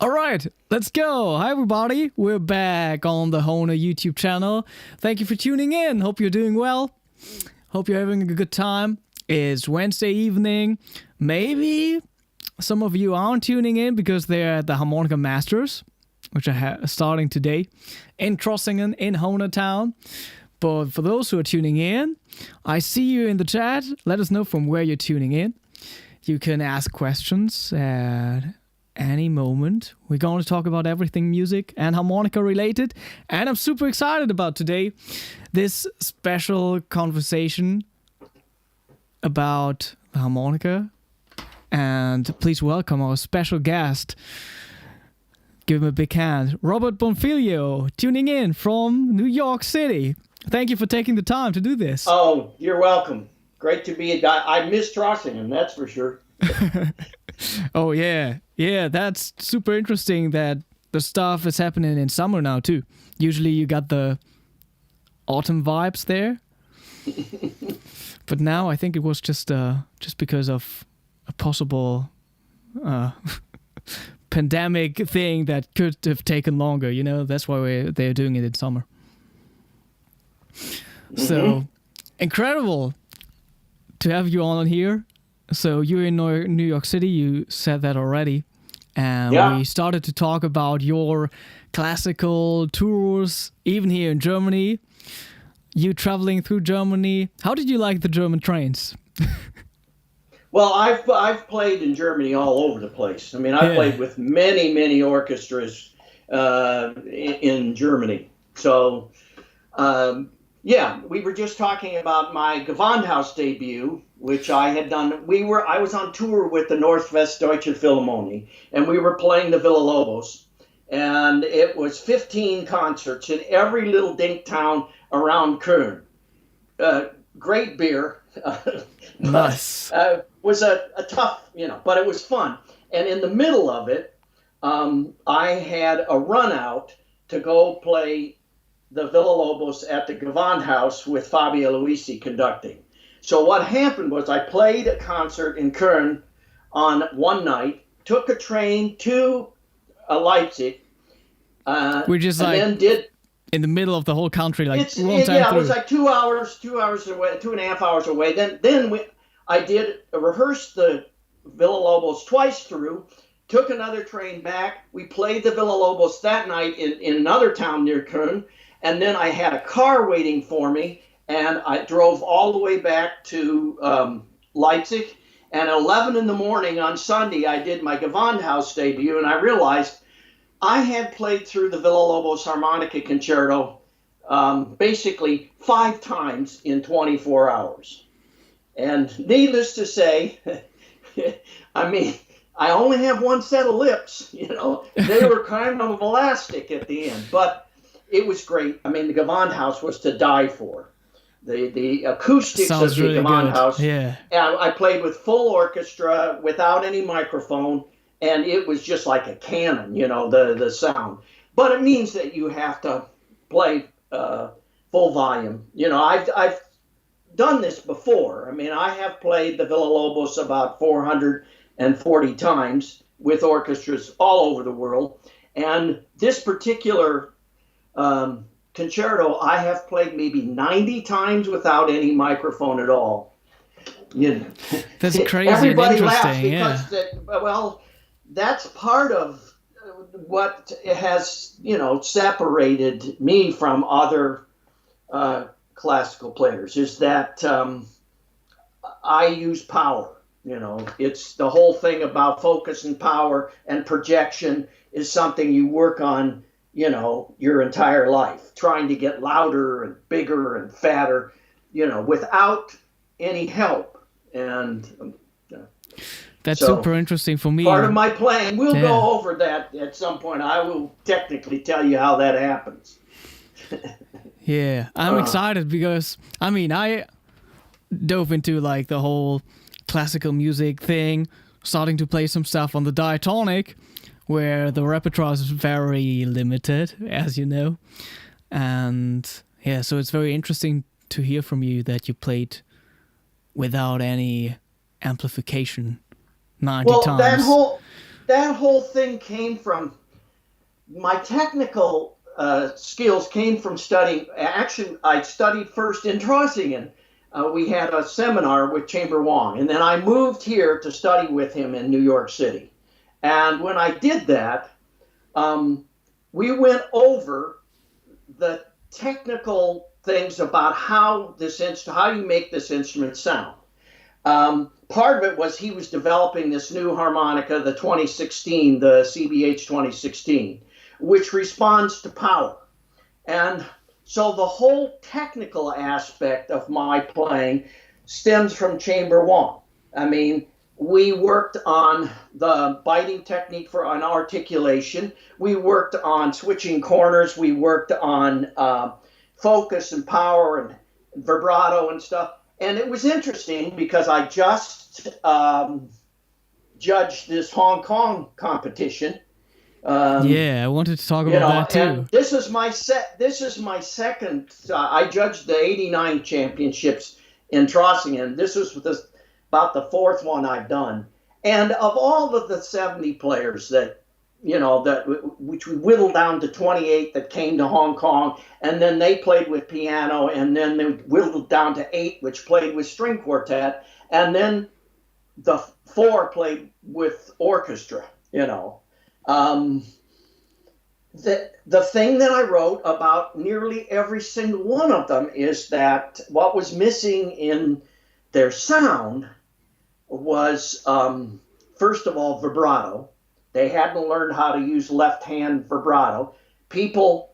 All right, let's go. Hi, everybody. We're back on the Hohner YouTube channel. Thank you for tuning in. Hope you're doing well. Hope you're having a good time. It's Wednesday evening. Maybe some of you aren't tuning in because they're at the Harmonica Masters, which are starting today in Trossingen in Hohner town. But for those who are tuning in, I see you in the chat. Let us know from where you're tuning in. You can ask questions at any moment. We're going to talk about everything music and harmonica related, and I'm super excited about today this special conversation about the harmonica. And please welcome our special guest. Give him a big hand. Robert Bonfiglio, tuning in from New York City. Thank you for taking the time to do this. Oh, you're welcome. Great to be a guy. I miss Trossingen, that's for sure. Oh, yeah. Yeah, that's super interesting that the stuff is happening in summer now, too. Usually you got the autumn vibes there. But now I think it was just because of a possible pandemic thing that could have taken longer, you know? That's why they're doing it in summer. So, incredible to have you on here. So you're in New York City, you said that already. And we started to talk about your classical tours, even here in Germany. You traveling through Germany. How did you like the German trains? Well, I've played in Germany all over the place. I mean, I played with many orchestras in Germany. So, we were just talking about my Gewandhaus debut, which I had done. I was on tour with the Northwestdeutsche Philharmonie, and we were playing the Villa-Lobos, and it was 15 concerts in every little dink town around Köln. Great beer. Nice. Was a tough, but it was fun. And in the middle of it, I had a run out to go play the Villa-Lobos at the Gewandhaus with Fabio Luisi conducting. So what happened was I played a concert in Köln on one night, took a train to Leipzig, We're just like then did in the middle of the whole country, like it was like 2 hours away, 2.5 hours away. Then I rehearsed the Villa-Lobos twice through, took another train back. We played the Villa-Lobos that night in another town near Köln, and then I had a car waiting for me, and I drove all the way back to Leipzig. And at 11 in the morning on Sunday, I did my Gewandhaus debut, and I realized I had played through the Villa-Lobos Harmonica Concerto basically 5 times in 24 hours. And needless to say, I mean, I only have one set of lips, They were kind of elastic at the end, but it was great. I mean, the Gewandhaus was to die for. The acoustics Sounds of the really Gewandhaus. good. Yeah. I played with full orchestra without any microphone, and it was just like a cannon, the sound. But it means that you have to play full volume. I've done this before. I mean, I have played the Villa-Lobos about 440 times with orchestras all over the world, and this particular concerto I have played maybe 90 times without any microphone at all. That's crazy. Everybody and laughs interesting. because that's part of what has separated me from other classical players, is that I use power. It's the whole thing about focus and power, and projection is something you work on your entire life, trying to get louder and bigger and fatter, without any help. And that's super interesting for me. Part of my playing, we'll go over that at some point. I will technically tell you how that happens. Yeah, I'm excited because, I mean, I dove into like the whole classical music thing, starting to play some stuff on the diatonic, where the repertoire is very limited, as you know. And yeah, so it's very interesting to hear from you that you played without any amplification 90 times. that whole thing came from my technical skills came from studying. Actually, I studied first in Trossingen. We had a seminar with Chamber Wong, and then I moved here to study with him in New York City. And when I did that, we went over the technical things about how you make this instrument sound. Part of it was he was developing this new harmonica, the 2016, the CBH 2016, which responds to power. And so the whole technical aspect of my playing stems from Chamber Wong. I mean, we worked on the biting technique for an articulation. We worked on switching corners. We worked on focus and power and vibrato and stuff. And it was interesting because I just judged this Hong Kong competition. I wanted to talk about that too. And this is my second. I judged the '89 championships in Trossingen. This was about the fourth one I've done. And of all of the 70 players which we whittled down to 28 that came to Hong Kong, and then they played with piano, and then they whittled down to 8, which played with string quartet, and then the 4 played with orchestra. The thing that I wrote about nearly every single one of them is that what was missing in their sound was, first of all, vibrato. They hadn't learned how to use left-hand vibrato.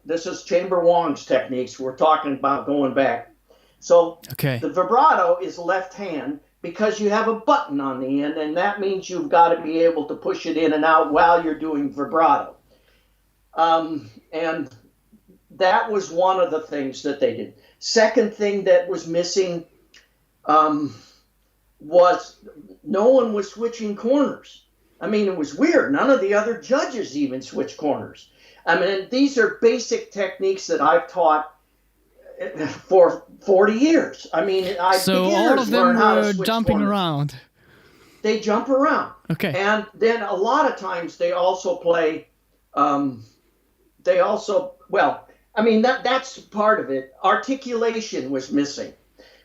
This is Chamber Wong's techniques. We're talking about going back. So The vibrato is left-hand because you have a button on the end, and that means you've got to be able to push it in and out while you're doing vibrato. And that was one of the things that they did. Second thing that was missing was no one was switching corners. I mean, it was weird. None of the other judges even switched corners. I mean, these are basic techniques that I've taught for 40 years. I mean, so all of them were jumping around. They jump around. Okay. And then a lot of times they also play. That's part of it. Articulation was missing.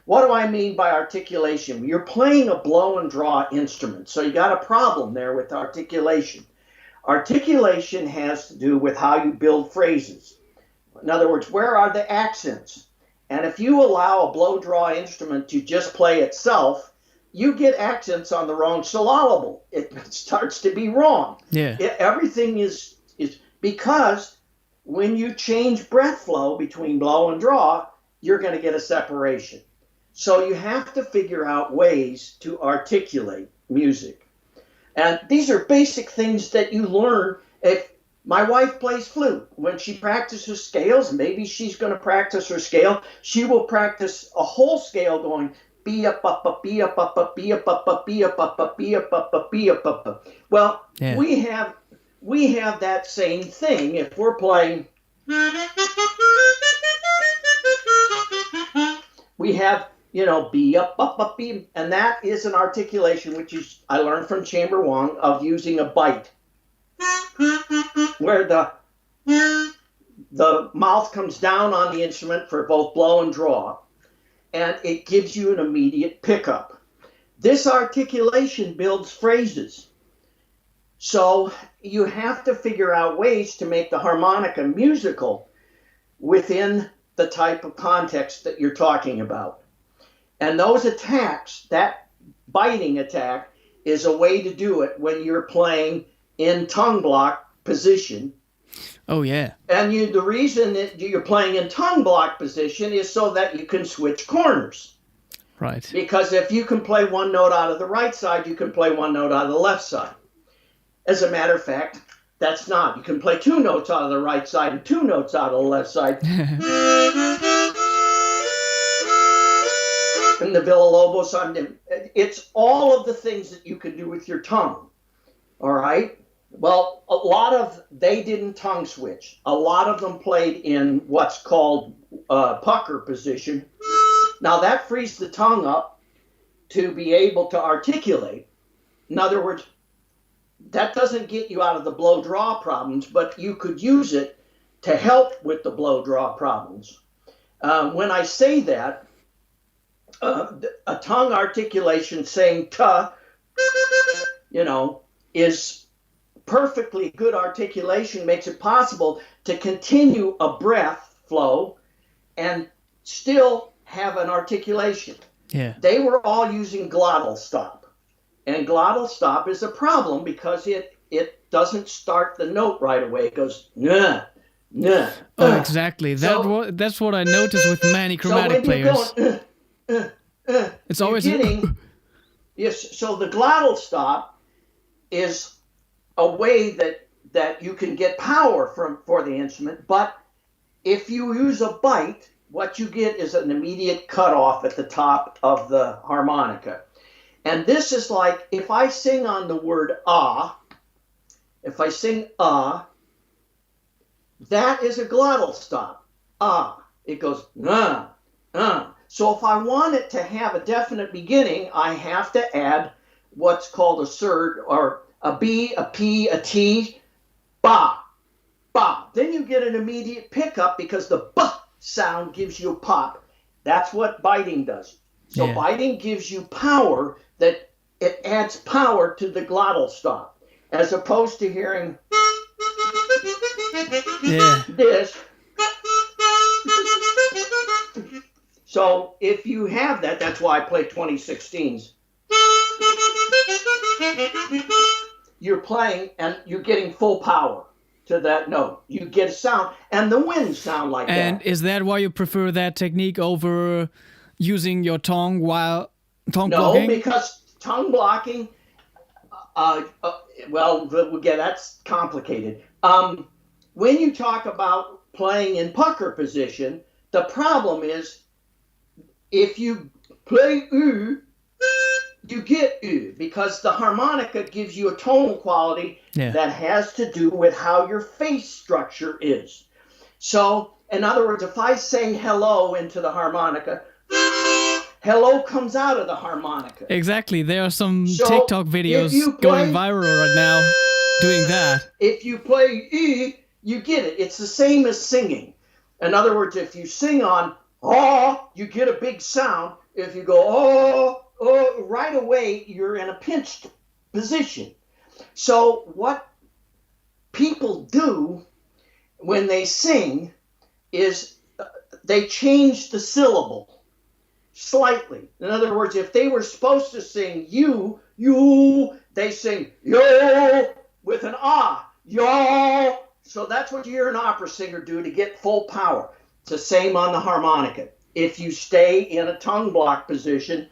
What do I mean by articulation? You're playing a blow and draw instrument, so you got a problem there with articulation. Articulation has to do with how you build phrases. In other words, where are the accents? And if you allow a blow draw instrument to just play itself, you get accents on the wrong syllable. It starts to be wrong. Yeah. Everything is because when you change breath flow between blow and draw, you're going to get a separation. So you have to figure out ways to articulate music. And these are basic things that you learn. If my wife plays flute, when she practices scales, maybe she's going to practice her scale, she will practice a whole scale going B up up up B up up up B up up up B up up up B up up up B up up up. Well, we have that same thing if we're playing. We have B up up B, and that is an articulation which I learned from Chamber Wong of using a bite, where the mouth comes down on the instrument for both blow and draw, and it gives you an immediate pickup. This articulation builds phrases. So you have to figure out ways to make the harmonica musical within the type of context that you're talking about. And those attacks, that biting attack, is a way to do it when you're playing in tongue block position. Oh, yeah. And the reason that you're playing in tongue block position is so that you can switch corners. Right. Because if you can play one note out of the right side, you can play one note out of the left side. As a matter of fact, that's not. You can play 2 notes out of the right side and 2 notes out of the left side. And the Villalobos, it's all of the things that you can do with your tongue. All right? Well, they didn't tongue switch. A lot of them played in what's called pucker position. Now, that frees the tongue up to be able to articulate. In other words, that doesn't get you out of the blow draw problems, but you could use it to help with the blow draw problems. When I say that, a tongue articulation saying "ta," is perfectly good articulation, makes it possible to continue a breath flow and still have an articulation. Yeah. They were all using glottal stop. And glottal stop is a problem because it doesn't start the note right away. It goes, nah, nah. Oh, exactly. That's what I noticed with many chromatic players. It's always yes. So the glottal stop is a way that you can get power for the instrument, but if you use a bite, what you get is an immediate cutoff at the top of the harmonica. And this is like if I sing on the word ah, if I sing ah, that is a glottal stop. Ah, it goes So if I want it to have a definite beginning, I have to add what's called a surd, or a B, a P, a T, ba, ba. Then you get an immediate pickup because the ba sound gives you a pop. That's what biting does. So biting gives you power, that it adds power to the glottal stop, as opposed to hearing this. So if you have that, that's why I play 2016s. You're playing and you're getting full power to that note. You get a sound, and the winds sound like that. And is that why you prefer that technique over using your tongue while blocking? No, because tongue blocking, that's complicated. When you talk about playing in pucker position, the problem is if you play U, you get U, because the harmonica gives you a tonal quality that has to do with how your face structure is. So, in other words, if I say hello into the harmonica, hello comes out of the harmonica. Exactly. There are some TikTok videos going viral right now doing that. If you play E, you get it. It's the same as singing. In other words, if you sing on oh, you get a big sound. If you go oh, right away, you're in a pinched position. So what people do when they sing is they change the syllable slightly. In other words, if they were supposed to sing you, they sing yo with an ah, yo. So that's what you hear an opera singer do to get full power. It's the same on the harmonica. If you stay in a tongue block position,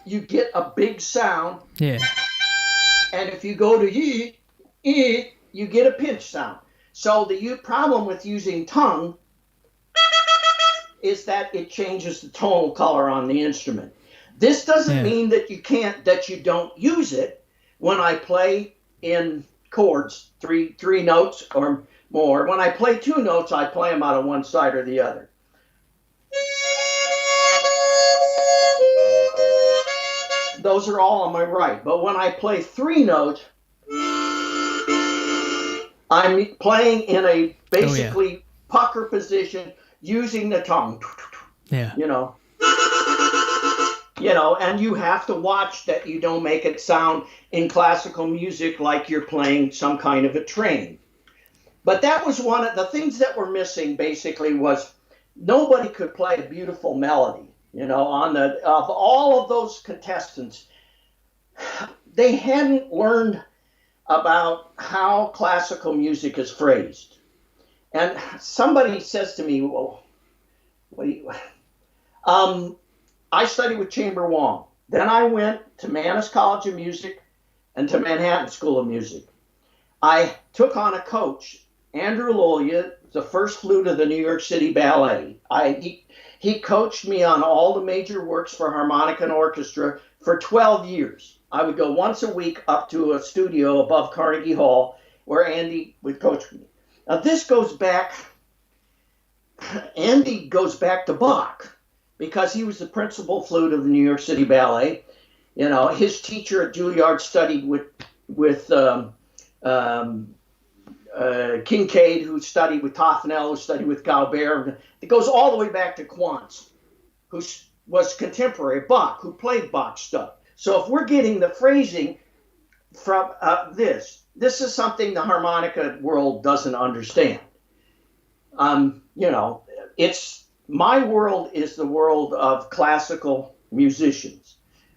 you get a big sound. Yeah. And if you go to ye, you get a pinch sound. So the problem with using tongue is that it changes the tonal color on the instrument. This doesn't mean that you don't use it. When I play in chords, three notes or more, when I play two notes, I play them out of one side or the other. Those are all on my right. But when I play three notes, I'm playing in a basically pucker position using the tongue. Yeah. And you have to watch that you don't make it sound in classical music like you're playing some kind of a train. But that was one of the things that were missing, basically, was nobody could play a beautiful melody. Of all of those contestants, they hadn't learned about how classical music is phrased. And somebody says to me, well, I studied with Chamber Wong. Then I went to Mannes College of Music and to Manhattan School of Music. I took on a coach, Andrew Lolia, the first flute of the New York City Ballet. He coached me on all the major works for harmonica and orchestra for 12 years. I would go once a week up to a studio above Carnegie Hall where Andy would coach me. Now this goes back, Andy goes back to Bach, because he was the principal flute of the New York City Ballet. His teacher at Juilliard studied with Kincaid, who studied with Toffanel, who studied with Gaubert. It goes all the way back to Quantz, who was contemporary of Bach, who played Bach stuff. So if we're getting the phrasing from this is something the harmonica world doesn't understand. It's my world is the world of classical musicians.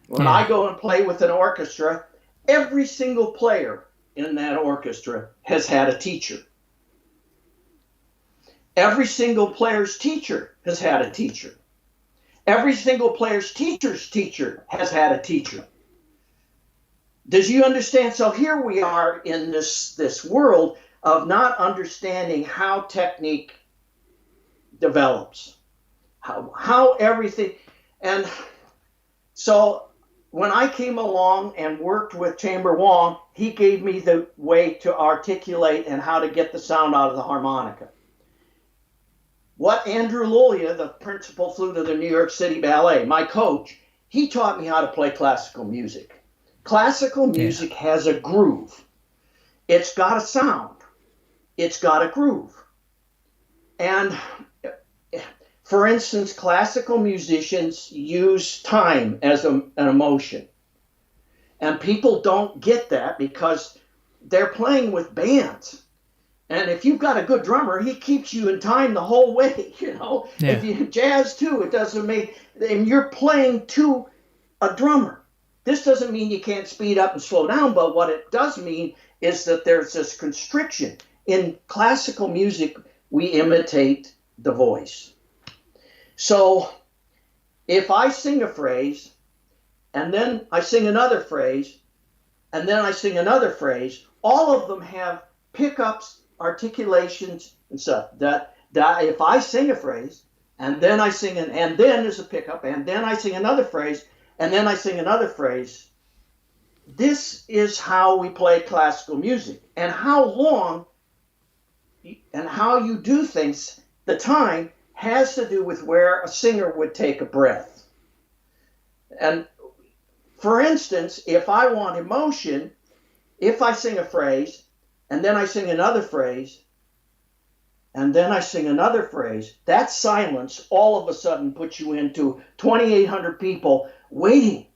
When I go and play with an orchestra, every single player in that orchestra has had a teacher. Every single player's teacher has had a teacher. Every single player's teacher's teacher has had a teacher. Does you understand? So here we are in this world of not understanding how technique develops, how everything. And so when I came along and worked with Chamber Wong, he gave me the way to articulate and how to get the sound out of the harmonica. What Andrew Lolia, the principal flute of the New York City Ballet, my coach, he taught me how to play classical music. Classical music has a groove. It's got a sound. It's got a groove. And for instance, classical musicians use time as an emotion. And people don't get that because they're playing with bands. And if you've got a good drummer, he keeps you in time the whole way, Yeah. If you jazz too, it doesn't make, and you're playing to a drummer. This doesn't mean you can't speed up and slow down, but what it does mean is that there's this constriction. In classical music, we imitate the voice. So if I sing a phrase, and then I sing another phrase, and then I sing another phrase, all of them have pickups, articulations, and stuff. That if I sing a phrase, and then I sing and then there's a pickup, and then I sing another phrase, and then I sing another phrase. This is how we play classical music. And how long and how you do things, the time has to do with where a singer would take a breath. And for instance, if I want emotion, if I sing a phrase, and then I sing another phrase, and then I sing another phrase, that silence all of a sudden puts you into 2,800 people waiting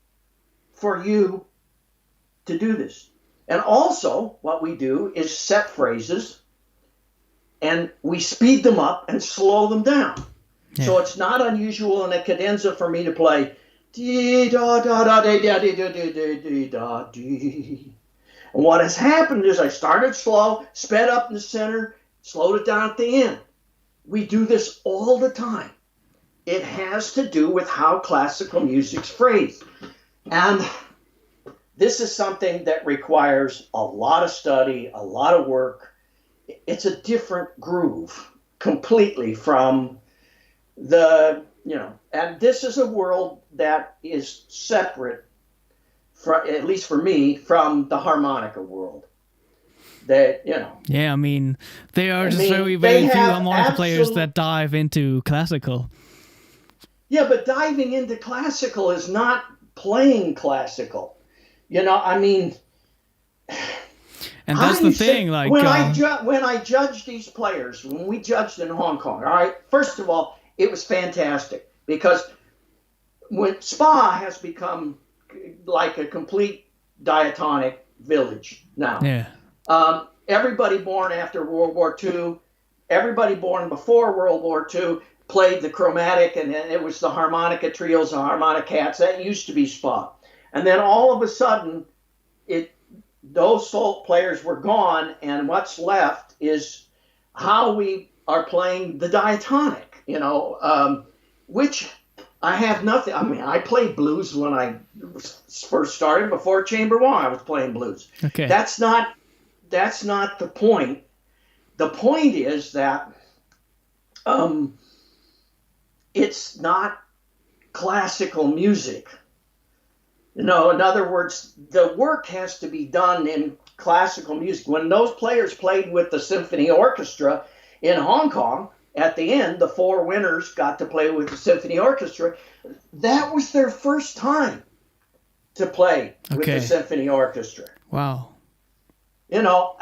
for you to do this. And also what we do is set phrases and we speed them up and slow them down. Yeah. So it's not unusual in a cadenza for me to play dee da da da dee da dee da dee dee dee da dee. And what has happened is I started slow, sped up in the center, slowed it down at the end. We do this all the time. It has to do with how classical music's phrased. And this is something that requires a lot of study, a lot of work. It's a different groove completely from the, and this is a world that is separate, at least for me, from the harmonica world. That, Yeah, I mean, there are just very few harmonica players that dive into classical. Yeah, but diving into classical is not playing classical. And that's the thing. Like when I judge these players, when we judged in Hong Kong, all right. First of all, it was fantastic because when Spa has become like a complete diatonic village now. Yeah. Everybody born after World War II, everybody born before World War II played the chromatic, and it was the harmonica trios and harmonica cats. That used to be Spa. And then all of a sudden, those folk players were gone, and what's left is how we are playing the diatonic, which I have nothing. I mean, I played blues when I first started. Before Chamber Wong, I was playing blues. Okay. That's not the point. The point is that it's not classical music. In other words, the work has to be done in classical music. When those players played with the symphony orchestra in Hong Kong, at the end, the 4 winners got to play with the symphony orchestra. That was their first time to play with Okay. the symphony orchestra. Wow. You know,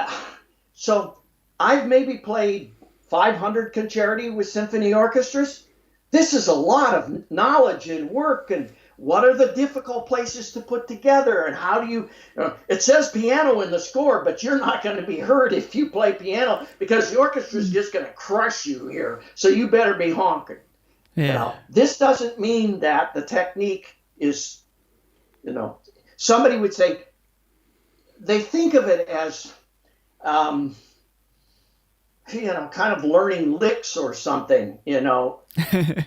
so I've maybe played 500 concerti with symphony orchestras. This is a lot of knowledge and work, and what are the difficult places to put together, and how do you it says piano in the score, but you're not going to be heard if you play piano, because the orchestra is just going to crush you here, so you better be honking. Yeah. You know, this doesn't mean that the technique is, somebody would say, they think of it as, kind of learning licks or something,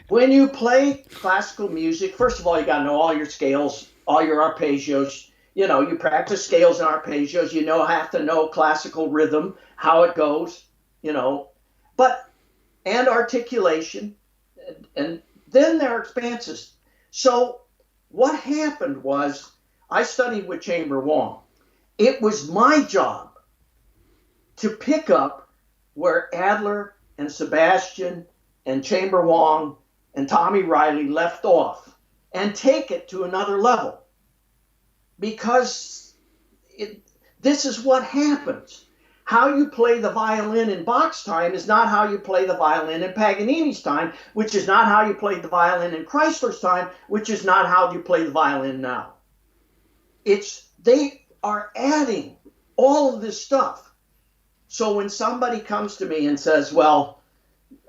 When you play classical music, first of all, you got to know all your scales, all your arpeggios. You practice scales and arpeggios. Have to know classical rhythm, how it goes, and articulation. And then there are expanses. So what happened was I studied with Chamber Wong. It was my job to pick up where Adler and Sebastian and Chamber Wong and Tommy Riley left off and take it to another level. Because this is what happens. How you play the violin in Bach's time is not how you play the violin in Paganini's time, which is not how you played the violin in Chrysler's time, which is not how you play the violin now. They are adding all of this stuff. So when somebody comes to me and says, well,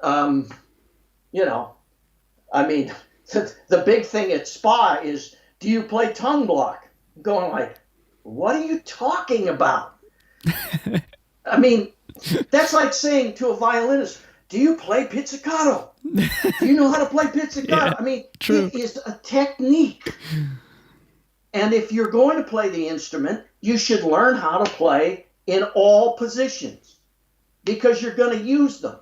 the big thing at Spa is, do you play tongue block? I'm going like, what are you talking about? That's like saying to a violinist, do you play pizzicato? Do you know how to play pizzicato? Yeah, true. It is a technique. And if you're going to play the instrument, you should learn how to play in all positions because you're going to use them.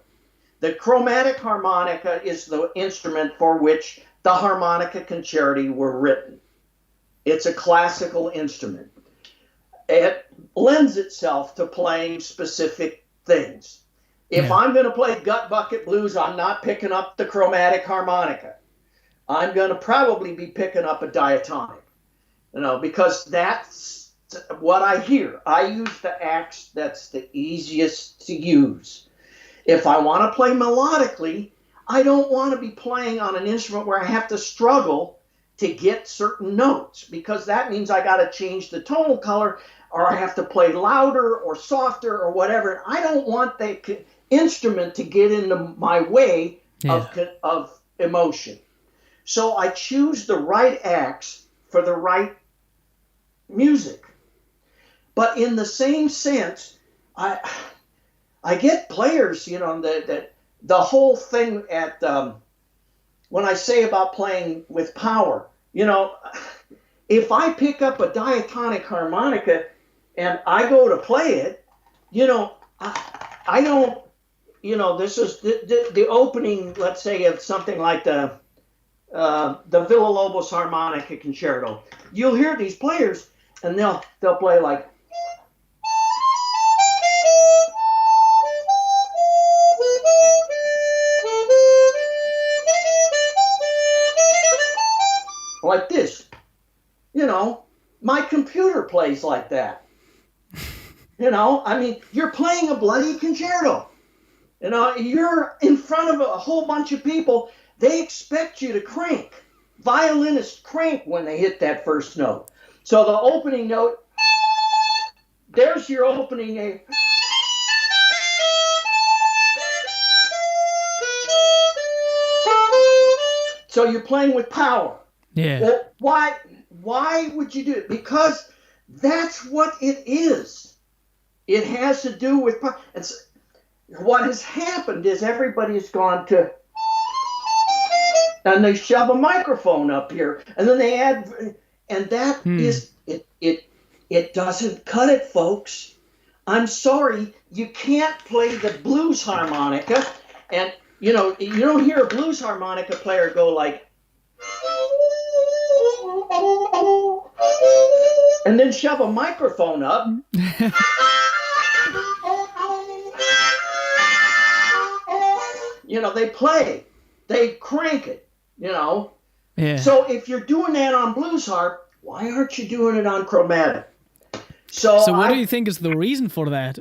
The chromatic harmonica is the instrument for which the harmonica concerti were written. It's a classical instrument. It lends itself to playing specific things. If I'm going to play gut bucket blues, I'm not picking up the chromatic harmonica. I'm going to probably be picking up a diatonic, because that's what I hear. I use the axe that's the easiest to use. If I want to play melodically, I don't want to be playing on an instrument where I have to struggle to get certain notes, because that means I got to change the tonal color, or I have to play louder or softer or whatever. I don't want the instrument to get into my way of emotion. So I choose the right axe for the right music. But in the same sense, I get players, that the whole thing at when I say about playing with power, if I pick up a diatonic harmonica and I go to play it, I don't, this is the opening, let's say, of something like the Villa-Lobos harmonica concerto. You'll hear these players and they'll play like, like this. My computer plays like that. You're playing a bloody concerto. You're in front of a whole bunch of people. They expect you to crank. Violinists crank when they hit that first note. So the opening note, there's your opening A. So you're playing with power. Yeah. Well, why would you do it? Because that's what it is. It has to do with power. What has happened is everybody's gone to, and they shove a microphone up here, and then they add, and that is it doesn't cut it, folks. I'm sorry, you can't play the blues harmonica, and you don't hear a blues harmonica player go like, and then shove a microphone up. They play, they crank it, Yeah. So if you're doing that on blues harp, Why aren't you doing it on chromatic? So what do you think is the reason for that?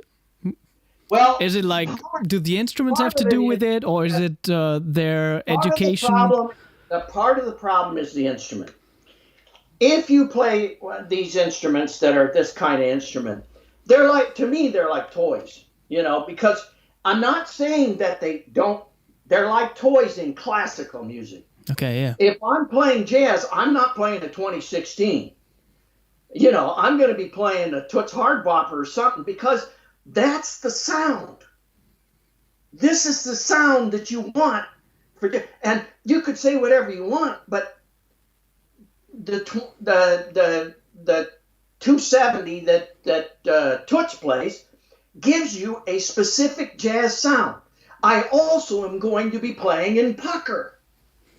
Well, is it like, do the instruments have to do with it, or is it their education? Part of the problem is the instrument. If you play these instruments that are this kind of instrument, they're like toys, because I'm not saying that they're like toys in classical music. Okay, yeah. If I'm playing jazz, I'm not playing a 2016. I'm going to be playing a Toots Hardbopper or something, because that's the sound. This is the sound that you want. And you could say whatever you want, but the 270 that Toots plays gives you a specific jazz sound. I also am going to be playing in pucker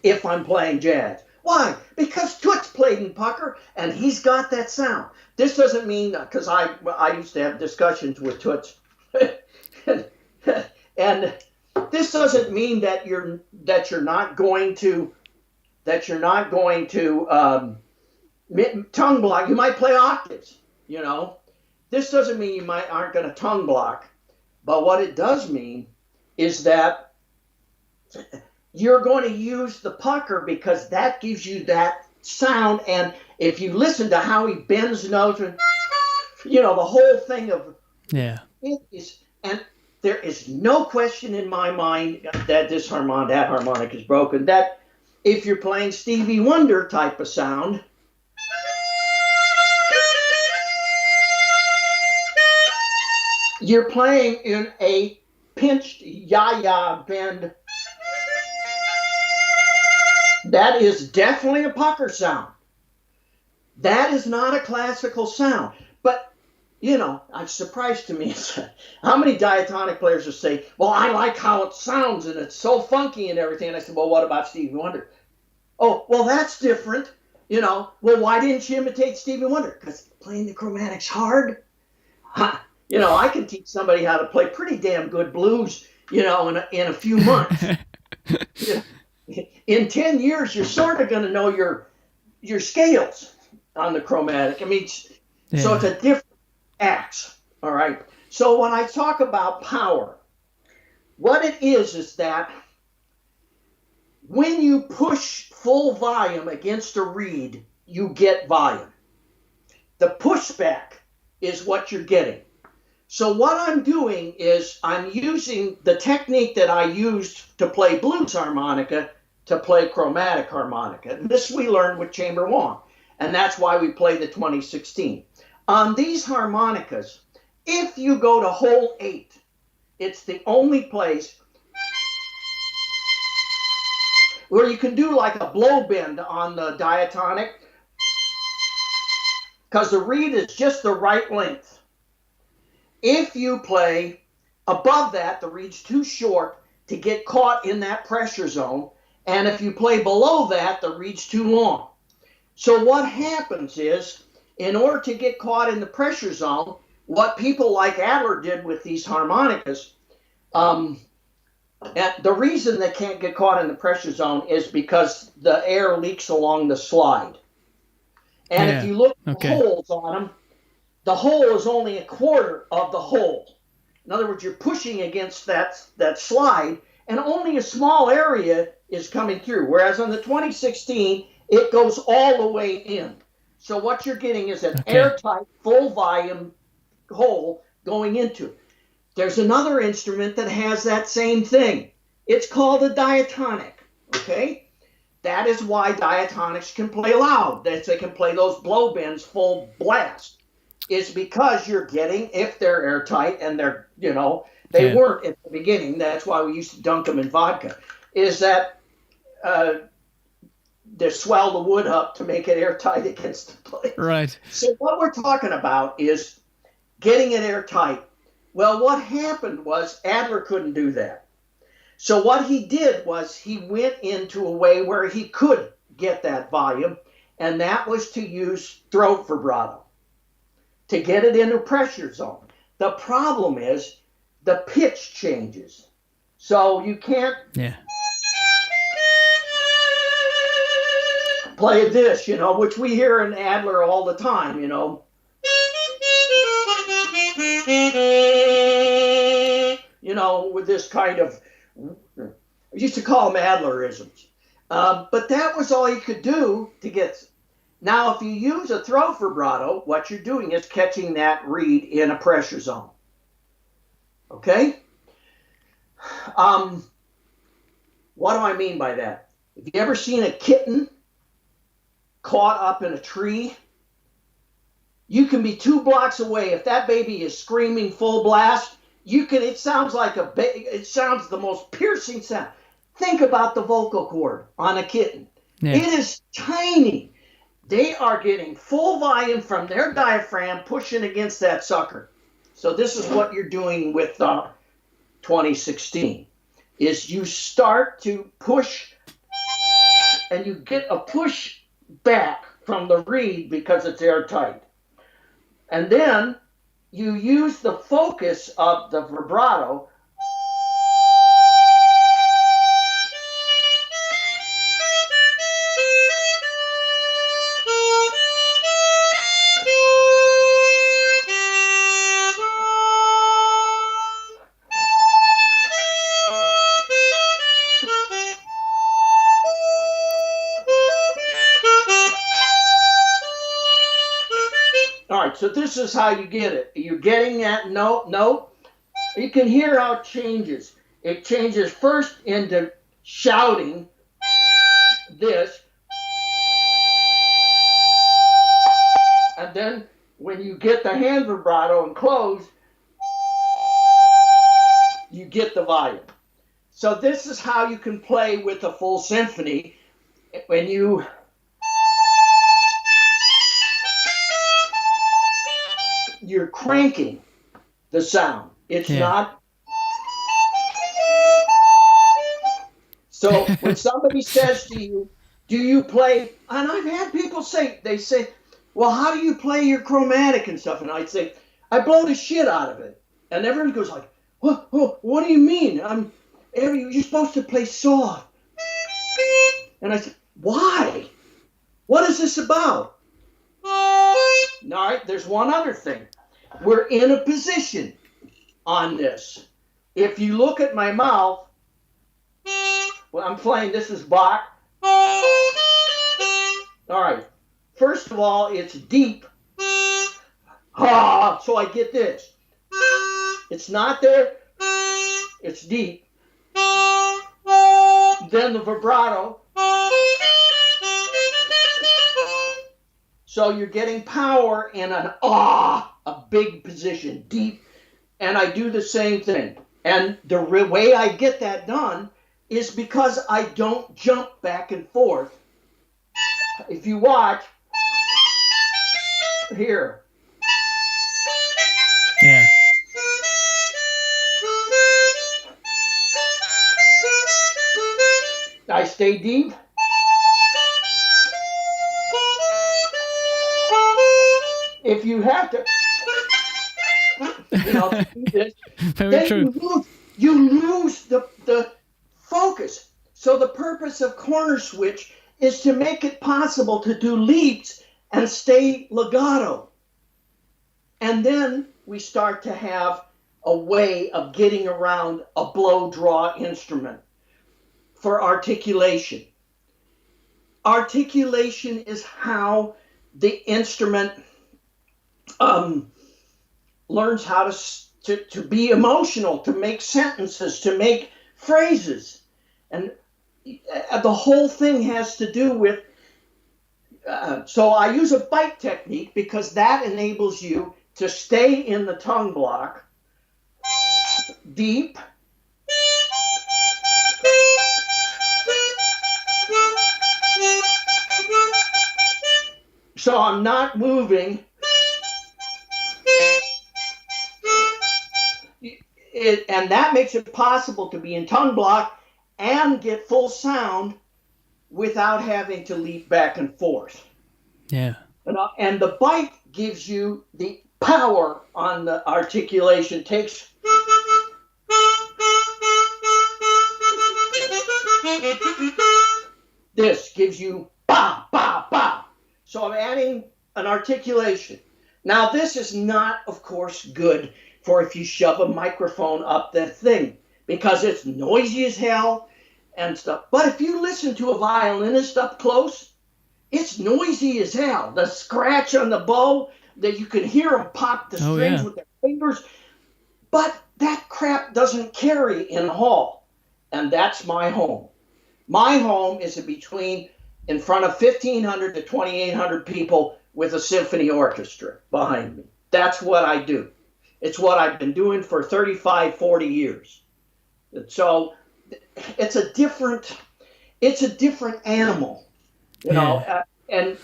if I'm playing jazz. Why? Because Toots played in pucker, and he's got that sound. This doesn't mean, because I used to have discussions with Toots, and this doesn't mean that you're not going to tongue block. You might play octaves. This doesn't mean you aren't going to tongue block, but what it does mean is that you're going to use the pucker, because that gives you that sound. And if you listen to how he bends notes, the whole thing of it is, and there is no question in my mind that that harmonic is broken. That if you're playing Stevie Wonder type of sound, you're playing in a pinched ya-ya bend. That is definitely a pucker sound. That is not a classical sound. But, it's surprised to me how many diatonic players will say, well, I like how it sounds and it's so funky and everything. And I said, well, what about Stevie Wonder? Oh, well, that's different. Well, why didn't you imitate Stevie Wonder? Because playing the chromatic's hard. I can teach somebody how to play pretty damn good blues, in a few months. In 10 years, you're sort of going to know your scales on the chromatic. So it's a different axe, all right? So when I talk about power, what it is that when you push full volume against a reed, you get volume. The pushback is what you're getting. So what I'm doing is I'm using the technique that I used to play blues harmonica to play chromatic harmonica. And this we learned with Chamber Wong, and that's why we play the 2016. On these harmonicas, if you go to hole 8, it's the only place where you can do like a blow bend on the diatonic, because the reed is just the right length. If you play above that, the reed's too short to get caught in that pressure zone. And if you play below that, the reed's too long. So what happens is, in order to get caught in the pressure zone, what people like Adler did with these harmonicas, and the reason they can't get caught in the pressure zone is because the air leaks along the slide. And if you look at the holes on them, the hole is only a quarter of the hole. In other words, you're pushing against that slide, and only a small area is coming through. Whereas on the 2016, it goes all the way in. So what you're getting is an airtight, full volume hole going into it. There's another instrument that has that same thing. It's called a diatonic, okay? That is why diatonics can play loud. They can play those blow bends full blast. Is because you're getting, if they're airtight, and they're, they weren't at the beginning. That's why we used to dunk them in vodka. Is that they swell the wood up to make it airtight against the plate. Right. So what we're talking about is getting it airtight. Well, what happened was Adler couldn't do that. So what he did was he went into a way where he could get that volume, and that was to use throat vibrato to get it into pressure zone. The problem is the pitch changes. So you can't play this, which we hear in Adler all the time, with this kind of, I used to call them Adlerisms. But that was all you could do to get. Now, if you use a throat vibrato, what you're doing is catching that reed in a pressure zone. Okay? What do I mean by that? Have you ever seen a kitten caught up in a tree? You can be 2 blocks away. If that baby is screaming full blast, it sounds like it sounds the most piercing sound. Think about the vocal cord on a kitten. Yeah. It is tiny. They are getting full volume from their diaphragm pushing against that sucker. So this is what you're doing with 2016, is you start to push and you get a push back from the reed because it's airtight. And then you use the focus of the vibrato So this is how you get it. You're getting that note. You can hear how it changes. It changes first into shouting this. And then when you get the hand vibrato and close, you get the volume. So this is how you can play with a full symphony when you're cranking the sound. It's not. So when somebody says to you, do you play, and I've had people say, well, how do you play your chromatic and stuff? And I'd say, I blow the shit out of it. And everyone goes like, what do you mean? You're supposed to play soft. And I said, why? What is this about? All right, there's one other thing. We're in a position on this. If you look at my mouth, well, I'm playing, this is Bach. All right. First of all, it's deep. So I get this. It's not there. It's deep. Then the vibrato. So you're getting power in a big position, deep. And I do the same thing. And the way I get that done is because I don't jump back and forth. If you watch, here. Yeah. I stay deep. If you have to, do this, then true. You lose the focus. So the purpose of corner switch is to make it possible to do leaps and stay legato. And then we start to have a way of getting around a blow-draw instrument for articulation. Articulation is how the instrument learns how to be emotional, to make sentences, to make phrases. And the whole thing has to do with, so I use a bite technique because that enables you to stay in the tongue block, deep, so I'm not moving. And that makes it possible to be in tongue block and get full sound without having to leap back and forth. Yeah. And the bite gives you the power on the articulation. Takes this gives you ba ba So I'm adding an articulation. Now, this is not, of course, good for if you shove a microphone up the thing, because it's noisy as hell and stuff. But if you listen to a violinist up close, it's noisy as hell. The scratch on the bow, that you can hear them pop the strings with their fingers. But that crap doesn't carry in a hall. And that's my home. My home is in front of 1,500 to 2,800 people with a symphony orchestra behind me. That's what I do. It's what I've been doing for 35, 40 years. So it's a different animal, you know. And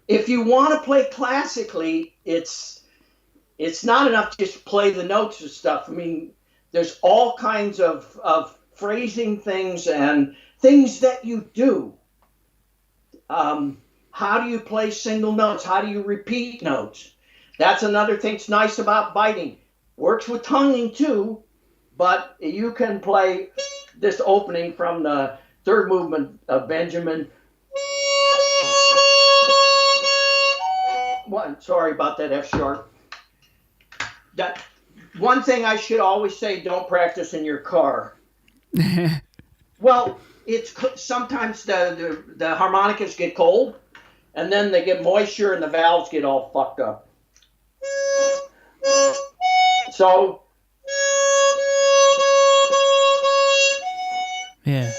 if you want to play classically, it's not enough to just play the notes and stuff. I mean, there's all kinds of phrasing things and things that you do. How do you play single notes? How do you repeat notes? That's another thing that's nice about biting. Works with tonguing too, but you can play this opening from the third movement of Benjamin. Sorry about that F sharp. That one thing I should always say: don't practice in your car. Well, it's sometimes the harmonicas get cold, and then they get moisture, and the valves get all fucked up. So, yeah.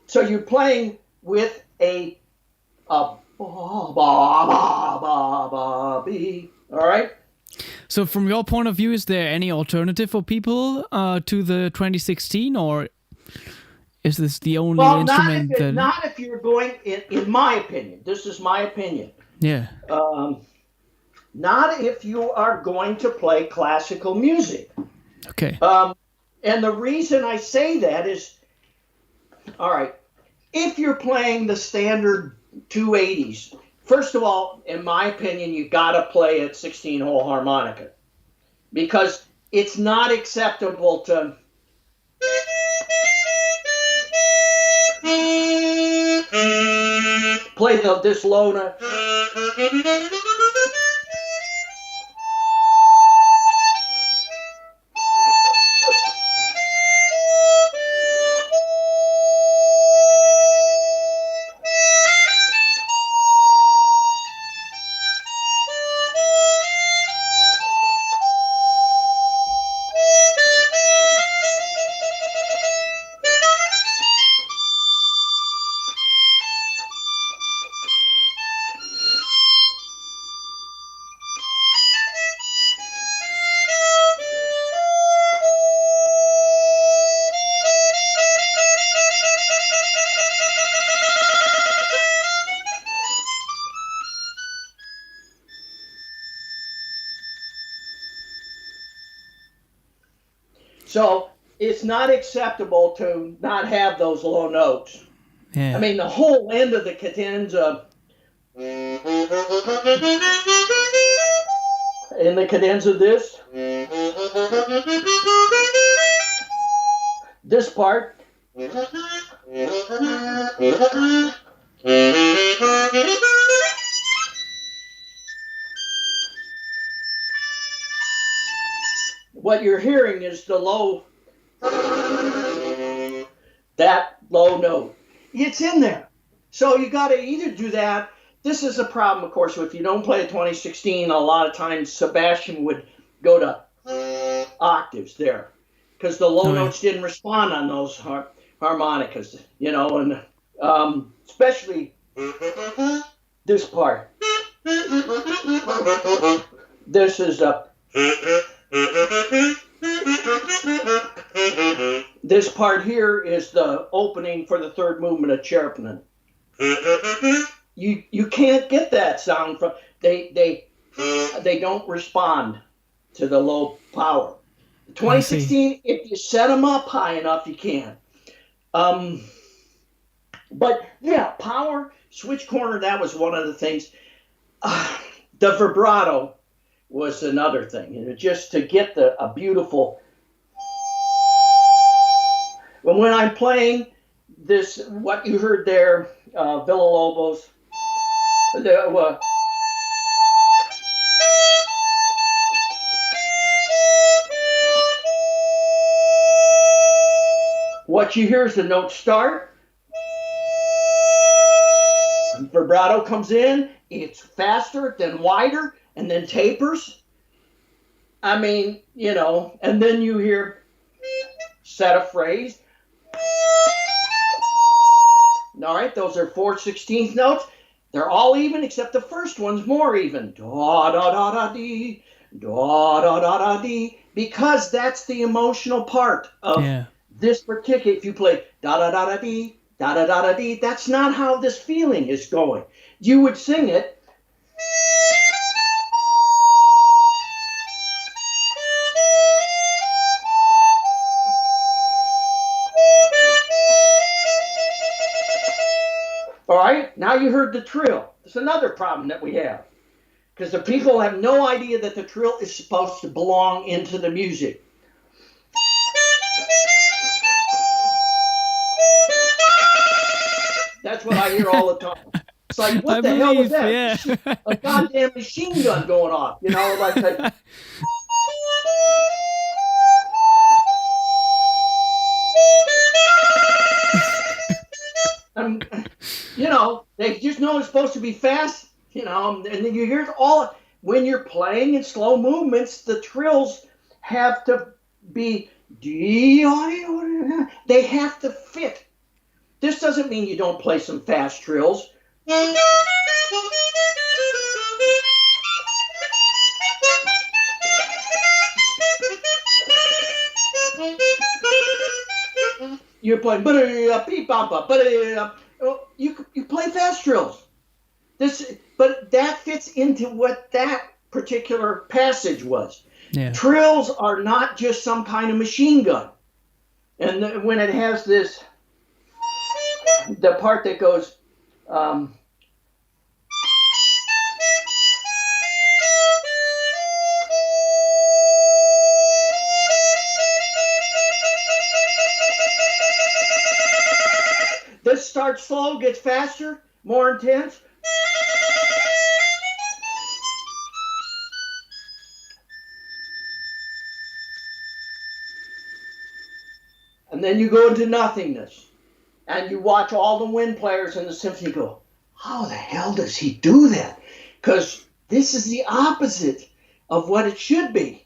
So you're playing with a ba ba ba ba ba be. All right. So from your point of view, is there any alternative for people to the 2016, or is this the only instrument that... Not if you're going, in my opinion, this is my opinion. Yeah. Not if you are going to play classical music. Okay. And the reason I say that is, all right, if you're playing the standard 280s, first of all, in my opinion, you got to play at 16-hole harmonica, because it's not acceptable to play this low note. So it's not acceptable to not have those low notes. Yeah. I mean, the whole end of the cadenza, in the cadenza this part, what you're hearing is the low, that low note. It's in there. So you got to either do that. This is a problem, of course, if you don't play a 2016, a lot of times Sebastian would go to octaves there, because the low notes didn't respond on those harmonicas, you know, and especially this part. This is a... This part here is the opening for the third movement of Cherpnin. You can't get that sound from... They don't respond to the low power. 2016, if you set them up high enough, you can. But yeah, power, switch corner, that was one of the things. The vibrato was another thing. Just to get a beautiful... But when I'm playing this, what you heard there, Villalobos, what you hear is the note start, vibrato comes in, it's faster, then wider, and then tapers. I mean, you know, and then you hear set a phrase. All right, those are 4/16 notes. They're all even except the first one's more even. Da da da da dee, da da da da dee, because that's the emotional part of this particular. If you play da da da da dee, da da da da dee, that's not how this feeling is going. You would sing it. All right, now you heard the trill. There's another problem that we have, because the people have no idea that the trill is supposed to belong into the music. That's what I hear all the time. It's like, what the hell was that? Yeah. A goddamn machine gun going off, you know, like you know, they just know it's supposed to be fast, you know, and then you hear it all. When you're playing in slow movements, the trills have to be, they have to fit. This doesn't mean you don't play some fast trills. You're playing, you play fast trills. But that fits into what that particular passage was. Yeah. Trills are not just some kind of machine gun. And when it has this, the part that goes, this starts slow, gets faster, more intense. And then you go into nothingness. And you watch all the wind players in the symphony go, how the hell does he do that? Because this is the opposite of what it should be.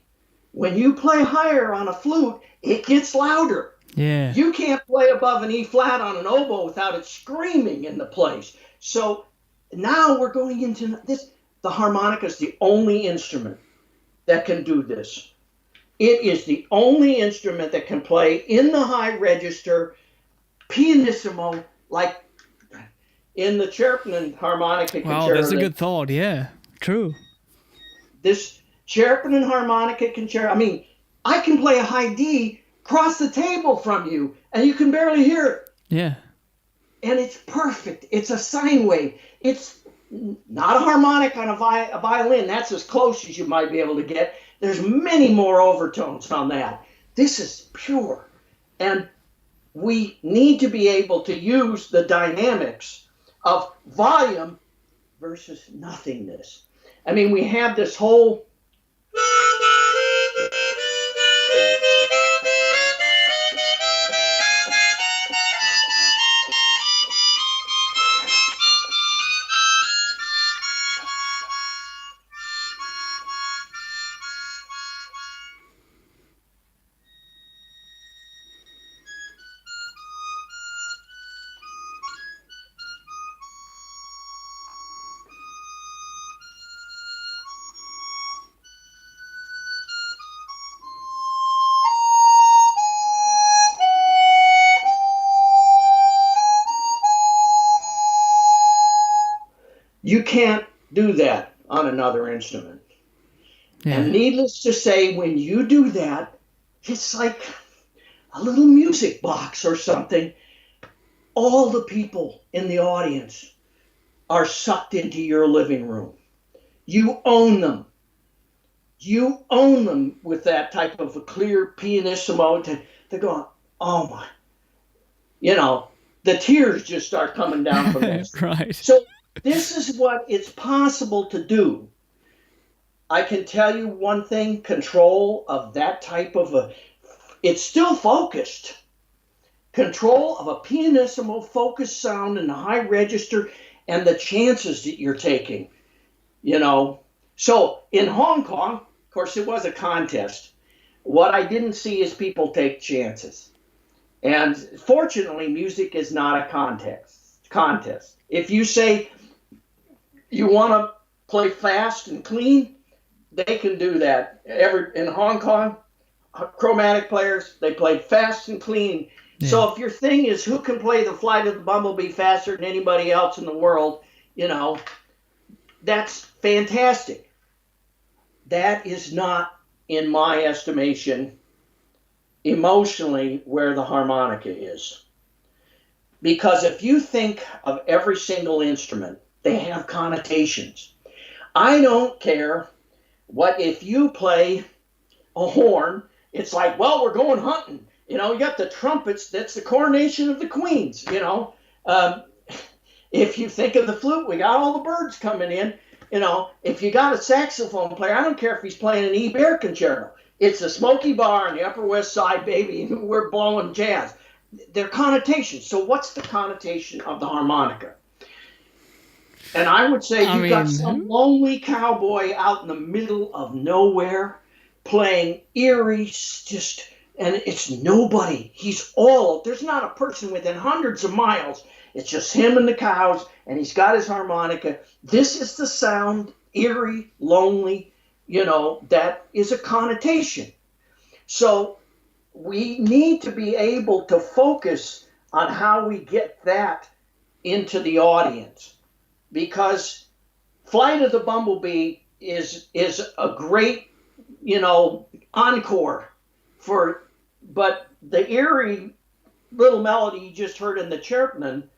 When you play higher on a flute, it gets louder. Yeah. You can't play above an E flat on an oboe without it screaming in the place. So now we're going into this. The harmonica is the only instrument that can do this. It is the only instrument that can play in the high register, pianissimo, like in the Cherpinen harmonica concerto. Wow, that's a good thought. Yeah, true. This Cherpinen harmonica concerto, I mean, I can play a high D across the table from you, and you can barely hear it. Yeah. And it's perfect. It's a sine wave. It's not a harmonic on a violin. That's as close as you might be able to get. There's many more overtones on that. This is pure. And we need to be able to use the dynamics of volume versus nothingness. I mean, we have this whole... You can't do that on another instrument. Yeah. And needless to say, when you do that, it's like a little music box or something. All the people in the audience are sucked into your living room. You own them. You own them with that type of a clear pianissimo. They're going, oh my, the tears just start coming down from this. Right. So this is what it's possible to do. I can tell you one thing, control of that type of it's still focused. Control of a pianissimo focused sound in the high register and the chances that you're taking, So in Hong Kong, of course, it was a contest. What I didn't see is people take chances. And fortunately, music is not a contest. If you say you want to play fast and clean, they can do that. In Hong Kong, chromatic players, they play fast and clean. Yeah. So if your thing is who can play the Flight of the Bumblebee faster than anybody else in the world, that's fantastic. That is not, in my estimation, emotionally where the harmonica is. Because if you think of every single instrument, they have connotations. I don't care what if you play a horn, it's like, well, we're going hunting. You got the trumpets, that's the coronation of the queens, If you think of the flute, we got all the birds coming in. If you got a saxophone player, I don't care if he's playing an E Bear concerto. It's a Smoky Bar on the Upper West Side, baby, and we're blowing jazz. They're connotations. So what's the connotation of the harmonica? And I would say you've got some lonely cowboy out in the middle of nowhere playing eerie, and it's nobody. There's not a person within hundreds of miles. It's just him and the cows, and he's got his harmonica. This is the sound, eerie, lonely, that is a connotation. So we need to be able to focus on how we get that into the audience. Because Flight of the Bumblebee is a great, encore but the eerie little melody you just heard in the Chirpman,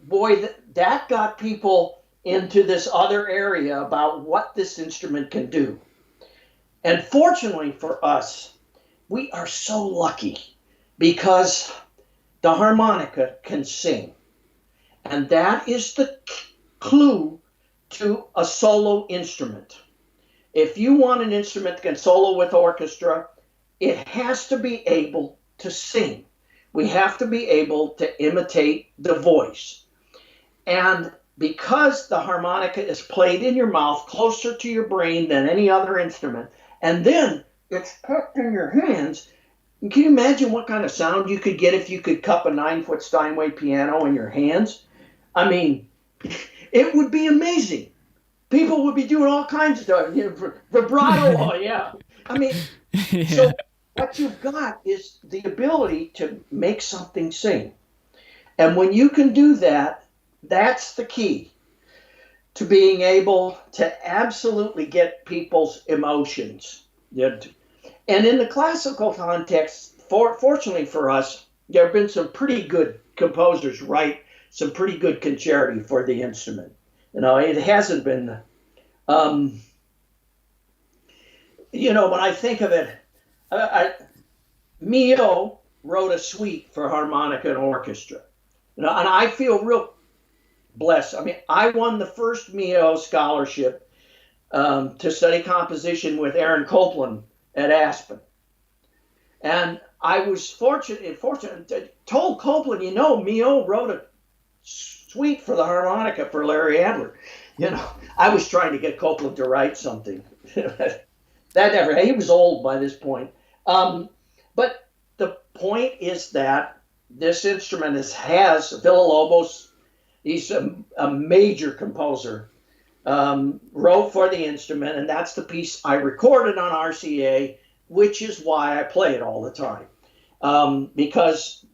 boy, that got people into this other area about what this instrument can do. And fortunately for us, we are so lucky because the harmonica can sing. And that is the clue to a solo instrument. If you want an instrument that can solo with orchestra, it has to be able to sing. We have to be able to imitate the voice. And because the harmonica is played in your mouth closer to your brain than any other instrument, and then it's tucked in your hands, can you imagine what kind of sound you could get if you could cup a 9-foot Steinway piano in your hands? I mean, it would be amazing. People would be doing all kinds of stuff, vibrato, oh yeah. I mean, yeah. So what you've got is the ability to make something sing. And when you can do that, that's the key to being able to absolutely get people's emotions. And in the classical context, fortunately for us, there have been some pretty good composers write some pretty good concerti for the instrument. It hasn't been, when I think of it, Mio wrote a suite for harmonica and orchestra. And I feel real blessed. I mean, I won the first Mio scholarship to study composition with Aaron Copland at Aspen. And I was fortunate, told Copland, Mio wrote a suite for the harmonica for Larry Adler. I was trying to get Copland to write something. He was old by this point. But the point is that this instrument has Villa-Lobos. He's a major composer. Wrote for the instrument, and that's the piece I recorded on RCA, which is why I play it all the time. Because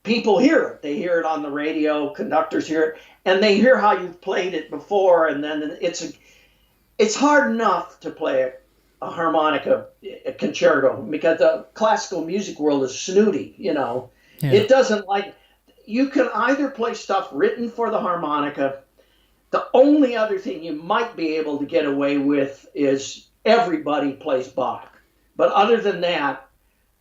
people hear it. They hear it on the radio, conductors hear it, and they hear how you've played it before, and then it's hard enough to play a harmonica a concerto because the classical music world is snooty, Yeah. It doesn't like, you can either play stuff written for the harmonica. The only other thing you might be able to get away with is everybody plays Bach. But other than that,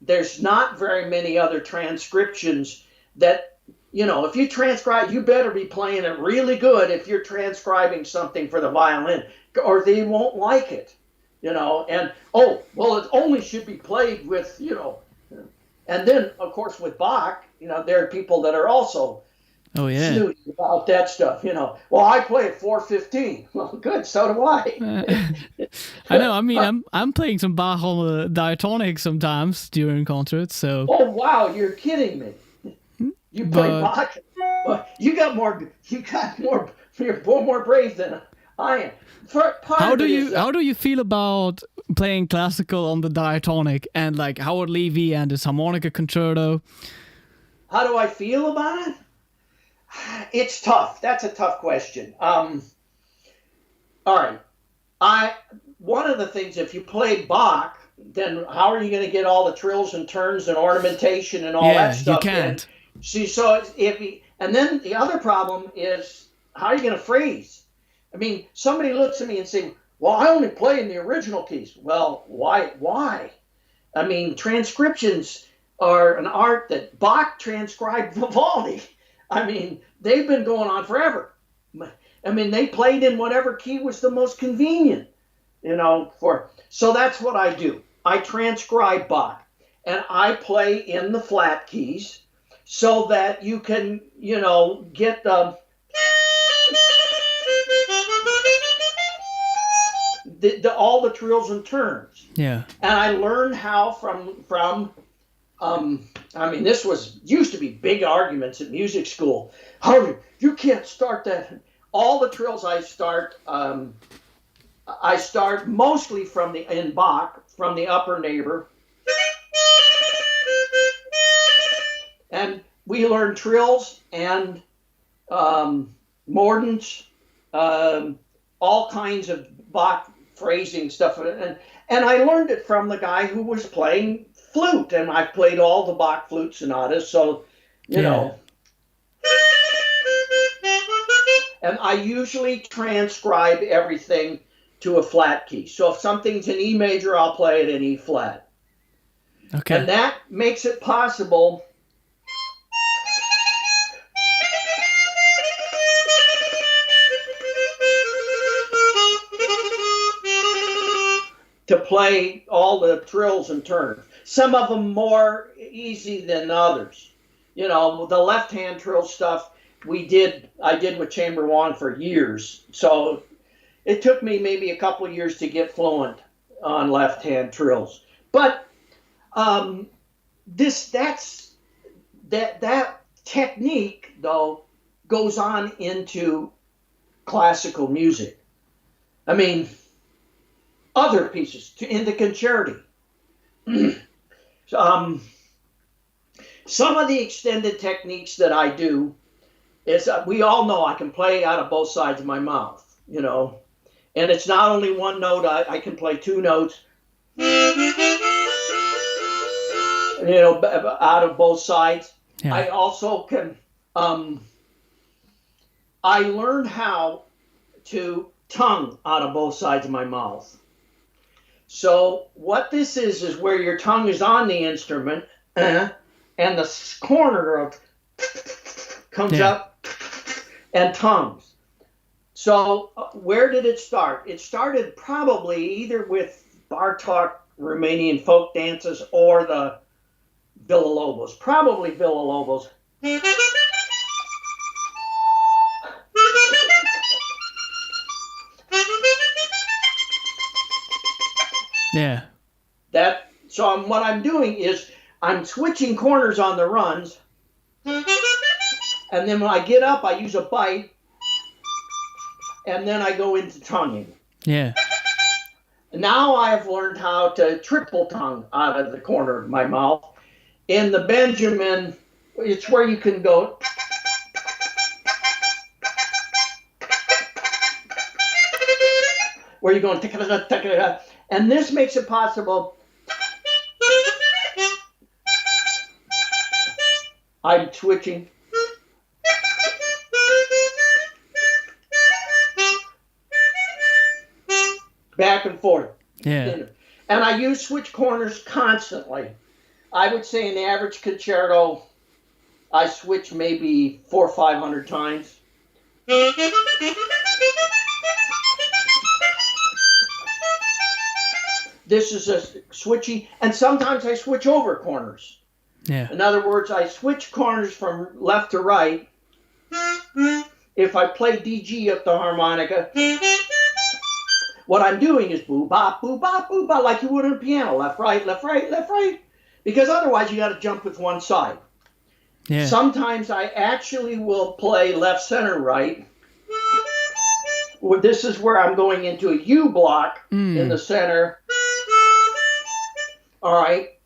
there's not very many other transcriptions that if you transcribe, you better be playing it really good if you're transcribing something for the violin, or they won't like it, and, oh, well, it only should be played with, and then, of course, with Bach, there are people that are also snooty about that stuff, Well, I play at 4:15. Well, good, so do I. I know. I mean, I'm playing some Bach on the diatonic sometimes during concerts. So. Oh wow, you're kidding me! You play Bach? You're more brave than I am. How do you feel about playing classical on the diatonic and like Howard Levy and his harmonica concerto? How do I feel about it? It's tough. That's a tough question. All right. One of the things, if you play Bach, then how are you going to get all the trills and turns and ornamentation and all that stuff? You can't. See, so and then the other problem is, how are you going to phrase? I mean, somebody looks at me and say, well, I only play in the original keys. Well, why? I mean, transcriptions are an art that Bach transcribed Vivaldi. I mean, they've been going on forever. I mean, they played in whatever key was the most convenient, so that's what I do. I transcribe Bach, and I play in the flat keys so that you can, get all the trills and turns. Yeah. And I learned how from this used to be big arguments at music school. Harvey, you can't start that. All the trills I start mostly in Bach, from the upper neighbor. And we learn trills and mordents, all kinds of Bach phrasing stuff. And I learned it from the guy who was playing flute, and I've played all the Bach flute sonatas, so, And I usually transcribe everything to a flat key. So if something's in E major, I'll play it in E flat. Okay. And that makes it possible to play all the trills and turns. Some of them more easy than others. The left-hand trill stuff I did with Chamber One for years. So it took me maybe a couple of years to get fluent on left-hand trills. But that technique, though, goes on into classical music. I mean, other pieces into concerti. Some of the extended techniques that I do is, we all know I can play out of both sides of my mouth, and it's not only one note. I can play two notes, out of both sides. Yeah. I also can, I learned how to tongue out of both sides of my mouth. So what this is where your tongue is on the instrument, and the corner of comes up and tongues. So where did it start? It started probably either with Bartok Romanian folk dances or the Villa-Lobos. Probably Villa-Lobos. Yeah. So what I'm doing is I'm switching corners on the runs, and then when I get up, I use a bite, and then I go into tonguing. Yeah. Now I have learned how to triple tongue out of the corner of my mouth. In the Benjamin, it's where you can go. Where you're going, and this makes it possible. I'm switching. Back and forth. Yeah. And I use switch corners constantly. I would say in the average concerto, I switch maybe 400 or 500 times. This is a switchy, and sometimes I switch over corners. Yeah. In other words, I switch corners from left to right. If I play DG up the harmonica, what I'm doing is boo bop, like you would on a piano, left, right, left, right, left, right. Because otherwise you got to jump with one side. Yeah. Sometimes I actually will play left, center, right. This is where I'm going into a U block in the center. All right.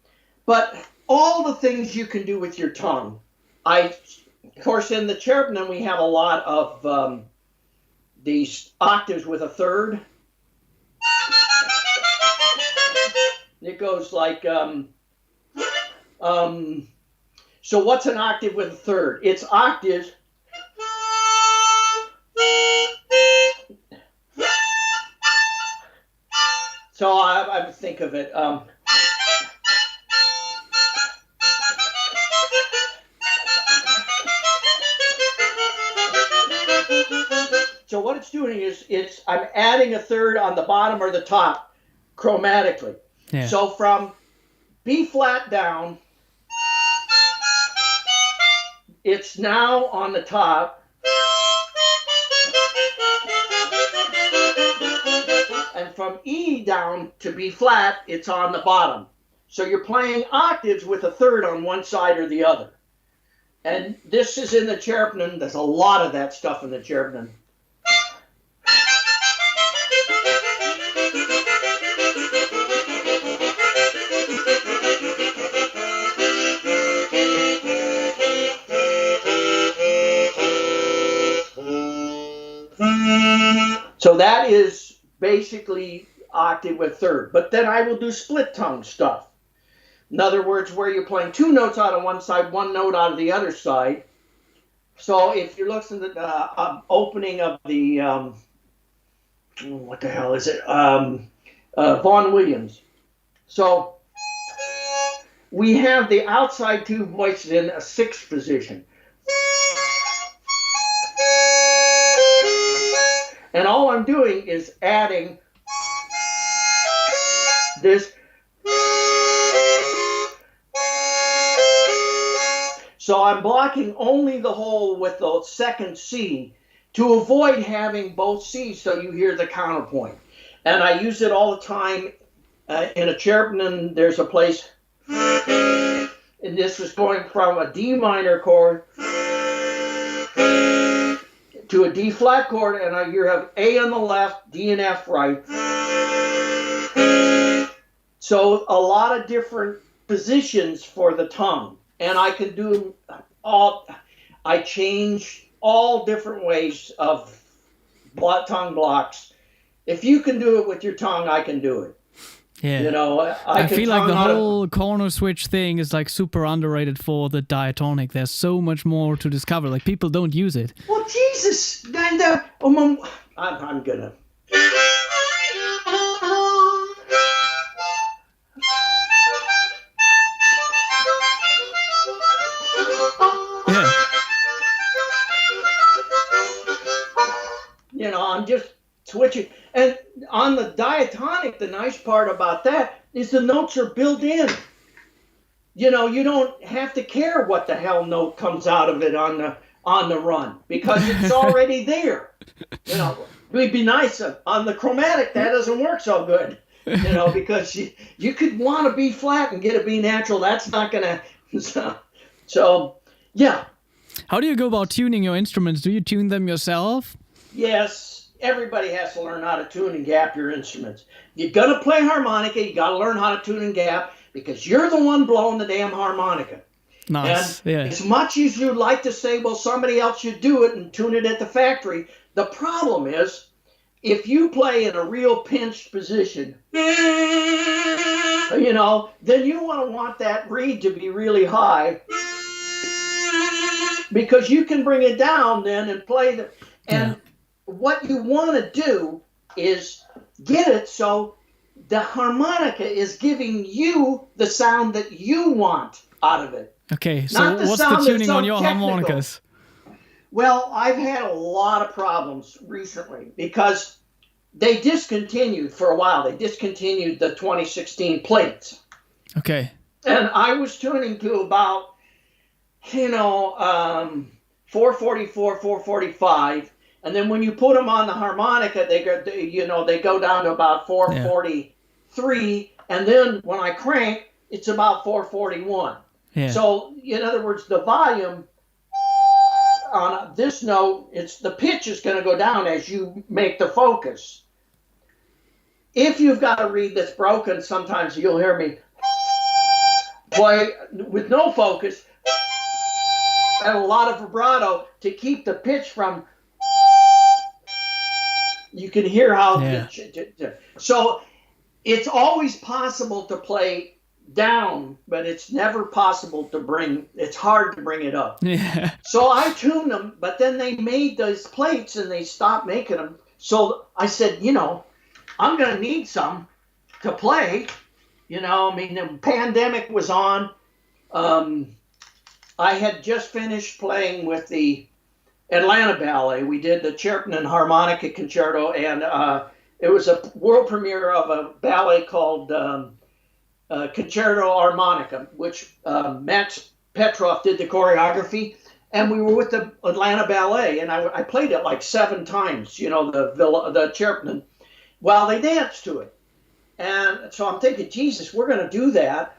But all the things you can do with your tongue. Of course, in the cherubim, we have a lot of these octaves with a third. It goes like, so what's an octave with a third? It's octaves. So I would think of it. So what it's doing is I'm adding a third on the bottom or the top chromatically. Yeah. So from B flat down, it's now on the top. And from E down to B flat, it's on the bottom. So you're playing octaves with a third on one side or the other. And this is in the cherubim. There's a lot of that stuff in the cherubim. So that is basically octave with third. But then I will do split tongue stuff. In other words, where you're playing two notes out of one side, one note out of the other side. So if you look at the opening of the, what the hell is it? Vaughan Williams. So we have the outside two voices in a sixth position. And all I'm doing is adding this. So I'm blocking only the hole with the second C to avoid having both C's so you hear the counterpoint. And I use it all the time in a cherubim. There's a place, and this was going from a D minor chord to a D flat chord, and you have A on the left, D and F right. So a lot of different positions for the tongue. And I can do I change all different ways of tongue blocks. If you can do it with your tongue, I can do it. Yeah. You know, I feel like the whole corner switch thing is like super underrated for the diatonic. There's so much more to discover. Like people don't use it. Well, Jesus, and I'm gonna. Yeah. You know, I'm just switching. And on the diatonic, the nice part about that is the notes are built in. You know, you don't have to care what the hell note comes out of it on the run because it's already there. You know, it would be nice on the chromatic. That doesn't work so good. You know, because you could want to be flat and get a B natural. That's not gonna. So yeah. How do you go about tuning your instruments? Do you tune them yourself? Yes. Everybody has to learn how to tune and gap your instruments. You're going to play harmonica, you got to learn how to tune and gap because you're the one blowing the damn harmonica. Nice. And yeah. As much as you'd like to say, well, somebody else should do it and tune it at the factory, the problem is if you play in a real pinched position, you know, then you want that reed to be really high because you can bring it down then and play the... And what you want to do is get it so the harmonica is giving you the sound that you want out of it. Okay, so Not the what's the sound that tuning on sounds your technical. harmonicas? Well, I've had a lot of problems recently because they discontinued for a while. They discontinued the 2016 plates. Okay. And I was tuning to about, 444, 445. And then when you put them on the harmonica, they go down to about 443. And then when I crank, it's about 441. Yeah. So in other words, the volume on this note, the pitch is going to go down as you make the focus. If you've got a reed that's broken, sometimes you'll hear me play with no focus and a lot of vibrato to keep the pitch from. You can hear how. Yeah. So it's always possible to play down, but it's never possible to bring. It's hard to bring it up. Yeah. So I tuned them, but then they made those plates and they stopped making them. So I said, I'm going to need some to play. The pandemic was on. I had just finished playing with the Atlanta Ballet. We did the Cherubin Harmonica Concerto, and it was a world premiere of a ballet called Concerto Harmonica, which Max Petroff did the choreography. And we were with the Atlanta Ballet, and I played it like 7 times, the Cherubin, while they danced to it. And so I'm thinking, Jesus, we're going to do that.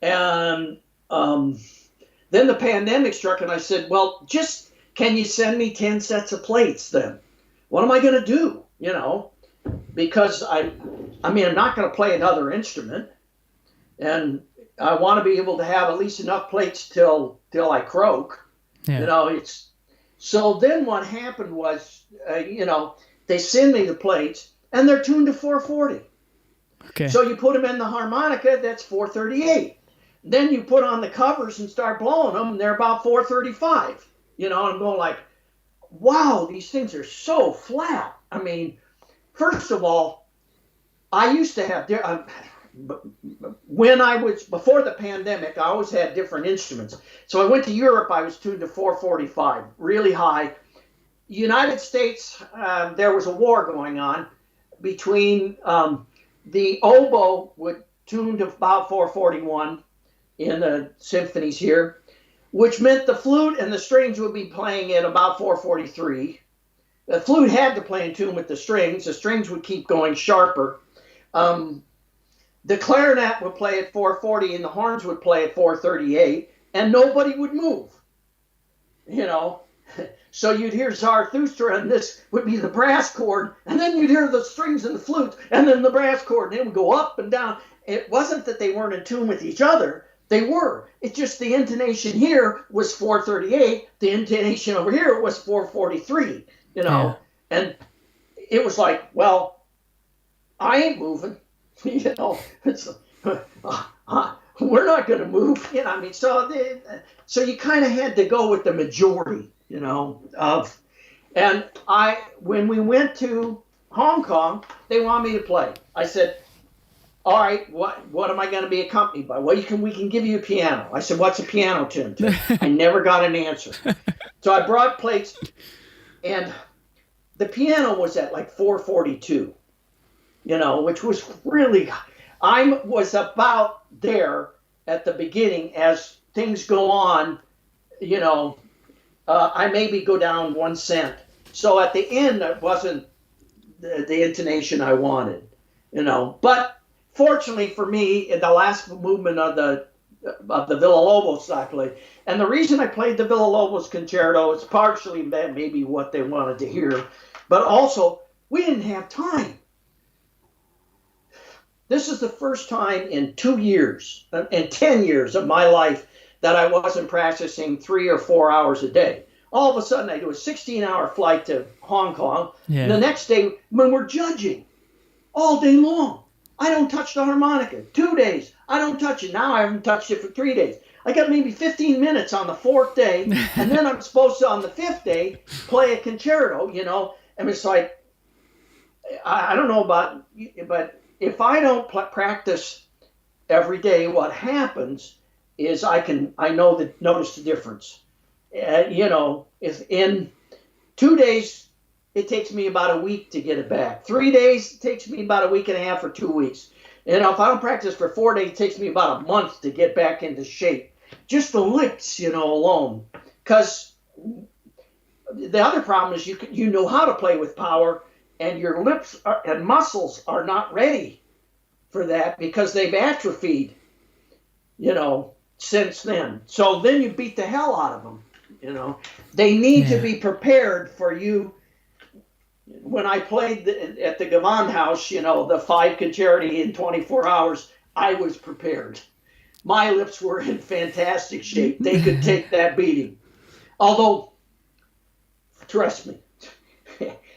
And then the pandemic struck, and I said, well, can you send me 10 sets of plates then? What am I going to do? Because I'm not going to play another instrument. And I want to be able to have at least enough plates till I croak. Yeah. So then what happened was, they send me the plates, and they're tuned to 440. Okay. So you put them in the harmonica, that's 438. Then you put on the covers and start blowing them, and they're about 435. I'm going like, wow, these things are so flat. First of all, I used to have, before the pandemic, I always had different instruments. So I went to Europe, I was tuned to 445, really high. United States, there was a war going on between the oboe would tune to about 441 in the symphonies here, which meant the flute and the strings would be playing at about 443. The flute had to play in tune with the strings. The strings would keep going sharper. The clarinet would play at 440 and the horns would play at 438, and nobody would move. So you'd hear Zarathustra, and this would be the brass chord, and then you'd hear the strings and the flute, and then the brass chord, and it would go up and down. It wasn't that they weren't in tune with each other. They were. It's just the intonation here was 438. The intonation over here was 443, Yeah. And it was like, well, I ain't moving. It's, we're not going to move. So you kind of had to go with the majority, when we went to Hong Kong, they wanted me to play. I said, all right, what am I going to be accompanied by? Well, we can give you a piano. I said, what's a piano tuned to? I never got an answer. So I brought plates, and the piano was at like 442, which was really, I was about there at the beginning. As things go on, I maybe go down 1 cent. So at the end, it wasn't the intonation I wanted, But fortunately for me, in the last movement of the Villa-Lobos I played, and the reason I played the Villa-Lobos concerto is partially maybe what they wanted to hear, but also we didn't have time. This is the first time in 2 years, in 10 years of my life, that I wasn't practicing 3 or 4 hours a day. All of a sudden, I do a 16-hour flight to Hong Kong. Yeah. And the next day, when we're judging, all day long, I don't touch the harmonica. 2 days, I don't touch it. Now I haven't touched it for 3 days. I got maybe 15 minutes on the 4th day, and then I'm supposed to, on the 5th day, play a concerto, And it's like, I don't know about, but if I don't practice every day, what happens is notice the difference. If in 2 days, it takes me about a week to get it back. 3 days, it takes me about a week and a half or 2 weeks. If I don't practice for 4 days, it takes me about a month to get back into shape. Just the lips, alone. Because the other problem is you know how to play with power, and your lips and muscles are not ready for that because they've atrophied, since then. So then you beat the hell out of them, They need to be prepared for you. When I played at the Gewandhaus, the 5 concerti in 24 hours, I was prepared. My lips were in fantastic shape. They could take that beating. Although, trust me,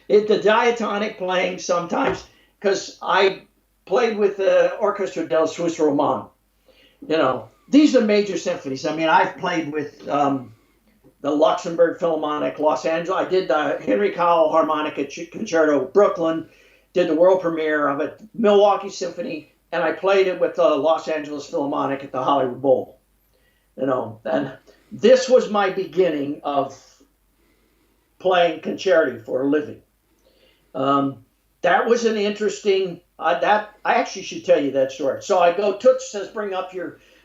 the diatonic playing sometimes, because I played with the Orchestra del Swiss Romand. These are major symphonies. I mean, I've played with the Luxembourg Philharmonic, Los Angeles. I did the Henry Cowell Harmonica Concerto, Brooklyn, did the world premiere of it, Milwaukee Symphony, and I played it with the Los Angeles Philharmonic at the Hollywood Bowl. And this was my beginning of playing concerti for a living. That was an interesting, I actually should tell you that story. So I go, Toots says, bring up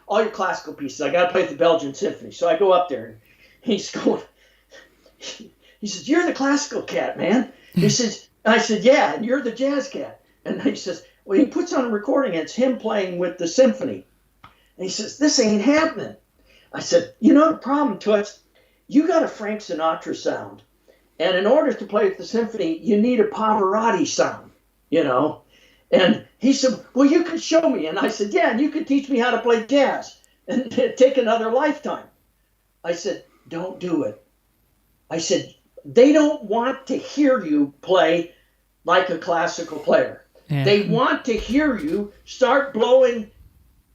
all your classical pieces. I got to play the Belgian Symphony. So I go up there, and he's going, he says, you're the classical cat, man. He says, I said, yeah, and you're the jazz cat. And he says, well, he puts on a recording, and it's him playing with the symphony. And he says, this ain't happening. I said, the problem, Toots, you got a Frank Sinatra sound. And in order to play with the symphony, you need a Pavarotti sound, And he said, well, you can show me. And I said, yeah, and you can teach me how to play jazz and take another lifetime. I said, don't do it. I said, they don't want to hear you play like a classical player. Yeah. They want to hear you start blowing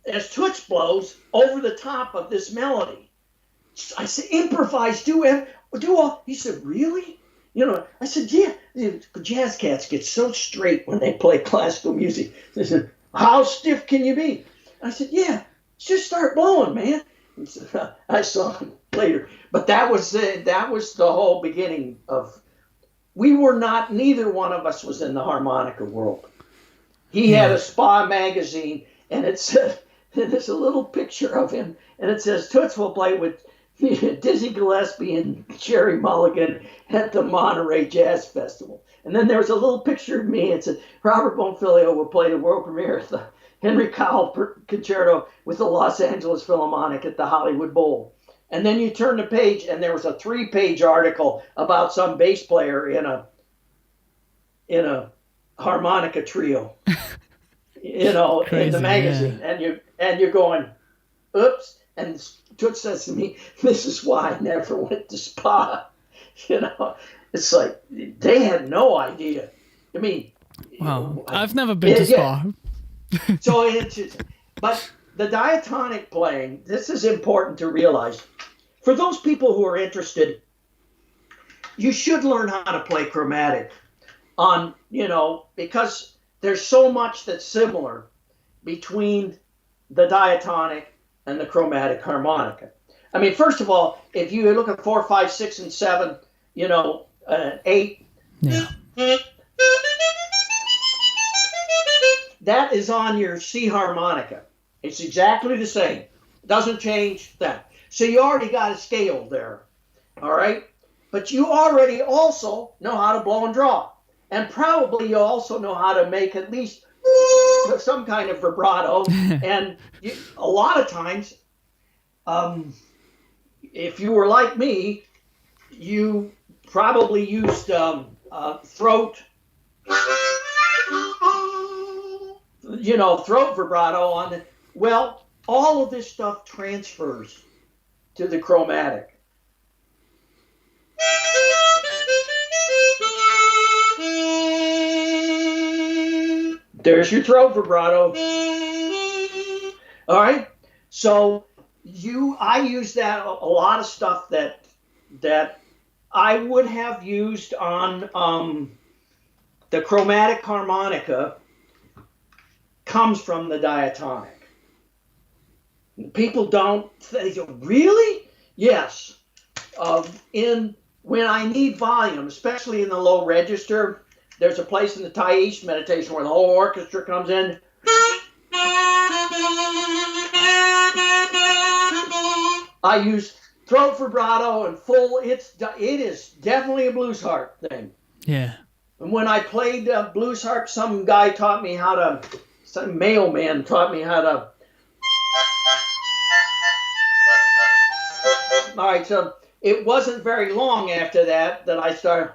as Toots blows over the top of this melody. I said, improvise, do all. He said, really? I said, yeah. Jazz cats get so straight when they play classical music. They said, how stiff can you be? I said, yeah, just start blowing, man. He said, I saw him later. But that was the whole beginning of, neither one of us was in the harmonica world. He had a Spa magazine, and it said, there's a little picture of him, and it says, Toots will play with Dizzy Gillespie and Jerry Mulligan at the Monterey Jazz Festival. And then there was a little picture of me. It said, Robert Bonfiglio will play the world premiere of the Henry Cowell Concerto with the Los Angeles Philharmonic at the Hollywood Bowl. And then you turn the page, and there was a 3-page article about some bass player in a harmonica trio, Crazy, in the magazine. Yeah. And you're going, oops. And Toots says to me, this is why I never went to Spa. It's like they had no idea. I mean, wow, I've never been to Spa. Yeah. So but the diatonic playing, this is important to realize. For those people who are interested, you should learn how to play chromatic because there's so much that's similar between the diatonic and the chromatic harmonica. I mean, first of all, if you look at 4, 5, 6, and 7, 8, yeah. That is on your C harmonica. It's exactly the same. Doesn't change that. So you already got a scale there, all right? But you already also know how to blow and draw. And probably you also know how to make at least some kind of vibrato. And a lot of times, if you were like me, you probably used throat, throat vibrato on it. Well, all of this stuff transfers to the chromatic. There's your throat vibrato. All right. So I use that a lot of stuff that I would have used on the chromatic harmonica comes from the diatonic. People don't, they go, really? Yes. When I need volume, especially in the low register, there's a place in the CEST meditation where the whole orchestra comes in. I use throat vibrato and full. It is definitely a blues harp thing. Yeah. And when I played blues harp, some guy taught me how to. Some mailman taught me how to. All right, so it wasn't very long after that I started.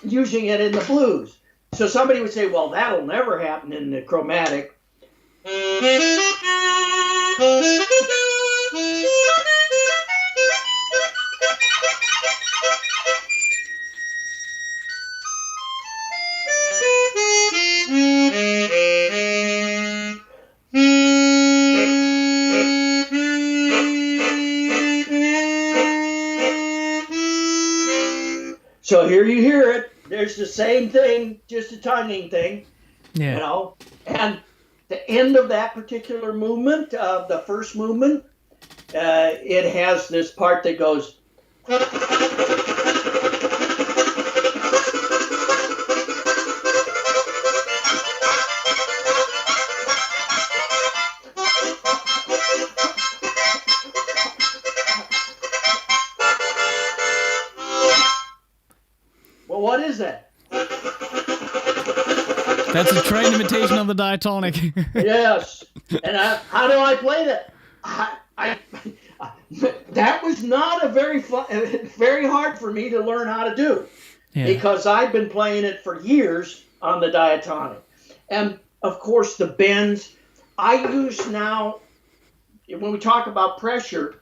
Using it in the blues. So somebody would say, well, that'll never happen in the chromatic. So here you hear it. There's the same thing, just a tonguing thing, Yeah. you know. And the end of that particular movement, the first movement, it has this part that goes. Well, what is that? That's a trained imitation of the diatonic. Yes. And how do I play that? That was not very hard for me to learn how to do, because I've been playing it for years on the diatonic. And of course the bends I use now, when we talk about pressure,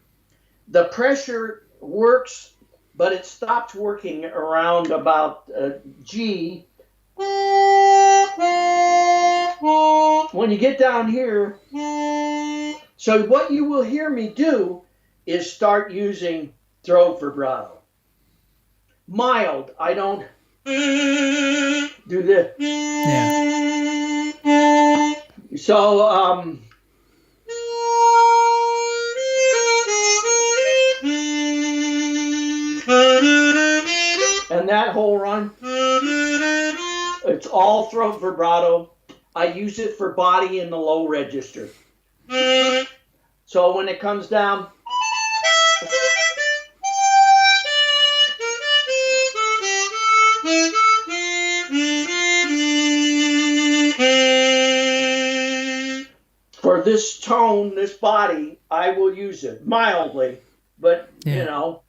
the pressure works, but it stops working around about G. When you get down here, so what you will hear me do is start using throat vibrato. Mild, I don't do this. Yeah. So, and that whole run, it's all throat vibrato. I use it for body in the low register. So when it comes down, for this tone, this body, I will use it mildly, but you know,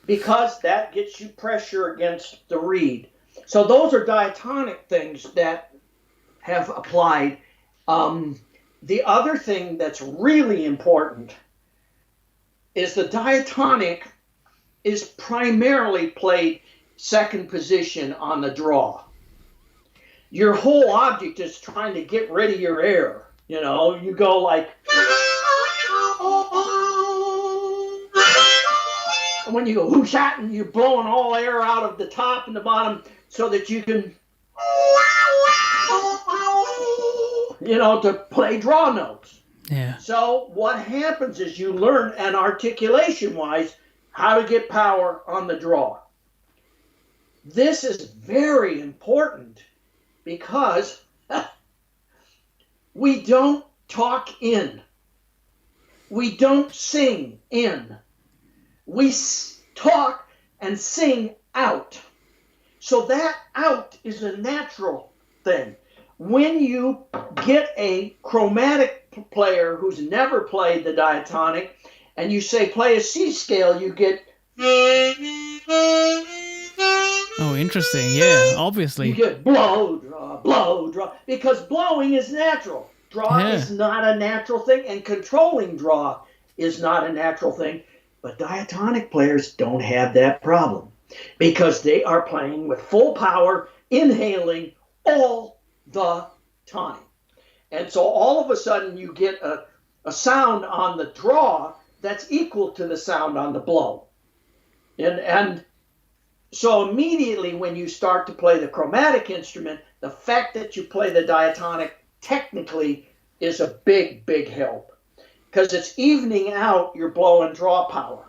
because that gets you pressure against the reed. So those are diatonic things that have applied. The other thing that's really important is the diatonic is primarily played second position on the draw. Your whole object is trying to get rid of your air. You know, you go like, and when you go whoosh-at, and you're blowing all air out of the top and the bottom so that you can, you know, to play draw notes. Yeah. So what happens is you learn, and articulation-wise, how to get power on the draw. This is very important because we don't talk in. We don't sing in. We talk and sing out. So that out is a natural thing. When you get a chromatic player who's never played the diatonic, and you say play a C scale, you get. Oh, interesting. Yeah, obviously. You get blow, draw, because blowing is natural. Draw is not a natural thing, and controlling draw is not a natural thing. But diatonic players don't have that problem because they are playing with full power, inhaling all the time. And so all of a sudden you get a sound on the draw that's equal to the sound on the blow. And so immediately when you start to play the chromatic instrument, the fact that you play the diatonic technically is a big, big help, because it's evening out your blow and draw power.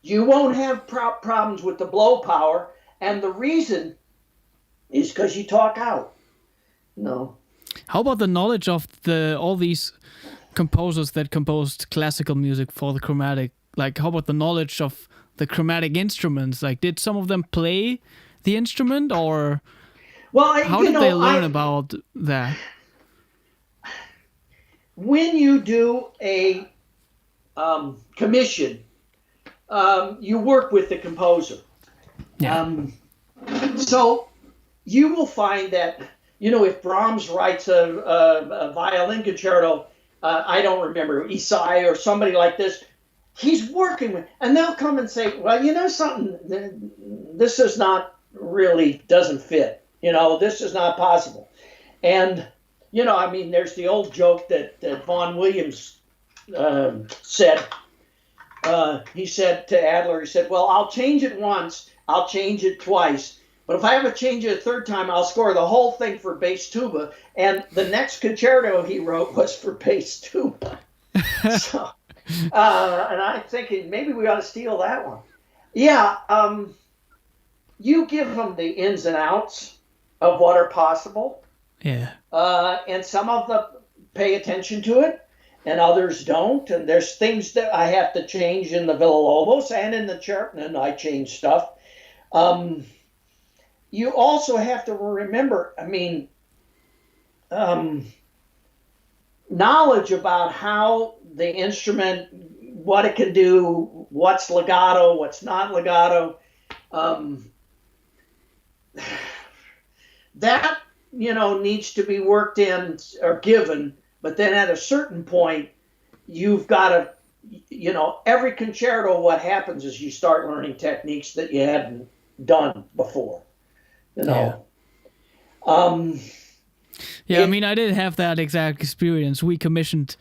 You won't have problems with the blow power, and the reason is because you talk out. No. How about the knowledge of all these composers that composed classical music for the chromatic? Like, how about the knowledge of the chromatic instruments? Like, did some of them play the instrument, or how did they learn about that? When you do a commission, you work with the composer. So you will find that, if Brahms writes a violin concerto, I don't remember, Isai or somebody like this, he's working with, and they'll come and say, well, something, this is not really, doesn't fit. This is not possible. And, there's the old joke that Vaughan Williams said. He said to Adler, he said, well, I'll change it once, I'll change it twice, but if I ever change it a third time, I'll score the whole thing for bass tuba. And the next concerto he wrote was for bass tuba. So, and I'm thinking maybe we ought to steal that one. Yeah, you give them the ins and outs of what are possible. Yeah. And some of them pay attention to it, and others don't. And there's things that I have to change in the Villa-Lobos and in the Chertman. I change stuff. You also have to remember, knowledge about how the instrument, what it can do, what's legato, what's not legato. That, needs to be worked in or given, but then at a certain point, you've got to, every concerto, what happens is you start learning techniques that you hadn't done before, Yeah, I did have that exact experience. We commissioned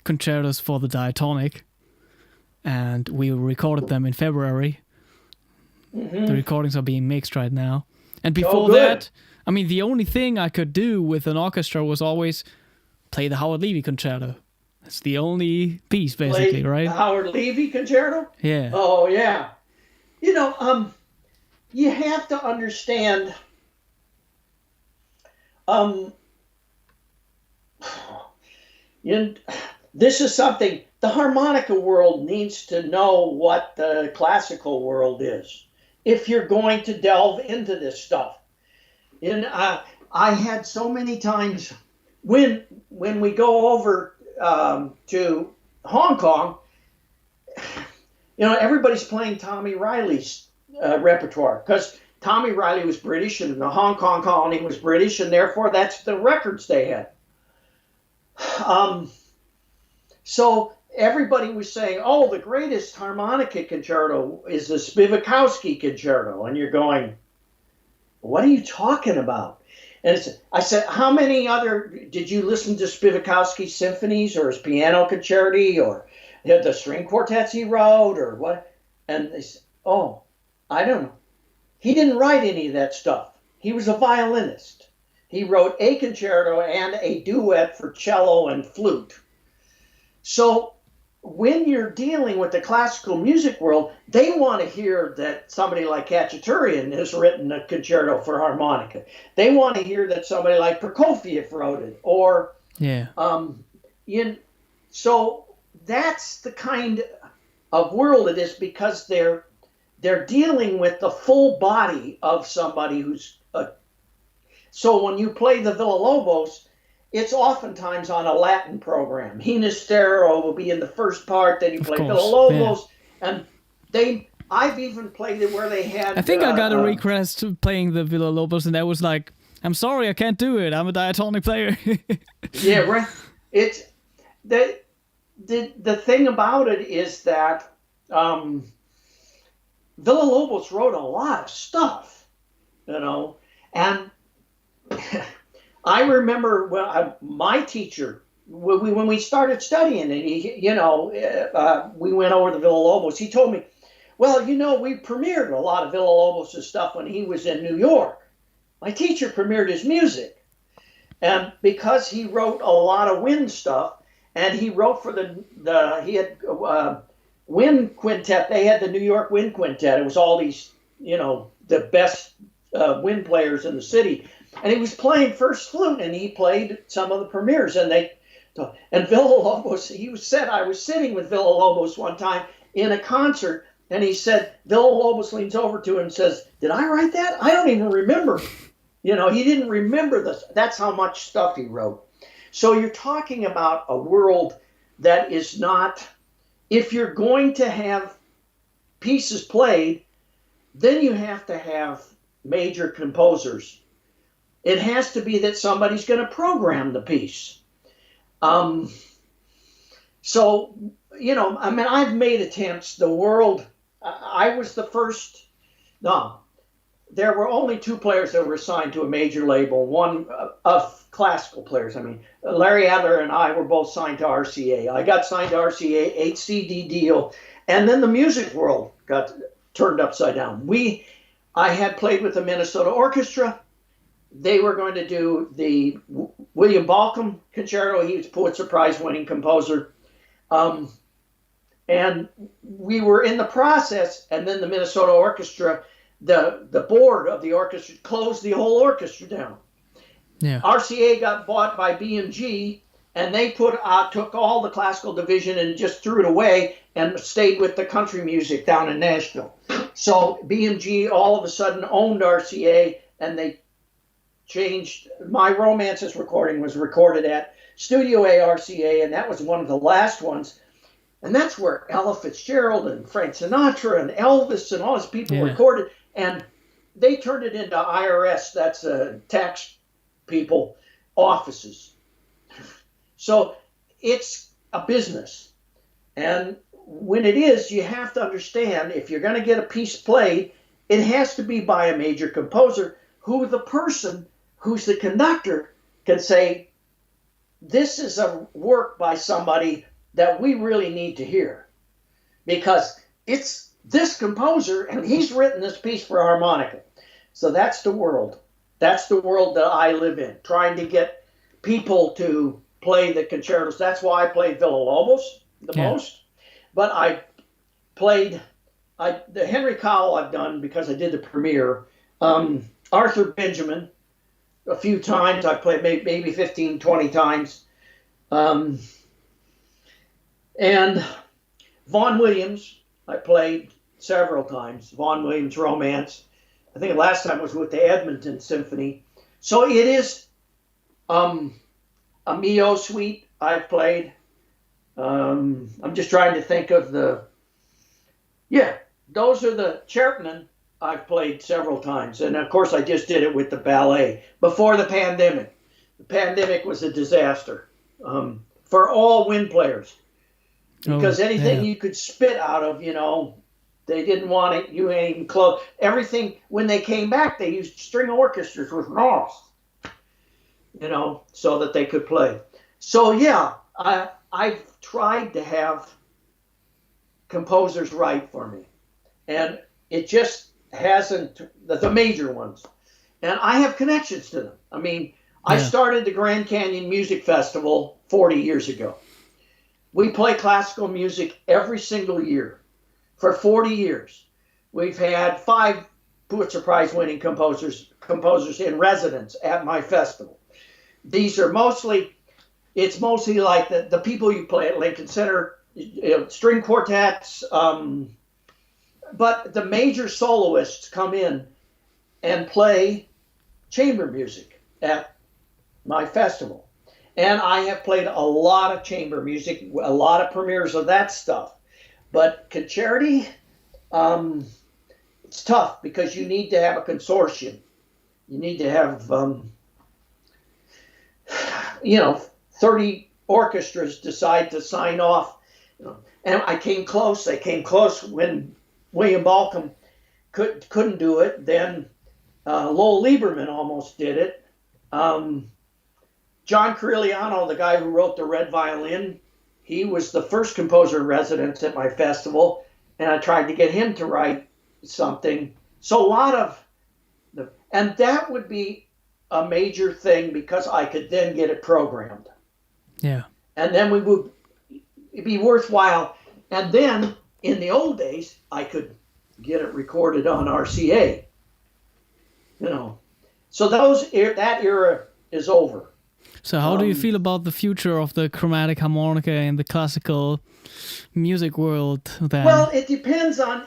concertos for the diatonic, and we recorded them in February. Mm-hmm. The recordings are being mixed right now. And before that, the only thing I could do with an orchestra was always play the Howard Levy concerto. That's the only piece, basically, right? The Howard Levy concerto? Yeah. Oh, yeah. You have to understand, this is something, the harmonica world needs to know what the classical world is if you're going to delve into this stuff. And I had so many times when we go over to Hong Kong, everybody's playing Tommy Riley's repertoire, because Tommy Riley was British and the Hong Kong colony was British, and therefore that's the records they had. So everybody was saying, oh, the greatest harmonica concerto is the Spivakowski concerto. And you're going, what are you talking about? And I said, how many did you listen to Spivakowski's symphonies or his piano concerti or the string quartets he wrote or what? And they said, oh, I don't know. He didn't write any of that stuff. He was a violinist. He wrote a concerto and a duet for cello and flute. So when you're dealing with the classical music world, they want to hear that somebody like Khachaturian has written a concerto for harmonica. They want to hear that somebody like Prokofiev wrote it. Or so that's the kind of world it is, because they're dealing with the full body of somebody who's so when you play the Villa-Lobos, it's oftentimes on a Latin program. Hinestero will be in the first part, then you play Villa-Lobos, and I've even played it where they had. I think I got a request playing the Villa-Lobos, and that was like, I'm sorry, I can't do it. I'm a diatonic player. Yeah, right. It's the thing about it is that Villa-Lobos wrote a lot of stuff, and I remember my teacher, when we started studying it, we went over the Villa-Lobos. He told me, well, we premiered a lot of Villa-Lobos' stuff when he was in New York. my teacher premiered his music. And because he wrote a lot of wind stuff, and he wrote for he had wind quintet. They had the New York Wind Quintet. It was all these, the best wind players in the city. And he was playing first flute, and he played some of the premieres. And Villalobos, I was sitting with Villalobos one time in a concert, and he said, Villalobos leans over to him and says, "Did I write that? I don't even remember." He didn't remember this. That's how much stuff he wrote. So you're talking about a world that is not, if you're going to have pieces played, then you have to have major composers. It has to be that somebody's going to program the piece. I've made attempts. The world, I was the first, no, there were only two players that were assigned to a major label, one of classical players. Larry Adler and I were both signed to RCA. I got signed to RCA, 8 CD deal, and then the music world got turned upside down. I had played with the Minnesota Orchestra. They were going to do the William Balcom Concerto. He was Pulitzer Prize winning composer. And we were in the process, and then the Minnesota Orchestra, the board of the orchestra closed the whole orchestra down. Yeah. RCA got bought by BMG, and they took all the classical division and just threw it away and stayed with the country music down in Nashville. So BMG all of a sudden owned RCA, and they changed. My Romances recording was recorded at Studio A RCA, and that was one of the last ones. And that's where Ella Fitzgerald and Frank Sinatra and Elvis and all these people recorded. And they turned it into IRS, that's tax people, offices. So it's a business. And when it is, you have to understand, if you're going to get a piece played, it has to be by a major composer who the person who's the conductor can say, this is a work by somebody that we really need to hear, because it's this composer and he's written this piece for harmonica. So that's the world. That's the world that I live in, trying to get people to play the concertos. That's why I played Villalobos the most. But I played the Henry Cowell I've done because I did the premiere. Arthur Benjamin a few times. I played maybe 15, 20 times. And Vaughan Williams, I played several times. Vaughan Williams Romance. I think the last time was with the Edmonton Symphony. So it is a Mio suite I've played. I'm just trying to think of those are the Cheltenham I've played several times. And of course I just did it with the ballet before the pandemic. The pandemic was a disaster for all wind players. Because anything you could spit out of, they didn't want it. You ain't even close. Everything, when they came back, they used string orchestras with mouths, so that they could play. So, I've tried to have composers write for me. And it just hasn't, the major ones. And I have connections to them. I started the Grand Canyon Music Festival 40 years ago. We play classical music every single year for 40 years. We've had 5 Pulitzer Prize winning composers in residence at my festival. These are mostly like the people you play at Lincoln Center, string quartets, but the major soloists come in and play chamber music at my festival. And I have played a lot of chamber music, a lot of premieres of that stuff. But concerti, it's tough because you need to have a consortium. You need to have, 30 orchestras decide to sign off. And I came close. They came close when William Balcom couldn't do it. Then Lowell Lieberman almost did it. John Corigliano, the guy who wrote the Red Violin, he was the first composer in residence at my festival, and I tried to get him to write something. So a lot of And that would be a major thing because I could then get it programmed. Yeah. And then it'd be worthwhile. And then in the old days, I could get it recorded on RCA. So that era is over. So how do you feel about the future of the chromatic harmonica in the classical music world then? Well, it depends on.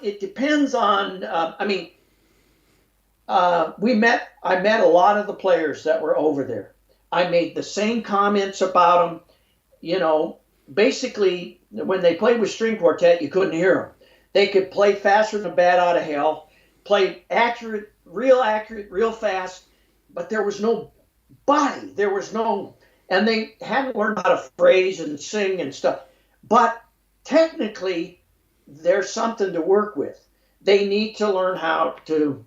I met a lot of the players that were over there. I made the same comments about them. Basically, when they played with string quartet, you couldn't hear them. They could play faster than a bat out of hell, play accurate, real fast, but there was no body. And they hadn't learned how to phrase and sing and stuff. But technically, there's something to work with. They need to learn how to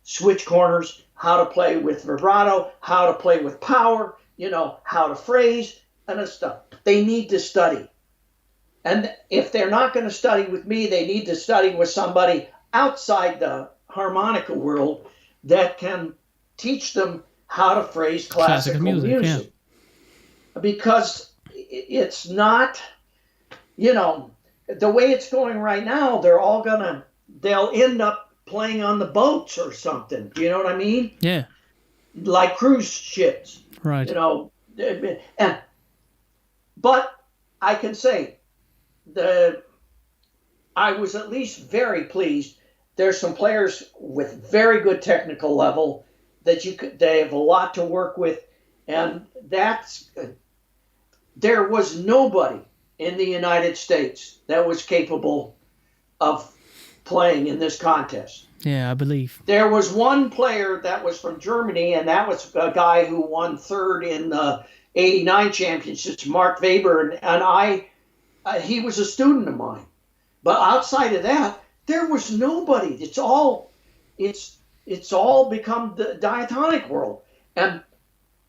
switch corners, how to play with vibrato, how to play with power, how to phrase and stuff. They need to study. And if they're not going to study with me, they need to study with somebody outside the harmonica world that can teach them how to phrase classical music. Yeah. Because it's not, the way it's going right now, they'll end up playing on the boats or something. You know what I mean? Yeah. Like cruise ships. Right. But I can say I was at least very pleased. There's some players with very good technical level that they have a lot to work with, and there was nobody in the United States that was capable of playing in this contest. Yeah, I believe. There was one player that was from Germany, and that was a guy who won third in the 89 championships, Mark Weber, and he was a student of mine. But outside of that, there was nobody. It's all become the diatonic world. And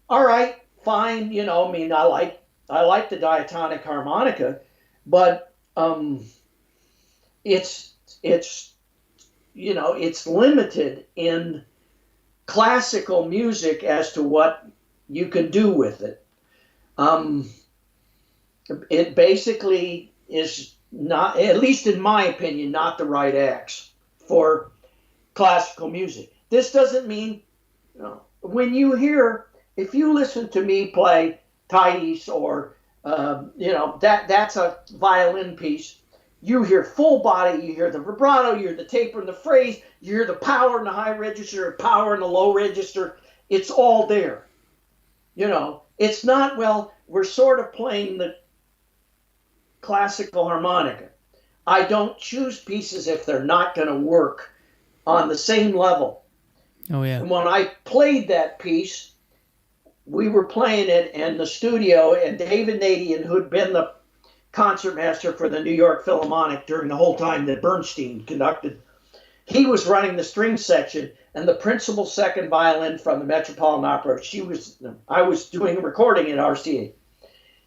all right, fine, I like the diatonic harmonica, but it's limited in classical music as to what you can do with it. It basically is not, at least in my opinion, not the right axe for classical music. This doesn't mean, if you listen to me play Thais or, that's a violin piece. You hear full body, you hear the vibrato, you hear the taper and the phrase, you hear the power in the high register, power in the low register. It's all there. It's not, we're sort of playing the classical harmonica. I don't choose pieces if they're not going to work on the same level. Oh, yeah. And when I played that piece, we were playing it in the studio, and David Nadian, who'd been the concertmaster for the New York Philharmonic during the whole time that Bernstein conducted, he was running the string section, and the principal second violin from the Metropolitan Opera, I was doing a recording at RCA.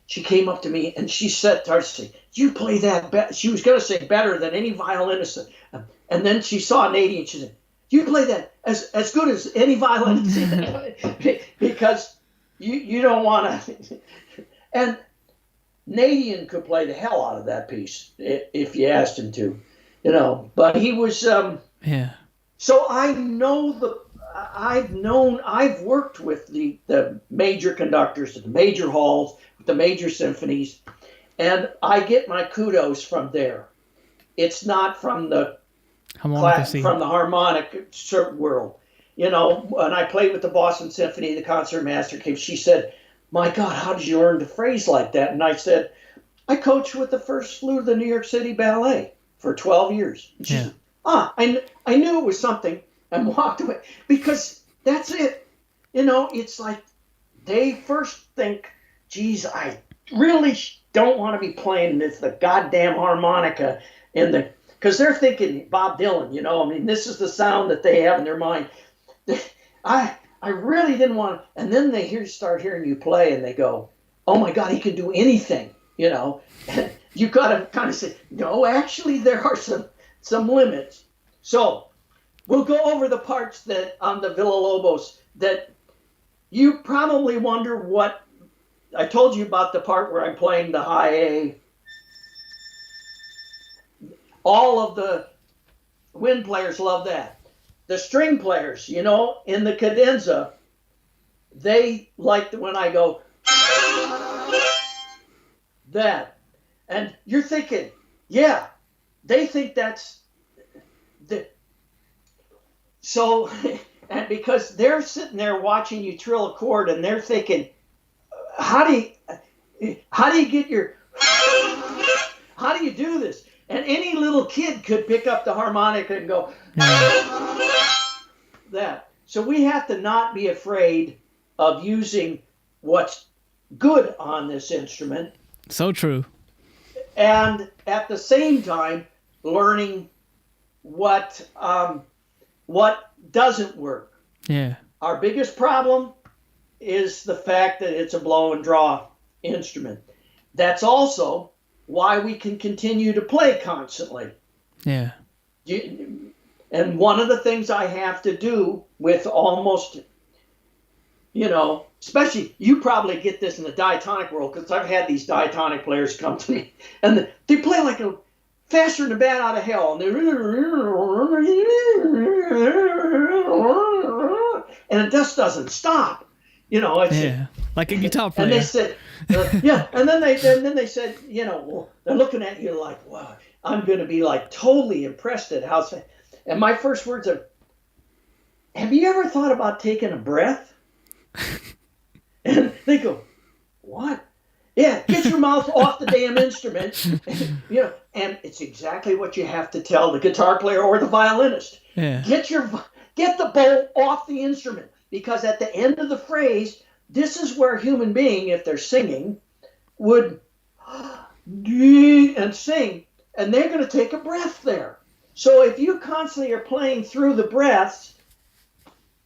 She came up to me and she said, Tarsi, you play that she was going to say better than any violinist. And then she saw Nadian and she said, you play that as good as any violinist. Because you don't want to. And Nadian could play the hell out of that piece if you asked him to, but he was, yeah. So I've worked with the major conductors at the major halls, the major symphonies, and I get my kudos from there. It's not from the harmonic world. When I played with the Boston Symphony, the concertmaster came, she said, my God, how did you learn to phrase like that? And I said, I coached with the first flute of the New York City Ballet for 12 years. And she said, I knew it was something, and walked away. Because that's it. It's like they first think, geez, I really don't want to be playing the goddamn harmonica because they're thinking Bob Dylan, this is the sound that they have in their mind. I really didn't want to, and then they start hearing you play and they go, oh my God, he can do anything, and you got to kind of say, no, actually there are some limits. So we'll go over the parts that on the Villalobos that you probably wonder what. I told you about the part where I'm playing the high A. All of the wind players love that. The string players, you know, in the cadenza, they like when I go that. And you're thinking, yeah, they think that's the. So, and because they're sitting there watching you trill a chord and they're thinking, how do you get your, how do you do this? And any little kid could pick up the harmonica and go that. So we have to not be afraid of using what's good on this instrument. So true. And at the same time, learning what doesn't work. Yeah. Our biggest problem is the fact that it's a blow and draw instrument. That's also why we can continue to play constantly. Yeah. And one of the things I have to do with almost, you know, especially you probably get this in the diatonic world because I've had these diatonic players come to me and they play like a faster than a bat out of hell, and and it just doesn't stop. You know, it's like a guitar player. And they said, yeah, and then they said, you know, well, they're looking at you like, wow, I'm going to be like totally impressed at how. And my first words are, have you ever thought about taking a breath? And they go, what? Yeah, get your mouth off the damn instrument. You know, and it's exactly what you have to tell the guitar player or the violinist. Yeah. Get the bow off the instrument, because at the end of the phrase, this is where a human being, if they're singing, would and sing, and they're going to take a breath there. So if you constantly are playing through the breaths,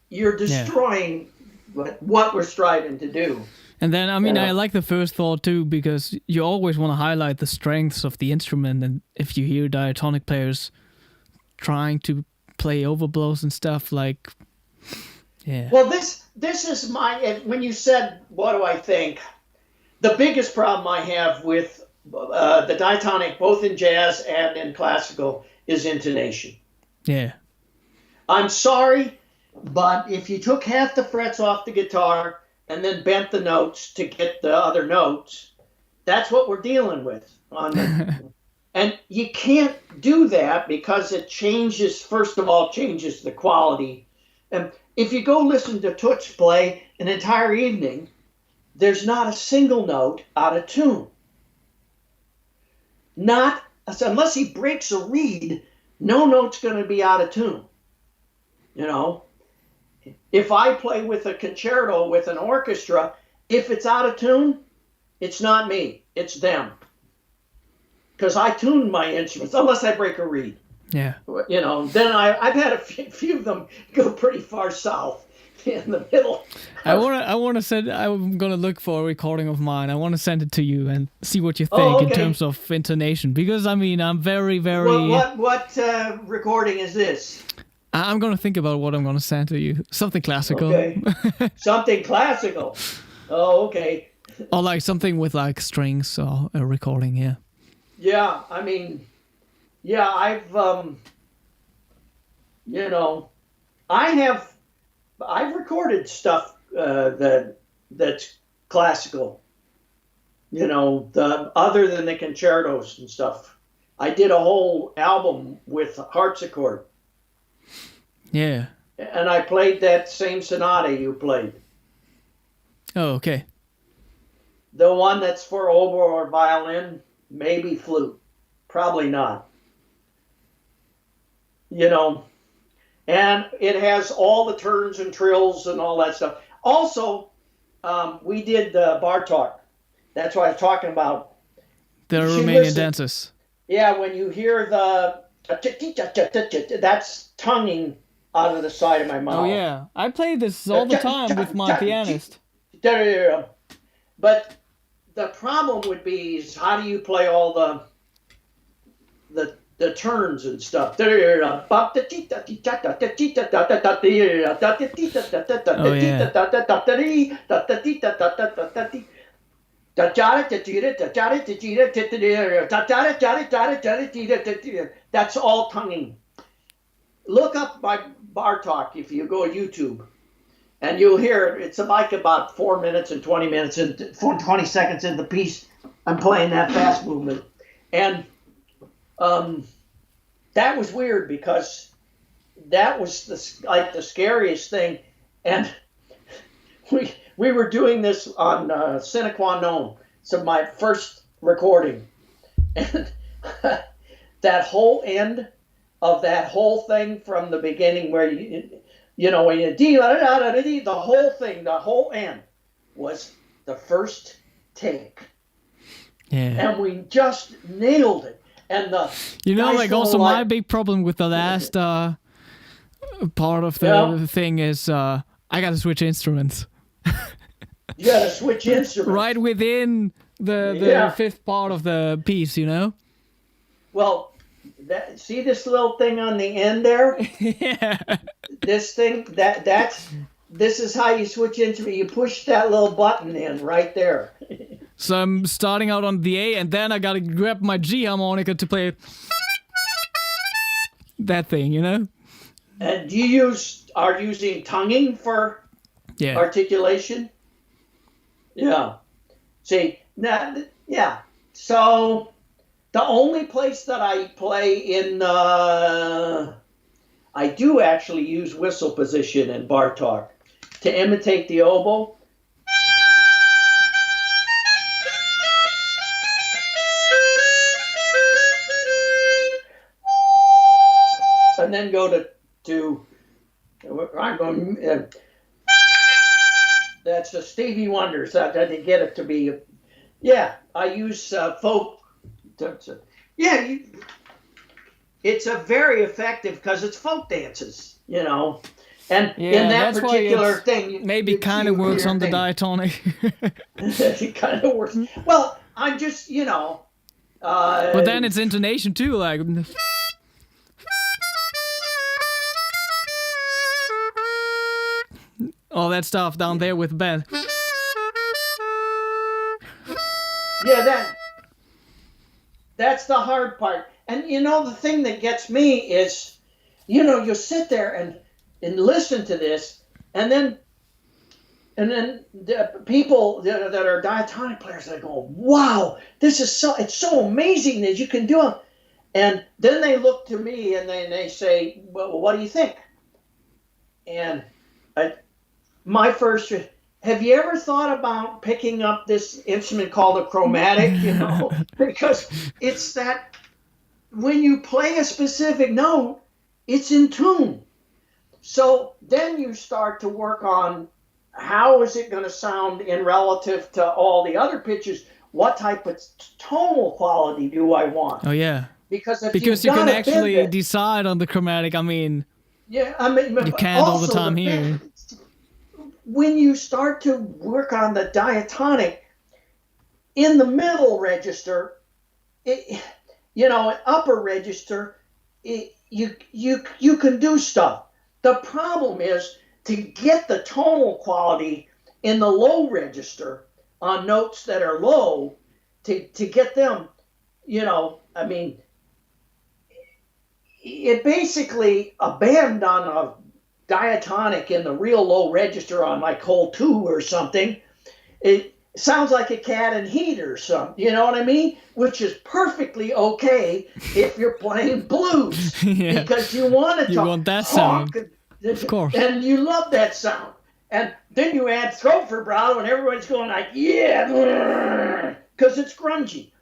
you're destroying what we're striving to do. And then, I mean, I like the first thought too, because you always want to highlight the strengths of the instrument. And if you hear diatonic players trying to play overblows and stuff, like, yeah. Well, this is when you said, what do I think? The biggest problem I have with the diatonic, both in jazz and in classical, is intonation. Yeah. I'm sorry, but if you took half the frets off the guitar and then bent the notes to get the other notes, that's what we're dealing with. And you can't do that because it changes, first of all, changes the quality. And if you go listen to Toots play an entire evening, there's not a single note out of tune. Not, unless he breaks a reed, no note's going to be out of tune. You know? If I play with a concerto with an orchestra, if it's out of tune, it's not me, it's them. Because I tune my instruments, unless I break a reed. Yeah. You know, then I've had a few of them go pretty far south in the middle. I want to send. I'm gonna look for a recording of mine. I want to send it to you and see what you think in terms of intonation. Because I mean, I'm very. What recording is this? I'm gonna think about what I'm gonna send to you. Something classical. Okay. Something classical. Oh, okay. Or like something with like strings or a recording. Yeah. Yeah, I mean, yeah, I've you know, I've recorded stuff that's classical. You know, other than the concertos and stuff. I did a whole album with harpsichord. Yeah. And I played that same sonata you played. Oh, okay. The one that's for oboe or violin, maybe flute. Probably not. You know, and it has all the turns and trills and all that stuff. Also, we did the Bartok. That's what I was talking about. The Romanian dances. Yeah, when you hear the... That's tonguing out of the side of my mouth. Oh, yeah. I play this all the time with my pianist. But the problem would be is how do you play all the the turns and stuff. That's all tonguing. Look up my Bartok if you go to YouTube, and you'll hear it. It's like about 4 minutes and 20 minutes and 20 seconds in the piece. I'm playing that fast movement, and that was weird because that was the scariest thing, and we were doing this on Sine Qua Non, so my first recording, and that whole end of that whole thing from the beginning where you know when you the whole thing, the whole end was the first take, and we just nailed it. And like also my big problem with the last part of the thing is I gotta switch instruments. You gotta switch instruments right within the fifth part of the piece, you know. Well, see this little thing on the end there? Yeah. This thing this is how you switch instrument. You push that little button in right there. So I'm starting out on the A, and then I gotta grab my G harmonica to play that thing, you know? And you are using tonguing for articulation? Yeah. See, yeah. So the only place that I play in, I do actually use whistle position in Bartok to imitate the oboe. And then go to I'm going. That's a Stevie Wonder. So I had to get it to be. I use folk. It's a very effective because it's folk dances, you know, and in that particular thing, maybe kind of works on the diatonic. It kind of works. Well, I'm just, you know. But then it's intonation too, like. All that stuff down there with band. Yeah, that's the hard part. And you know, the thing that gets me is, you know, you sit there and listen to this, and then the people that are diatonic players, they go, "Wow, this is it's so amazing that you can do it." And then they look to me and they say, "Well, what do you think?" And my first, have you ever thought about picking up this instrument called a chromatic? You know, because it's that when you play a specific note, it's in tune. So then you start to work on how is it going to sound in relative to all the other pitches? What type of tonal quality do I want? Oh yeah, because you can actually decide on the chromatic. I mean, you can't all the time here. When you start to work on the diatonic, in the middle register, upper register, you can do stuff. The problem is to get the tonal quality in the low register on notes that are low, to get them, I mean, it basically a bend on a diatonic in the real low register on like hole 2 or something, it sounds like a cat in heat or something, you know what I mean? Which is perfectly okay if you're playing blues, because you want to want that sound, of course, and you love that sound. And then you add throat vibrato and everybody's going like, yeah, because it's grungy.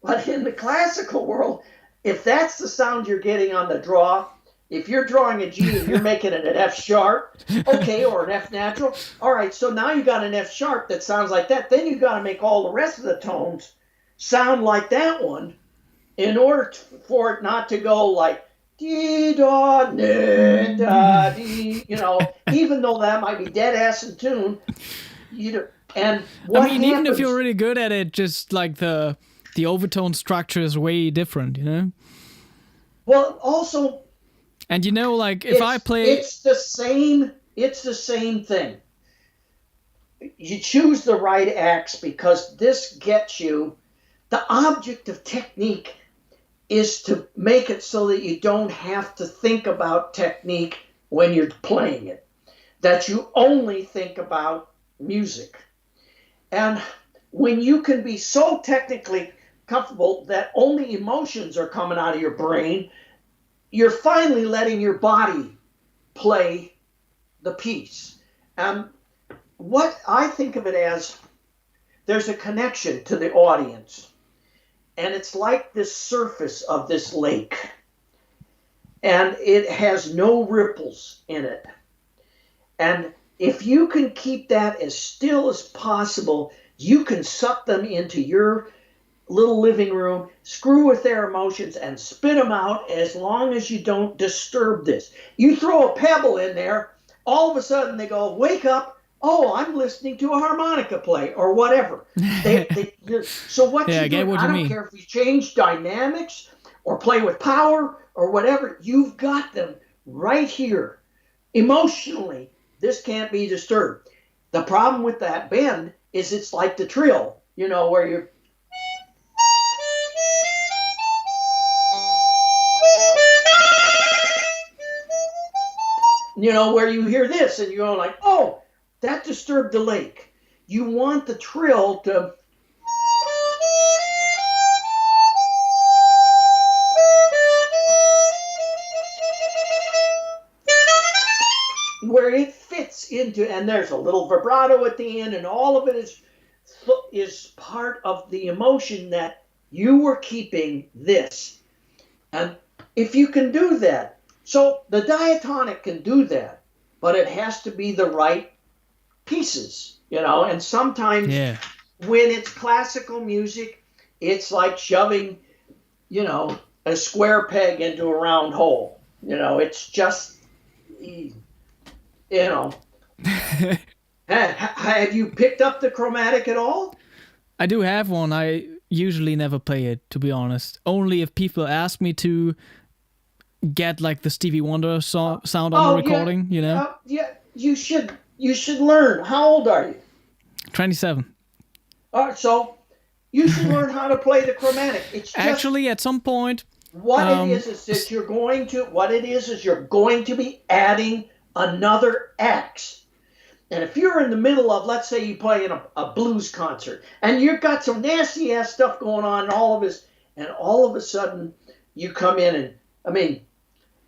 But in the classical world, if that's the sound you're getting on the draw, if you're drawing a G and you're making it an F sharp, okay, or an F natural, all right, so now you got an F sharp that sounds like that. Then you got to make all the rest of the tones sound like that one in order for it not to go like dee da da dee, even though that might be dead ass in tune. And what I mean, even if you're really good at it, just like the overtone structure is way different, you know? Well, also, And you know, like if I play, it's the same. It's the same thing. You choose the right acts because this gets you. The object of technique is to make it so that you don't have to think about technique when you're playing it. That you only think about music. And when you can be so technically comfortable that only emotions are coming out of your brain, you're finally letting your body play the piece. What I think of it as, there's a connection to the audience. And it's like this surface of this lake. And it has no ripples in it. And if you can keep that as still as possible, you can suck them into your little living room, screw with their emotions, and spit them out as long as you don't disturb this. You throw a pebble in there, all of a sudden they go, wake up, oh, I'm listening to a harmonica play, or whatever. So what you do, I don't care if you change dynamics, or play with power, or whatever, you've got them right here. Emotionally, this can't be disturbed. The problem with that bend is it's like the trill, where you're where you hear this and you're like, oh, that disturbed the lake. You want the trill to where it fits into, and there's a little vibrato at the end, and all of it is part of the emotion that you were keeping this. And if you can do that, so the diatonic can do that, but it has to be the right pieces, and sometimes when it's classical music, it's like shoving, a square peg into a round hole. It's just, Have you picked up the chromatic at all? I do have one. I usually never play it, to be honest. Only if people ask me to get like the Stevie Wonder sound on the recording, yeah, you should learn. How old are you? 27. All right, so you should learn how to play the chromatic. It's just, actually at some point. What it is that you're going to be adding another X. And if you're in the middle of, let's say you play in a blues concert, and you've got some nasty ass stuff going on, and all of a sudden you come in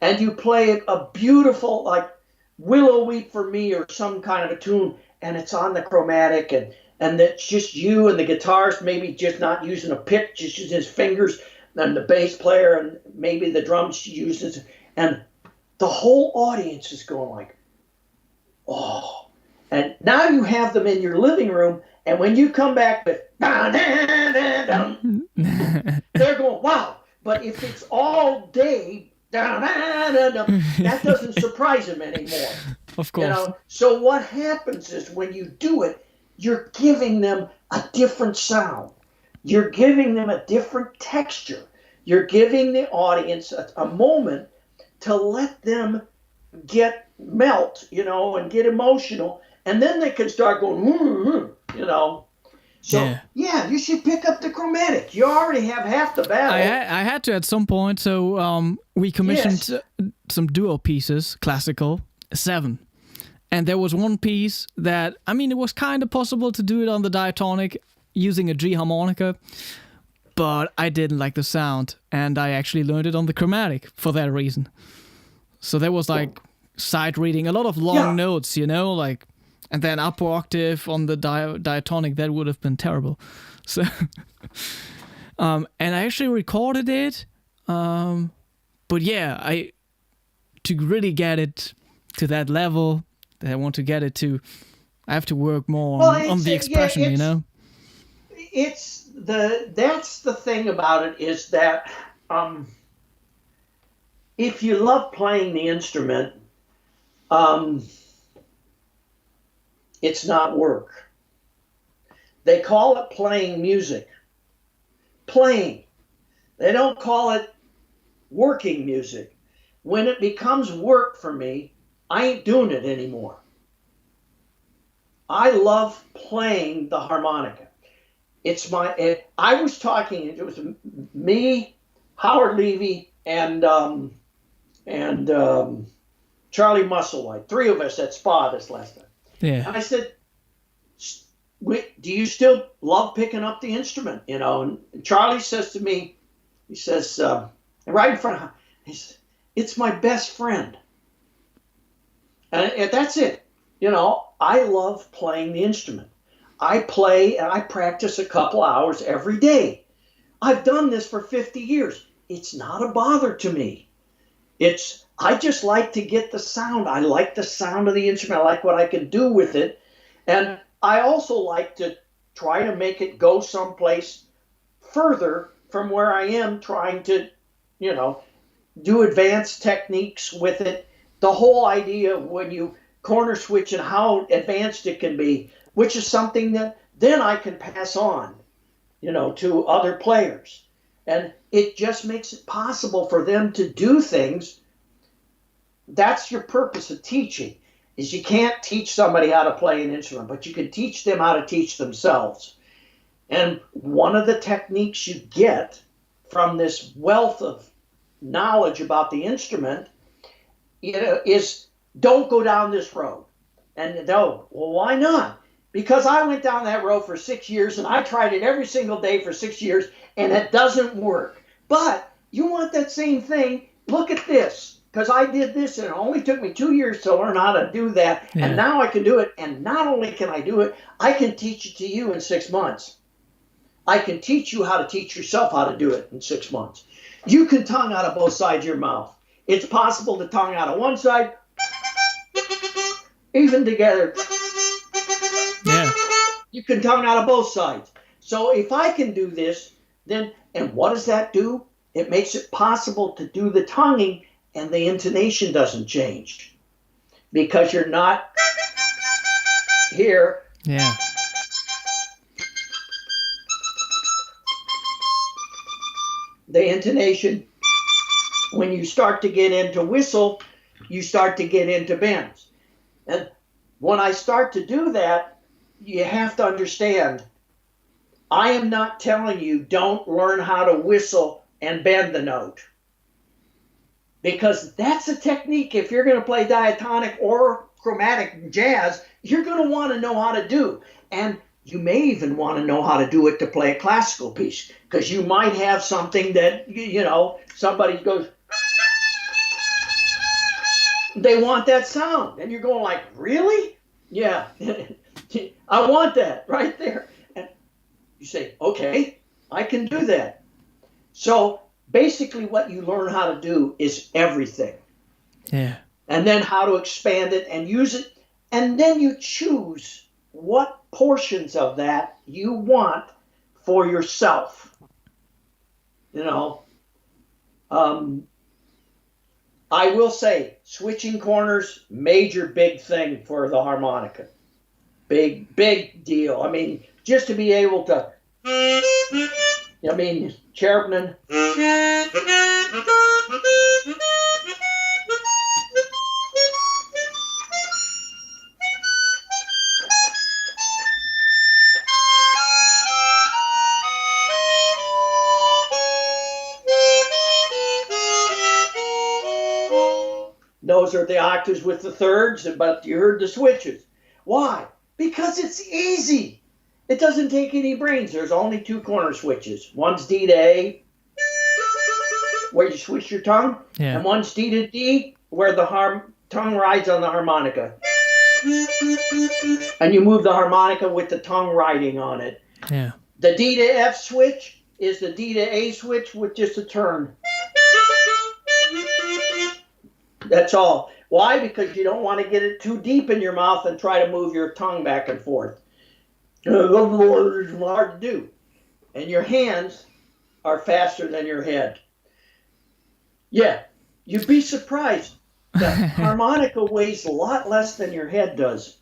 and you play a beautiful, like Willow Weep for Me or some kind of a tune, and it's on the chromatic, and it's just you and the guitarist maybe just not using a pick, just using his fingers, and the bass player and maybe the drums uses, and the whole audience is going like, oh. And now you have them in your living room, and when you come back with, they're going, wow. But if it's all day, that doesn't surprise them anymore. Of course. So what happens is when you do it, you're giving them a different sound. You're giving them a different texture. You're giving the audience a moment to let them melt, and get emotional. And then they can start going, So, yeah, you should pick up the chromatic. You already have half the battle. I had to at some point. So we commissioned some duo pieces, classical, 7. And there was one piece that, it was kind of possible to do it on the diatonic using a G harmonica. But I didn't like the sound. And I actually learned it on the chromatic for that reason. So there was like sight reading, a lot of long notes, and then upper octave on the diatonic, that would have been terrible. So, and I actually recorded it. But yeah, to really get it to that level that I want to get it to, I have to work more on the expression, That's the thing about it, is that if you love playing the instrument, it's not work. They call it playing music. Playing. They don't call it working music. When it becomes work for me, I ain't doing it anymore. I love playing the harmonica. I was talking, it was me, Howard Levy, and Charlie Musselwhite, three of us at Spa this last time. Yeah. And I said, do you still love picking up the instrument? You know, and Charlie says to me, he says, right in front of him, he says, it's my best friend. And that's it. You know, I love playing the instrument. I play and I practice a couple hours every day. I've done this for 50 years. It's not a bother to me. I just like to get the sound. I like the sound of the instrument. I like what I can do with it. And I also like to try to make it go someplace further from where I am, trying to, you know, do advanced techniques with it. The whole idea of when you corner switch and how advanced it can be, which is something that then I can pass on, you know, to other players. And it just makes it possible for them to do things. That's your purpose of teaching, is you can't teach somebody how to play an instrument, but you can teach them how to teach themselves. And one of the techniques you get from this wealth of knowledge about the instrument, you know, is don't go down this road. And no, well, why not? Because I went down that road for 6 years and I tried it every single day for 6 years and it doesn't work. But you want that same thing, look at this. Because I did this and it only took me 2 years to learn how to do that. Yeah. And now I can do it. And not only can I do it, I can teach it to you in 6 months. I can teach you how to teach yourself how to do it in 6 months. You can tongue out of both sides of your mouth. It's possible to tongue out of one side, even together. Yeah. You can tongue out of both sides. So if I can do this, then, and what does that do? It makes it possible to do the tonguing and the intonation doesn't change because you're not here. Yeah. The intonation, when you start to get into whistle, you start to get into bends. And when I start to do that, you have to understand, I am not telling you don't learn how to whistle and bend the note. Because that's a technique, if you're going to play diatonic or chromatic jazz, you're going to want to know how to do. And you may even want to know how to do it to play a classical piece. Because you might have something that, you know, somebody goes, they want that sound. And you're going like, really? Yeah, I want that right there. And you say, okay, I can do that. So basically what you learn how to do is everything. Yeah. And then how to expand it and use it. And then you choose what portions of that you want for yourself. You know, I will say switching corners, major big thing for the harmonica. Big deal. I mean, just to be able to, I mean, Cherubin. Those are the octaves with the thirds, but you heard the switches. Why? Because it's easy. It doesn't take any brains. There's only two corner switches. One's D to A, where you switch your tongue, and one's D to D, where the tongue rides on the harmonica. And you move the harmonica with the tongue riding on it. Yeah. The D to F switch is the D to A switch with just a turn. That's all. Why? Because you don't want to get it too deep in your mouth and try to move your tongue back and forth. It's hard to do. And your hands are faster than your head. Yeah, you'd be surprised. The harmonica weighs a lot less than your head does.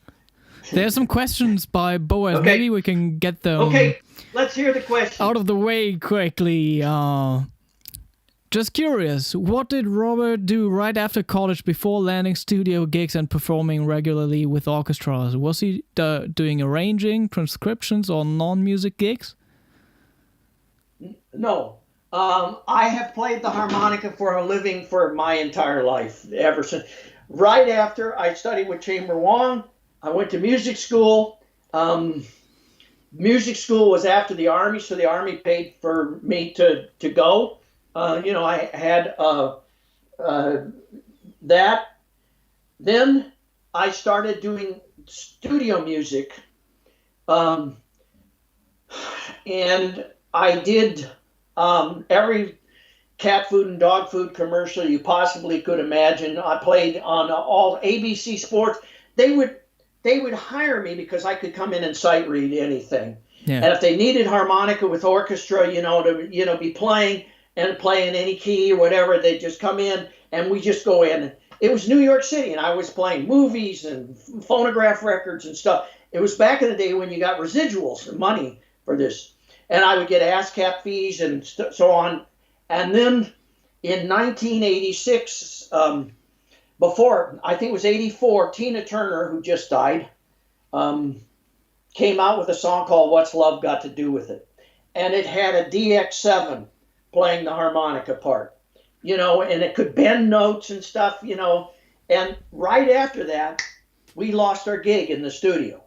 There's some questions by Boaz. Okay. Maybe we can get them. Okay, let's hear the question. Out of the way quickly. just curious, what did Robert do right after college before landing studio gigs and performing regularly with orchestras? Was he doing arranging, transcriptions, or non-music gigs? No. I have played the harmonica for a living for my entire life, ever since. Right after I studied with Chamber Wong, I went to music school. Music school was after the Army, so the Army paid for me to go. I had that. Then I started doing studio music. And I did every cat food and dog food commercial you possibly could imagine. I played on all ABC Sports. They would hire me because I could come in and sight read anything. Yeah. And if they needed harmonica with orchestra, to be playing in any key or whatever, they'd just come in and we just go in. It was New York City, and I was playing movies and phonograph records and stuff. It was back in the day when you got residuals and money for this. And I would get ASCAP fees and so on. And then in 1986, before, I think it was 84, Tina Turner, who just died, came out with a song called What's Love Got to Do With It? And it had a DX7 playing the harmonica part, and it could bend notes and stuff, And right after that, we lost our gig in the studio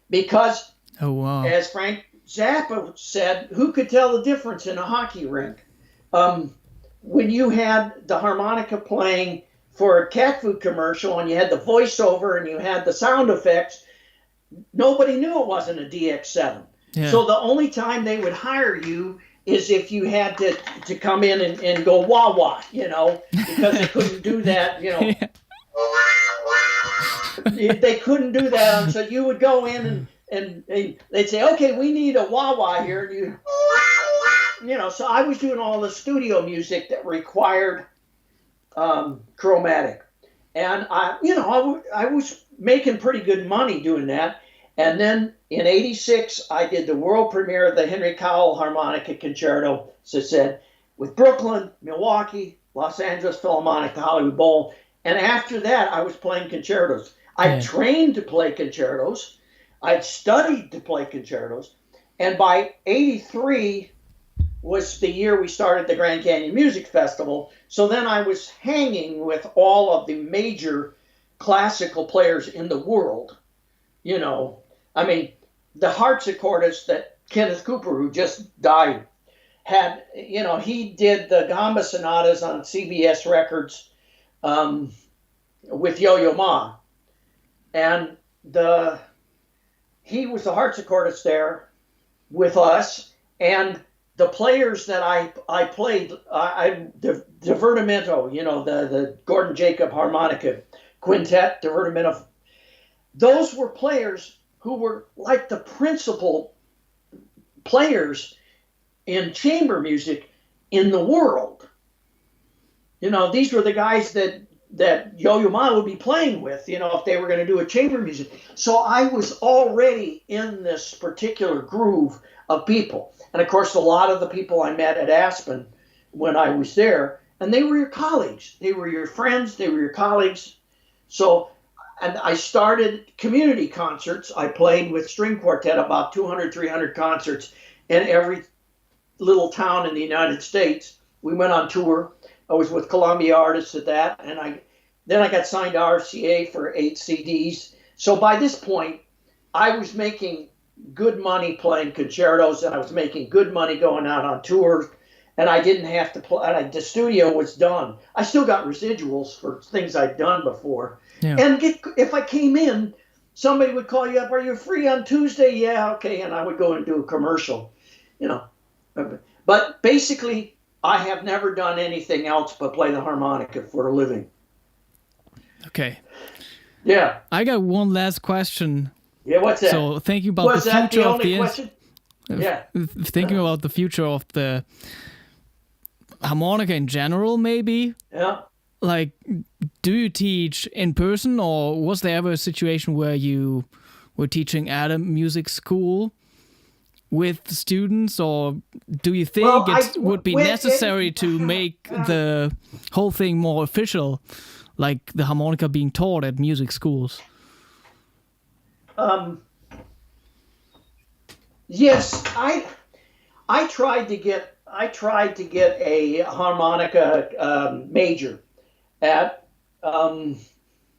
because, as Frank Zappa said, who could tell the difference in a hockey rink? When you had the harmonica playing for a cat food commercial and you had the voiceover and you had the sound effects, nobody knew it wasn't a DX7. Yeah. So the only time they would hire you is if you had to come in and go wah-wah, because they couldn't do that, Yeah. They couldn't do that. So you would go in and they'd say, okay, we need a wah-wah here. And so I was doing all the studio music that required chromatic. And I was making pretty good money doing that. And then in 86, I did the world premiere of the Henry Cowell Harmonica Concerto, as I said, with Brooklyn, Milwaukee, Los Angeles Philharmonic, the Hollywood Bowl. And after that, I was playing concertos. I trained to play concertos. I'd studied to play concertos. And by 83 was the year we started the Grand Canyon Music Festival. So then I was hanging with all of the major classical players in the world. The harpsichordist that Kenneth Cooper, who just died, had, he did the Gamba sonatas on CBS Records with Yo-Yo Ma. And he was the harpsichordist there with us. And the players that I played, the Divertimento, the Gordon Jacob Harmonica Quintet, Divertimento, those were players who were like the principal players in chamber music in the world. These were the guys that Yo-Yo Ma would be playing with, if they were going to do a chamber music. So I was already in this particular groove of people. And of course, a lot of the people I met at Aspen when I was there, and they were your colleagues. They were your friends. They were your colleagues. So, and I started community concerts. I played with string quartet about 200, 300 concerts in every little town in the United States. We went on tour. I was with Columbia artists at that. And then I got signed to RCA for 8 CDs. So by this point, I was making good money playing concertos, and I was making good money going out on tours, and I didn't have to play. The studio was done. I still got residuals for things I'd done before. Yeah. And if I came in, somebody would call you up, are you free on Tuesday? Yeah, okay, and I would go and do a commercial, But basically, I have never done anything else but play the harmonica for a living. Okay. Yeah. I got one last question. Yeah, what's that? So thinking about the future of the question? Yeah. Thinking about the future of the harmonica in general, maybe. Yeah. Like, do you teach in person, or was there ever a situation where you were teaching at a music school? with the students, or do you think Well, it would be necessary to make the whole thing more official, like the harmonica being taught at music schools? Yes, I tried to get a harmonica major at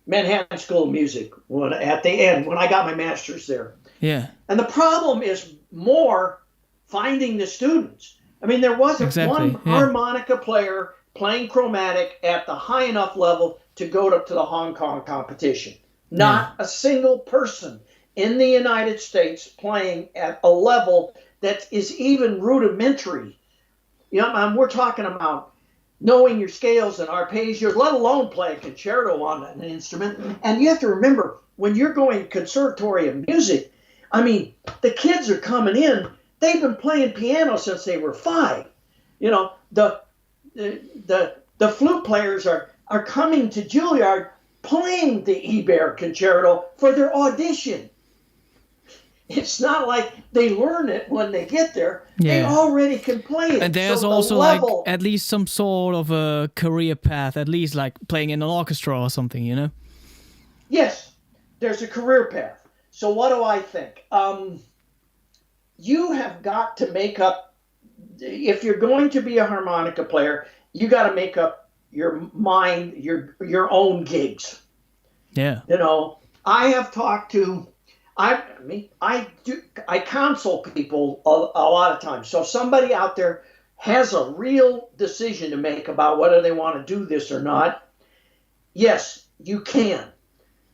Manhattan School of Music at the end when I got my master's there. Yeah. And the problem is more finding the students. I mean, there wasn't one harmonica player playing chromatic at the high enough level to go to the Hong Kong competition. Not a single person in the United States playing at a level that is even rudimentary. You know, we're talking about knowing your scales and arpeggios, let alone play a concerto on an instrument. And you have to remember, when you're going conservatory of music, I mean, the kids are coming in, they've been playing piano since they were 5. You know, the flute players are coming to Juilliard playing the Ebert concerto for their audition. It's not like they learn it when they get there. Yeah. They already can play it. And there's also like at least some sort of a career path, at least like playing in an orchestra or something, you know? Yes, there's a career path. So what do I think? You have got to make up, if you're going to be a harmonica player, you got to make up your mind, your own gigs. Yeah. You know, I have talked to, I counsel people a lot of times. So if somebody out there has a real decision to make about whether they want to do this or not, yes, you can.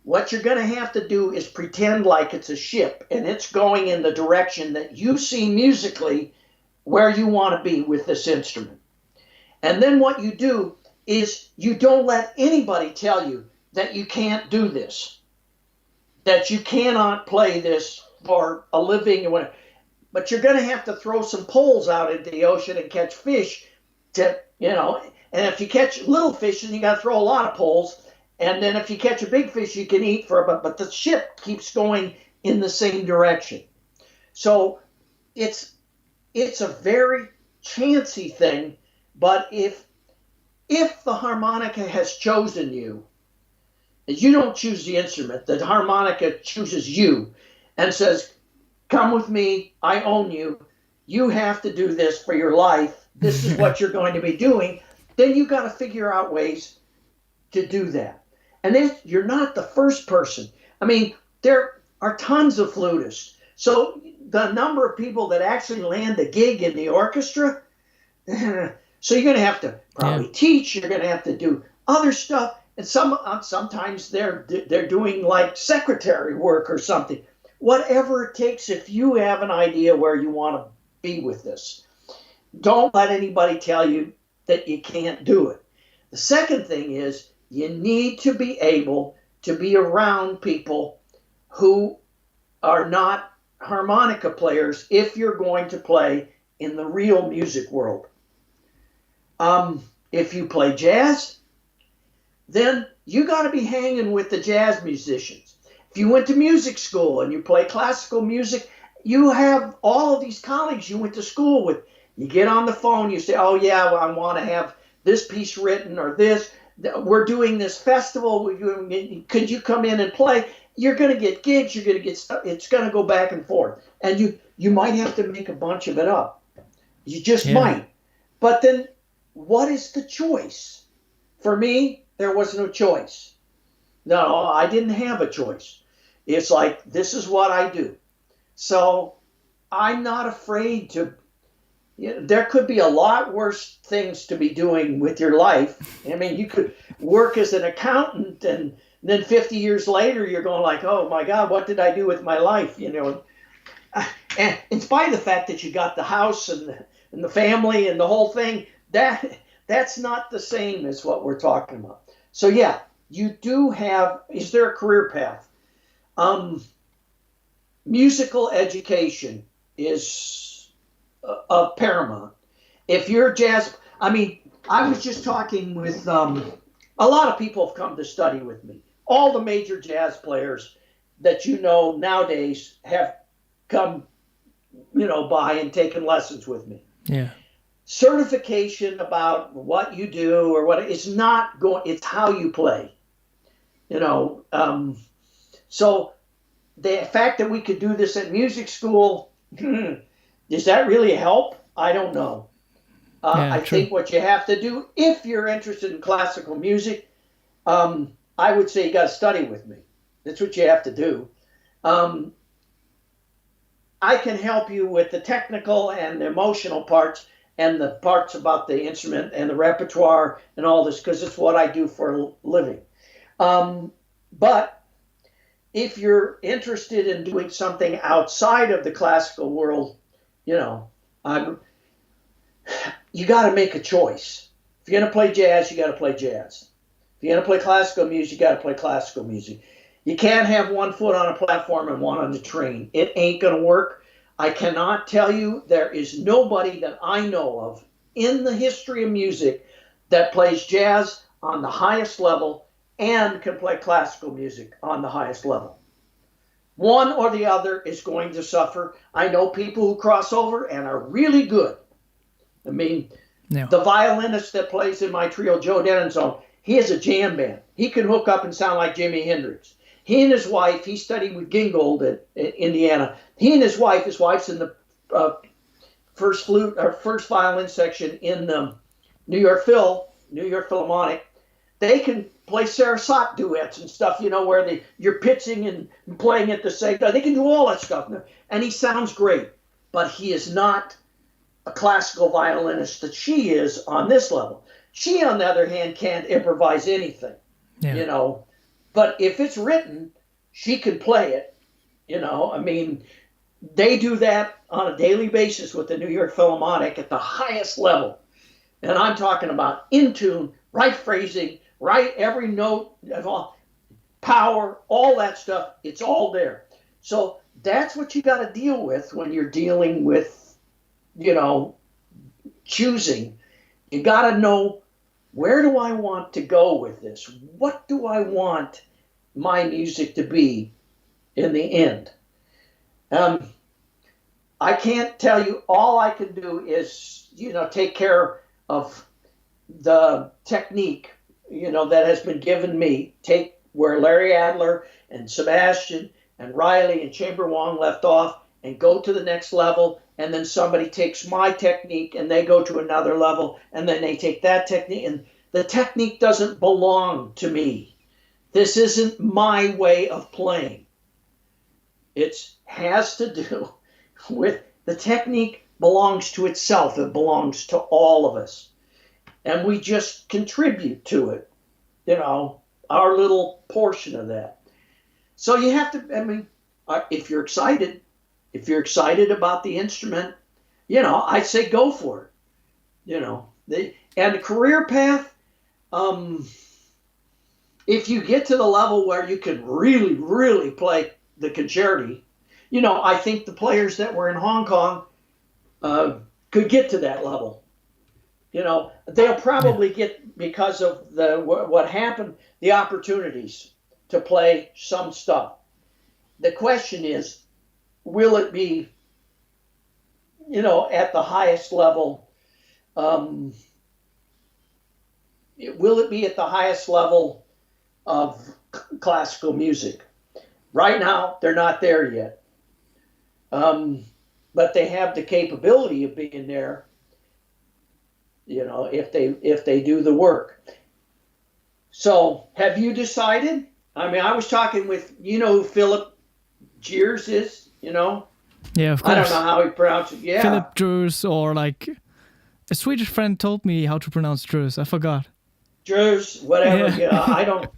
What you're going to have to do is pretend like it's a ship and it's going in the direction that you see musically where you want to be with this instrument. And then what you do is you don't let anybody tell you that you can't do this, that you cannot play this for a living, but you're going to have to throw some poles out into the ocean and catch fish to, you know, and if you catch little fish, then you got to throw a lot of poles. And then if you catch a big fish, you can eat but the ship keeps going in the same direction. So it's a very chancy thing, but if the harmonica has chosen you, you don't choose the instrument, the harmonica chooses you and says, come with me, I own you, you have to do this for your life, this is what you're going to be doing, then you got to figure out ways to do that. And then you're not the first person. I mean, there are tons of flutists. So the number of people that actually land a gig in the orchestra, so you're going to have to probably teach, you're going to have to do other stuff. And sometimes they're doing like secretary work or something. Whatever it takes, if you have an idea where you want to be with this, don't let anybody tell you that you can't do it. The second thing is you need to be able to be around people who are not harmonica players if you're going to play in the real music world. If you play jazz, then you got to be hanging with the jazz musicians. If you went to music school and you play classical music, you have all of these colleagues you went to school with. You get on the phone, you say, oh yeah, well, I want to have this piece written or this. We're doing this festival. Could you come in and play? You're going to get gigs. You're going to get stuff. It's going to go back and forth. And you might have to make a bunch of it up. You just might. But then what is the choice? For me, there was no choice. No, I didn't have a choice. It's like, this is what I do. So I'm not afraid to. There could be a lot worse things to be doing with your life. I mean, you could work as an accountant and then 50 years later, you're going like, oh my God, what did I do with my life? You know, and in spite of the fact that you got the house and the family and the whole thing, that's not the same as what we're talking about. So yeah, you do have, is there a career path? Musical education is of paramount. If you're jazz, I mean, I was just talking with a lot of people have come to study with me. All the major jazz players that you know nowadays have come by and taking lessons with me. Yeah. Certification about what you do or what it's not going, it's how you play. So the fact that we could do this at music school, does that really help? I don't know. I think what you have to do, if you're interested in classical music, I would say you got to study with me. That's what you have to do. I can help you with the technical and the emotional parts and the parts about the instrument and the repertoire and all this, because it's what I do for a living. But if you're interested in doing something outside of the classical world, you got to make a choice. If you're going to play jazz, you got to play jazz. If you're going to play classical music, you got to play classical music. You can't have one foot on a platform and one on the train. It ain't going to work. I cannot tell you, there is nobody that I know of in the history of music that plays jazz on the highest level and can play classical music on the highest level. One or the other is going to suffer. I know people who cross over and are really good. I mean, the violinist that plays in my trio, Joe Denenzone, he has a jam band. He can hook up and sound like Jimi Hendrix. He and his wife, he studied with Gingold at Indiana. He and his wife's in the first violin section in New York Philharmonic. They can play Sarasate duets and stuff, where you're pitching and playing at the same time. They can do all that stuff. And he sounds great, but he is not a classical violinist that she is on this level. She, on the other hand, can't improvise anything, But if it's written, she can play it, I mean, they do that on a daily basis with the New York Philharmonic at the highest level. And I'm talking about in tune, right phrasing, right every note, power, all that stuff. It's all there. So that's what you got to deal with when you're dealing with, choosing. You got to know, where do I want to go with this? What do I want my music to be in the end? I can't tell you. All I can do is, take care of the technique, that has been given me. Take where Larry Adler and Sebastian and Riley and Chamber Wong left off and go to the next level. And then somebody takes my technique and they go to another level, and then they take that technique, and the technique doesn't belong to me. This isn't my way of playing. It has to do with the technique belongs to itself. It belongs to all of us. And we just contribute to it, our little portion of that. So you have to, if you're excited about the instrument, I say go for it. And the career path, if you get to the level where you can really, really play the concerti, I think the players that were in Hong Kong could get to that level. They'll probably get, because of what happened, the opportunities to play some stuff. The question is, will it be, at the highest level? Will it be at the highest level of classical music? Right now, they're not there yet. But they have the capability of being there, if they do the work. So, have you decided? I was talking with, who Philip Jeers is, Yeah, of course. I don't know how he pronounces it. Yeah. Philip Drews, or like a Swedish friend told me how to pronounce Drews. I forgot. Drews, whatever. Yeah. I don't.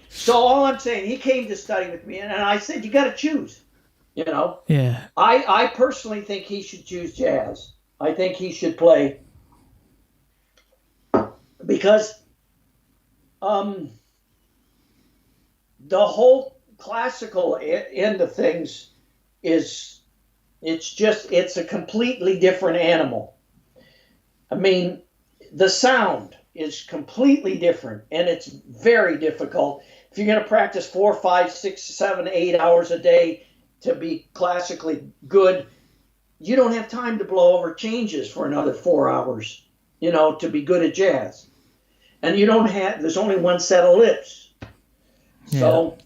So all I'm saying, he came to study with me, and I said, you got to choose. Yeah. I personally think he should choose jazz. I think he should play, because the whole classical end of things it's a completely different animal. The sound is completely different, and it's very difficult. If you're going to practice 4, 5, 6, 7, 8 hours a day to be classically good, you don't have time to blow over changes for another 4 hours, to be good at jazz. And there's only one set of lips. Yeah. So,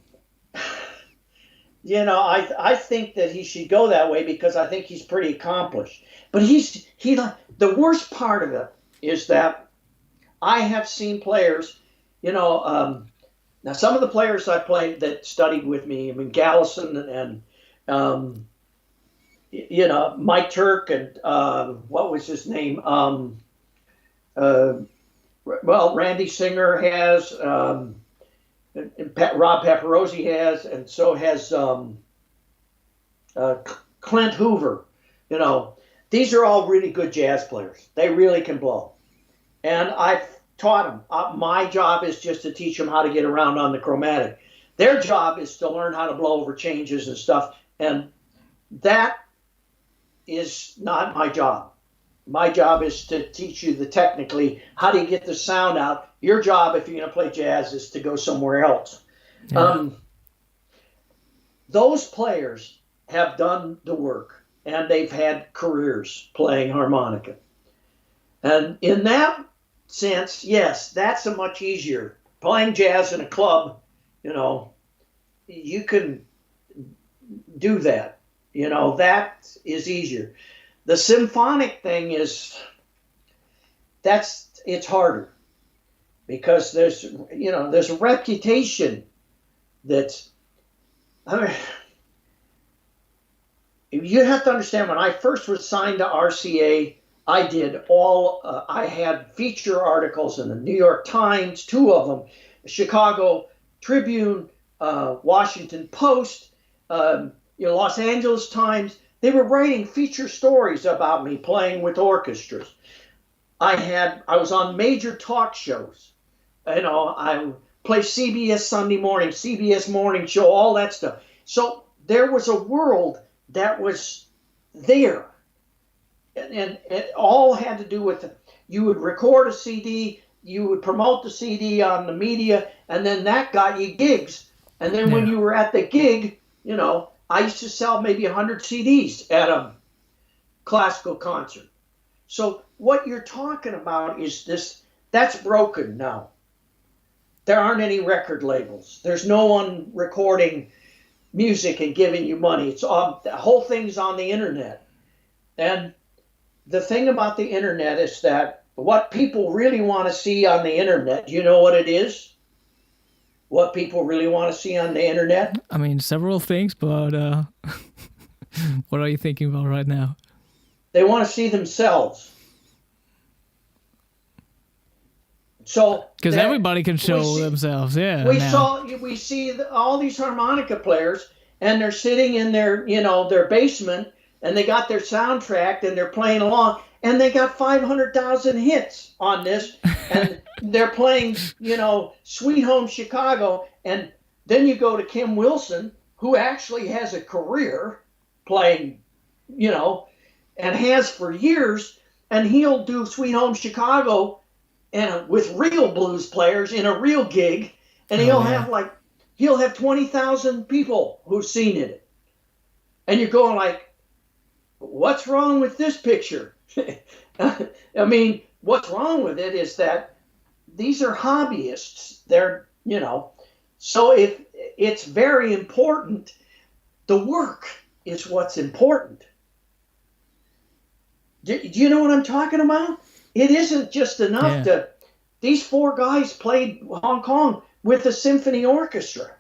I think that he should go that way because I think he's pretty accomplished. But the worst part of it is that I have seen players, now some of the players I played that studied with me, I mean, Gallison and Mike Turk and what was his name? Randy Singer has, and Rob Paparosi has, and so has Clint Hoover. These are all really good jazz players. They really can blow. And I've taught them. My job is just to teach them how to get around on the chromatic. Their job is to learn how to blow over changes and stuff. And that is not my job. My job is to teach you technically how do you get the sound out. Your job, if you're going to play jazz, is to go somewhere else. Yeah. Those players have done the work, and they've had careers playing harmonica. And in that sense, yes, that's a much easier. Playing jazz in a club, you can do that. That is easier. The symphonic thing it's harder because there's a reputation that, you have to understand, when I first was signed to RCA, I had feature articles in the New York Times, 2 of them, Chicago Tribune, Washington Post, Los Angeles Times. They were writing feature stories about me playing with orchestras. I was on major talk shows. I play CBS Sunday Morning, CBS Morning Show, all that stuff. So there was a world that was there. And it all had to do with, you would record a CD, you would promote the CD on the media, and then that got you gigs. And then when you were at the gig, I used to sell maybe 100 CDs at a classical concert. So what you're talking about is that's broken now. There aren't any record labels. There's no one recording music and giving you money. The whole thing's on the internet. And the thing about the internet is that what people really want to see on the internet, do you know what it is? What people really want to see on the internet? I mean, several things, but what are you thinking about right now? They want to see themselves. So because everybody can show themselves, yeah. We see all these harmonica players, and they're sitting in their basement, and they got their soundtrack, and they're playing along, and they got 500,000 hits on this, and they're playing, Sweet Home Chicago, and then you go to Kim Wilson, who actually has a career playing, and has for years, and he'll do Sweet Home Chicago and with real blues players in a real gig, and he'll have 20,000 people who've seen it, and you're going like, what's wrong with this picture? I mean, what's wrong with it is that these are hobbyists. They're, so if it's very important, the work is what's important. Do you know what I'm talking about? It isn't just enough these 4 guys played Hong Kong with a symphony orchestra.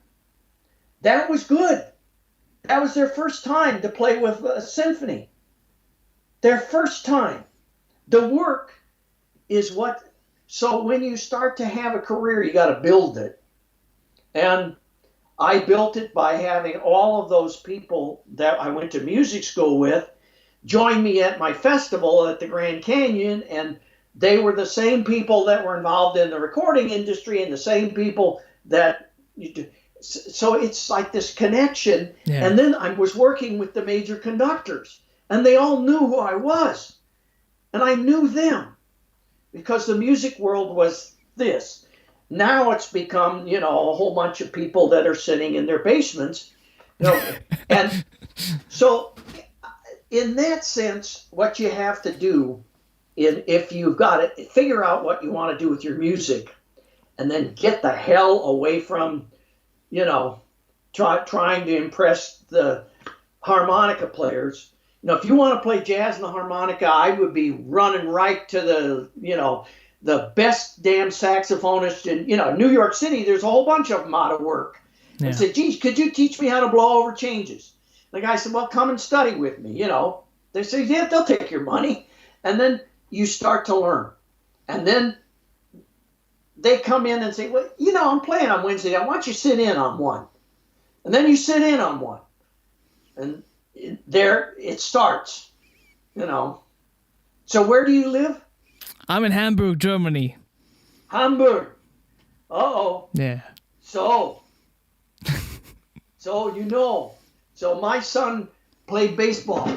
That was good. That was their first time to play with a symphony. Their first time. The work is what, so when you start to have a career, you got to build it. And I built it by having all of those people that I went to music school with join me at my festival at the Grand Canyon, and they were the same people that were involved in the recording industry and the same people that so it's like this connection. Yeah. And then I was working with the major conductors, and they all knew who I was, and I knew them because the music world was this. Now it's become, a whole bunch of people that are sitting in their basements, and so in that sense, what you have to do, if you've got it, figure out what you want to do with your music, and then get the hell away from, trying to impress the harmonica players. If you want to play jazz and the harmonica, I would be running right to the best damn saxophonist in, New York City. There's a whole bunch of them out of work. Yeah. I said, geez, could you teach me how to blow over changes? The guy said, well, come and study with me, They say, yeah, they'll take your money. And then you start to learn. And then they come in and say, well, I'm playing on Wednesday. I want you to sit in on one. And then you sit in on one. And there it starts, So where do you live? I'm in Hamburg, Germany. Hamburg. Uh-oh. Yeah. So my son played baseball.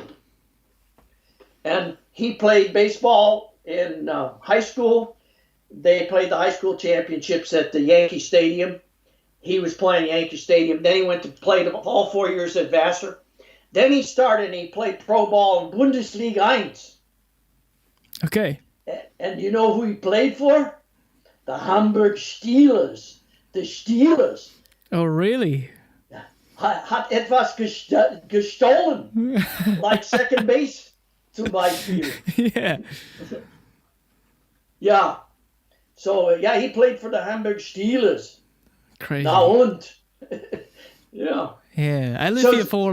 And he played baseball in high school. They played the high school championships at the Yankee Stadium. He was playing Yankee Stadium. Then he went to play all 4 years at Vassar. Then he started and he played pro ball in Bundesliga 1. Okay. And you know who he played for? The Hamburg Steelers. The Steelers. Oh, really? Hat etwas gestohlen. Like second base, zum Beispiel. Yeah. Yeah. So, he played for the Hamburg Steelers. Crazy. Na und? Yeah. Yeah, I lived here for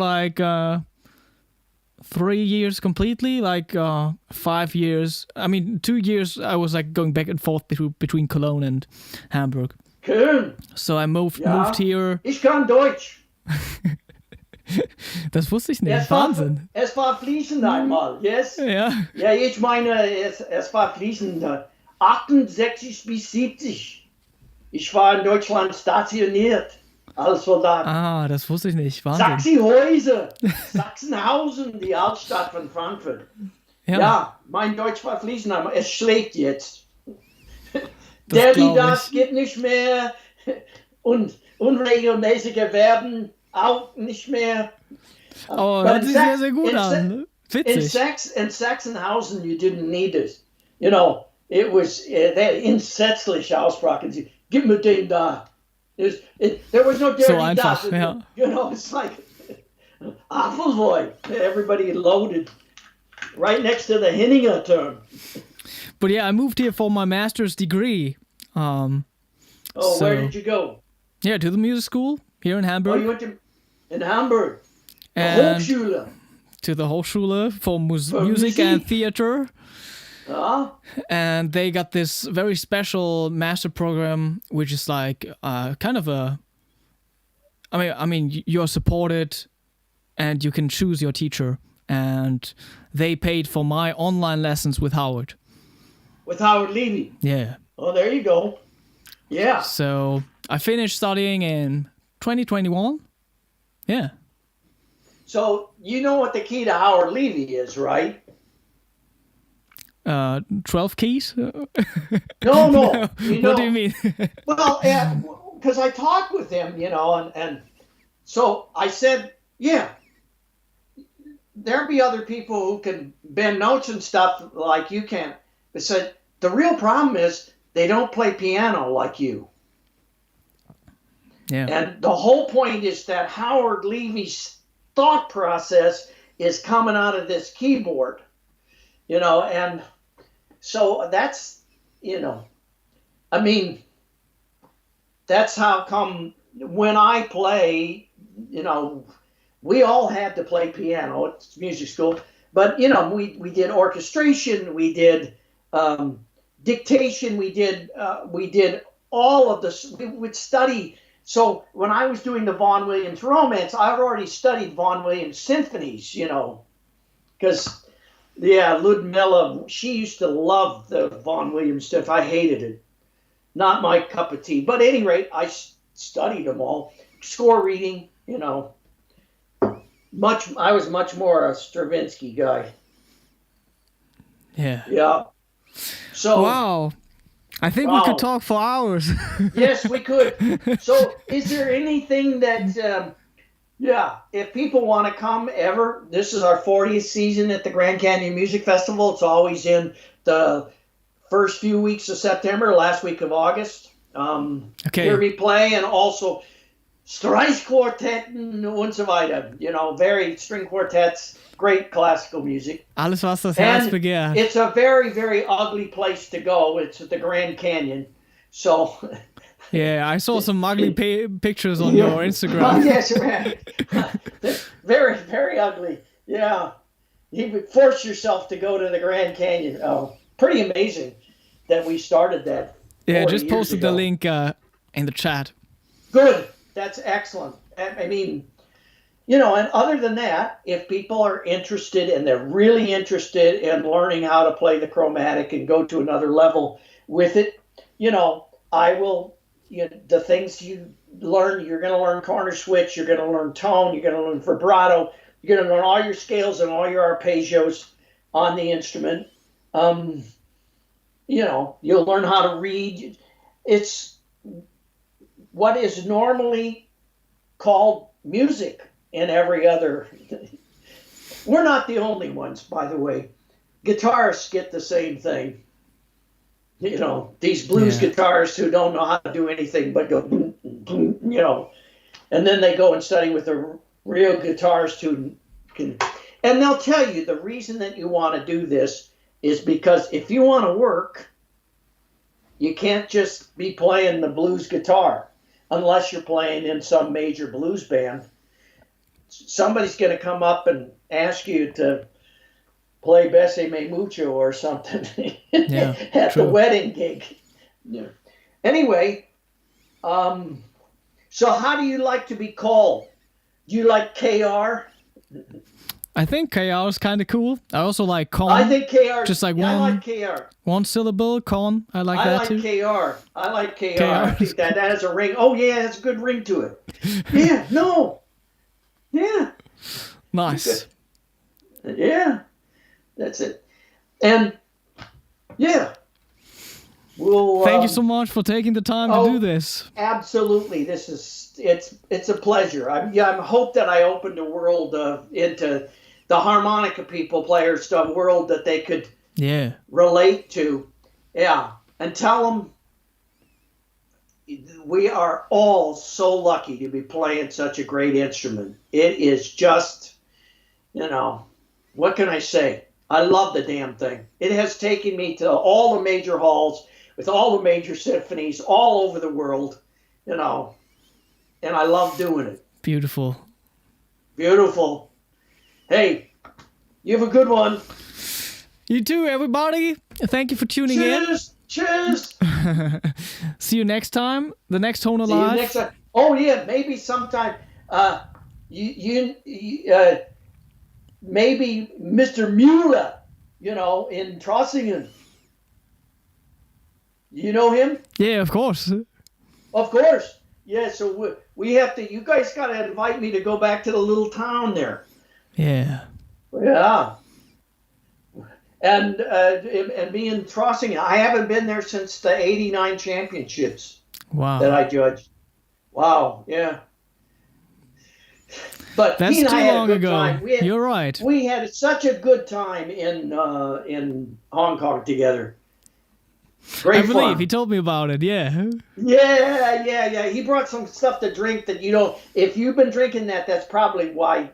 3 years completely, 5 years. 2 years I was going back and forth between Cologne and Hamburg. Köln. So I moved here. Ich kann Deutsch. Das wusste ich nicht. Wahnsinn. Es war fließend einmal, yes? Ja. Ja, ich meine, es war fließend. 68 bis 70. Ich war in Deutschland stationiert. Als Soldat. Ah, das wusste ich nicht. Wahnsinn. Sachsenhäuser, Sachsenhausen, die Altstadt von Frankfurt. Ja, mein Deutsch war fließend, aber es schlägt jetzt. Das geht nicht mehr. Und unregelmäßige Verben auch nicht mehr. Oh, hört sich sehr, sehr gut an. Witzig. In Sachsenhausen, you didn't need it. It was entsetzlich Aussprache. Gib mir den da. There was no dirty so einfach, yeah. It's like Apfelwein. Everybody loaded right next to the Hinninger term. But yeah, I moved here for my master's degree. Where did you go? Yeah, to the music school here in Hamburg. Oh, you went in Hamburg. And Hochschule. To the Hochschule for music and theater. And they got this very special master program, which is kind of a. You're supported, and you can choose your teacher. And they paid for my online lessons with Howard. With Howard Levy. Yeah. Oh, there you go. Yeah. So I finished studying in 2021. Yeah. So you know what the key to Howard Levy is, right? 12 keys? No. What do you mean? Well, because I talked with him, and so I said, yeah, there'll be other people who can bend notes and stuff like you can. I said, the real problem is they don't play piano like you. Yeah. And the whole point is that Howard Levy's thought process is coming out of this keyboard, and so that's, that's how come when I play, we all had to play piano at music school, but, we did orchestration, we did dictation, we did all of this, we would study. So when I was doing the Vaughan Williams Romance, I had already studied Vaughan Williams symphonies, because, Ludmilla, she used to love the Vaughan Williams stuff. I hated it. Not my cup of tea. But at any rate, I studied them all. Score reading, I was much more a Stravinsky guy. Yeah. Yeah. So. Wow. I think we could talk for hours. Yes, we could. So, is there anything that Yeah, if people want to come ever, this is our 40th season at the Grand Canyon Music Festival. It's always in the first few weeks of September, last week of August. Hear me play, and also Streichquartetten und so weiter. You know, very string quartets, great classical music. Alles, was das Herz begehrt. It's a very, very ugly place to go. It's at the Grand Canyon. So... Yeah, I saw some ugly pictures on your Instagram. Yes, right. Very, very ugly. Yeah. You would force yourself to go to the Grand Canyon. Oh, pretty amazing that we started that. Yeah, just posted the link in the chat. Good. That's excellent. I mean, you know, and other than that, if people are interested and they're really interested in learning how to play the chromatic and go to another level with it, you know, I will... the things you learn, you're going to learn corner switch, you're going to learn tone, you're going to learn vibrato, you're going to learn all your scales and all your arpeggios on the instrument. You know, you'll learn how to read. It's what is normally called music in every other. We're not the only ones, by the way. Guitarists get the same thing. You know, these blues guitarists who don't know how to do anything but go, boom, boom, you know, and then they go and study with a real guitarist who can, and they'll tell you the reason that you want to do this is because if you want to work, you can't just be playing the blues guitar unless you're playing in some major blues band. Somebody's going to come up and ask you to play Bessie Me Mucho or something at the wedding gig. Yeah. Anyway, so how do you like to be called? Do you like KR? I think KR is kind of cool. I also like Con. I think KR. Just like I like KR. One syllable, Con. I like that too. I like KR. I think that has a ring. Oh yeah, that's a good ring to it. Yeah. No. Yeah. Nice. Yeah. That's it. And yeah, we'll. Thank you so much for taking the time to do this. Absolutely, it's a pleasure. I hope that I opened the world into the harmonica players, the world that they could relate to. Yeah, and tell them we are all so lucky to be playing such a great instrument. It is just, you know, what can I say? I love the damn thing. It has taken me to all the major halls with all the major symphonies all over the world, you know, and I love doing it. Beautiful. Beautiful. Hey, you have a good one. You too, everybody. Thank you for tuning in. Cheers. See you next time. The next Hohner Live. See you next time. Oh yeah, maybe sometime. Maybe Mr. Mueller, you know, in Trossingen. You know him? Yeah, of course. Of course. Yeah, so we have to, you guys got to invite me to go back to the little town there. Yeah. Yeah. And me in Trossingen. I haven't been there since the 89 championships. Wow. That I judged. Wow, yeah. But that's too long ago. You're right. We had such a good time in Hong Kong together. Great I believe fun. He told me about it. Yeah. Yeah. He brought some stuff to drink that you don't. If you've been drinking that, that's probably why.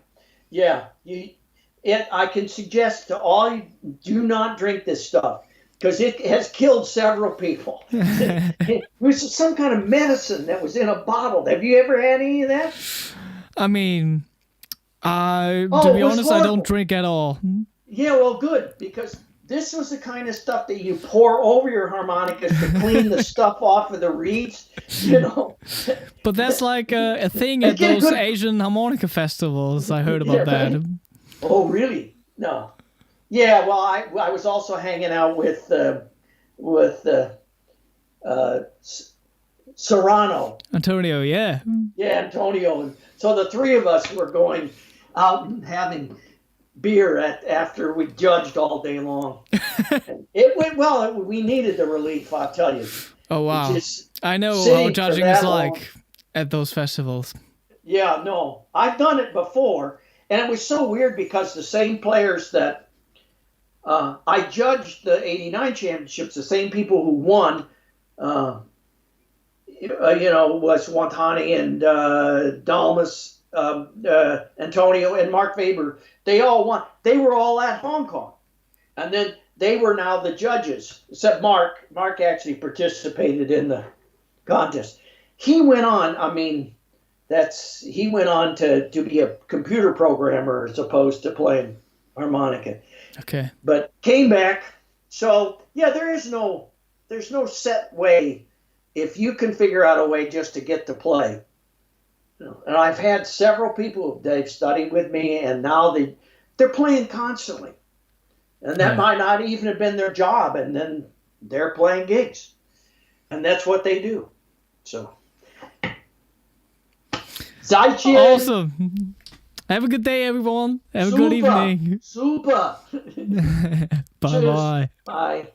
Yeah. I can suggest to all you, do not drink this stuff because it has killed several people. It was some kind of medicine that was in a bottle. Have you ever had any of that? I mean, to be honest, I don't drink at all. Yeah, well, good, because this was the kind of stuff that you pour over your harmonicas to clean the stuff off of the reeds, you know. But that's like a thing at those Asian harmonica festivals. I heard about that. Right? Oh, really? No. Yeah, well, I was also hanging out with Serrano. Antonio, yeah. Yeah, Antonio. And so the three of us were going out and having beer after we judged all day long. It went well. We needed the relief, I'll tell you. Oh, wow. I know how judging is like at those festivals. Yeah, no, I've done it before, and it was so weird because the same players that I judged the '89 championships, the same people who won, was Wantani and Dalmas, Antonio, and Mark Faber. They all won. They were all at Hong Kong, and then they were now the judges. Except Mark. Mark actually participated in the contest. He went on. I mean, he went on to be a computer programmer as opposed to playing harmonica. Okay. But came back. So yeah, there's no set way. If you can figure out a way just to get to play. And I've had several people, they've studied with me, and now they're playing constantly. And that might not even have been their job, and then they're playing gigs. And that's what they do. So, Zaijian. Awesome. Have a good day, everyone. Have a good evening. Super. Bye-bye. Bye.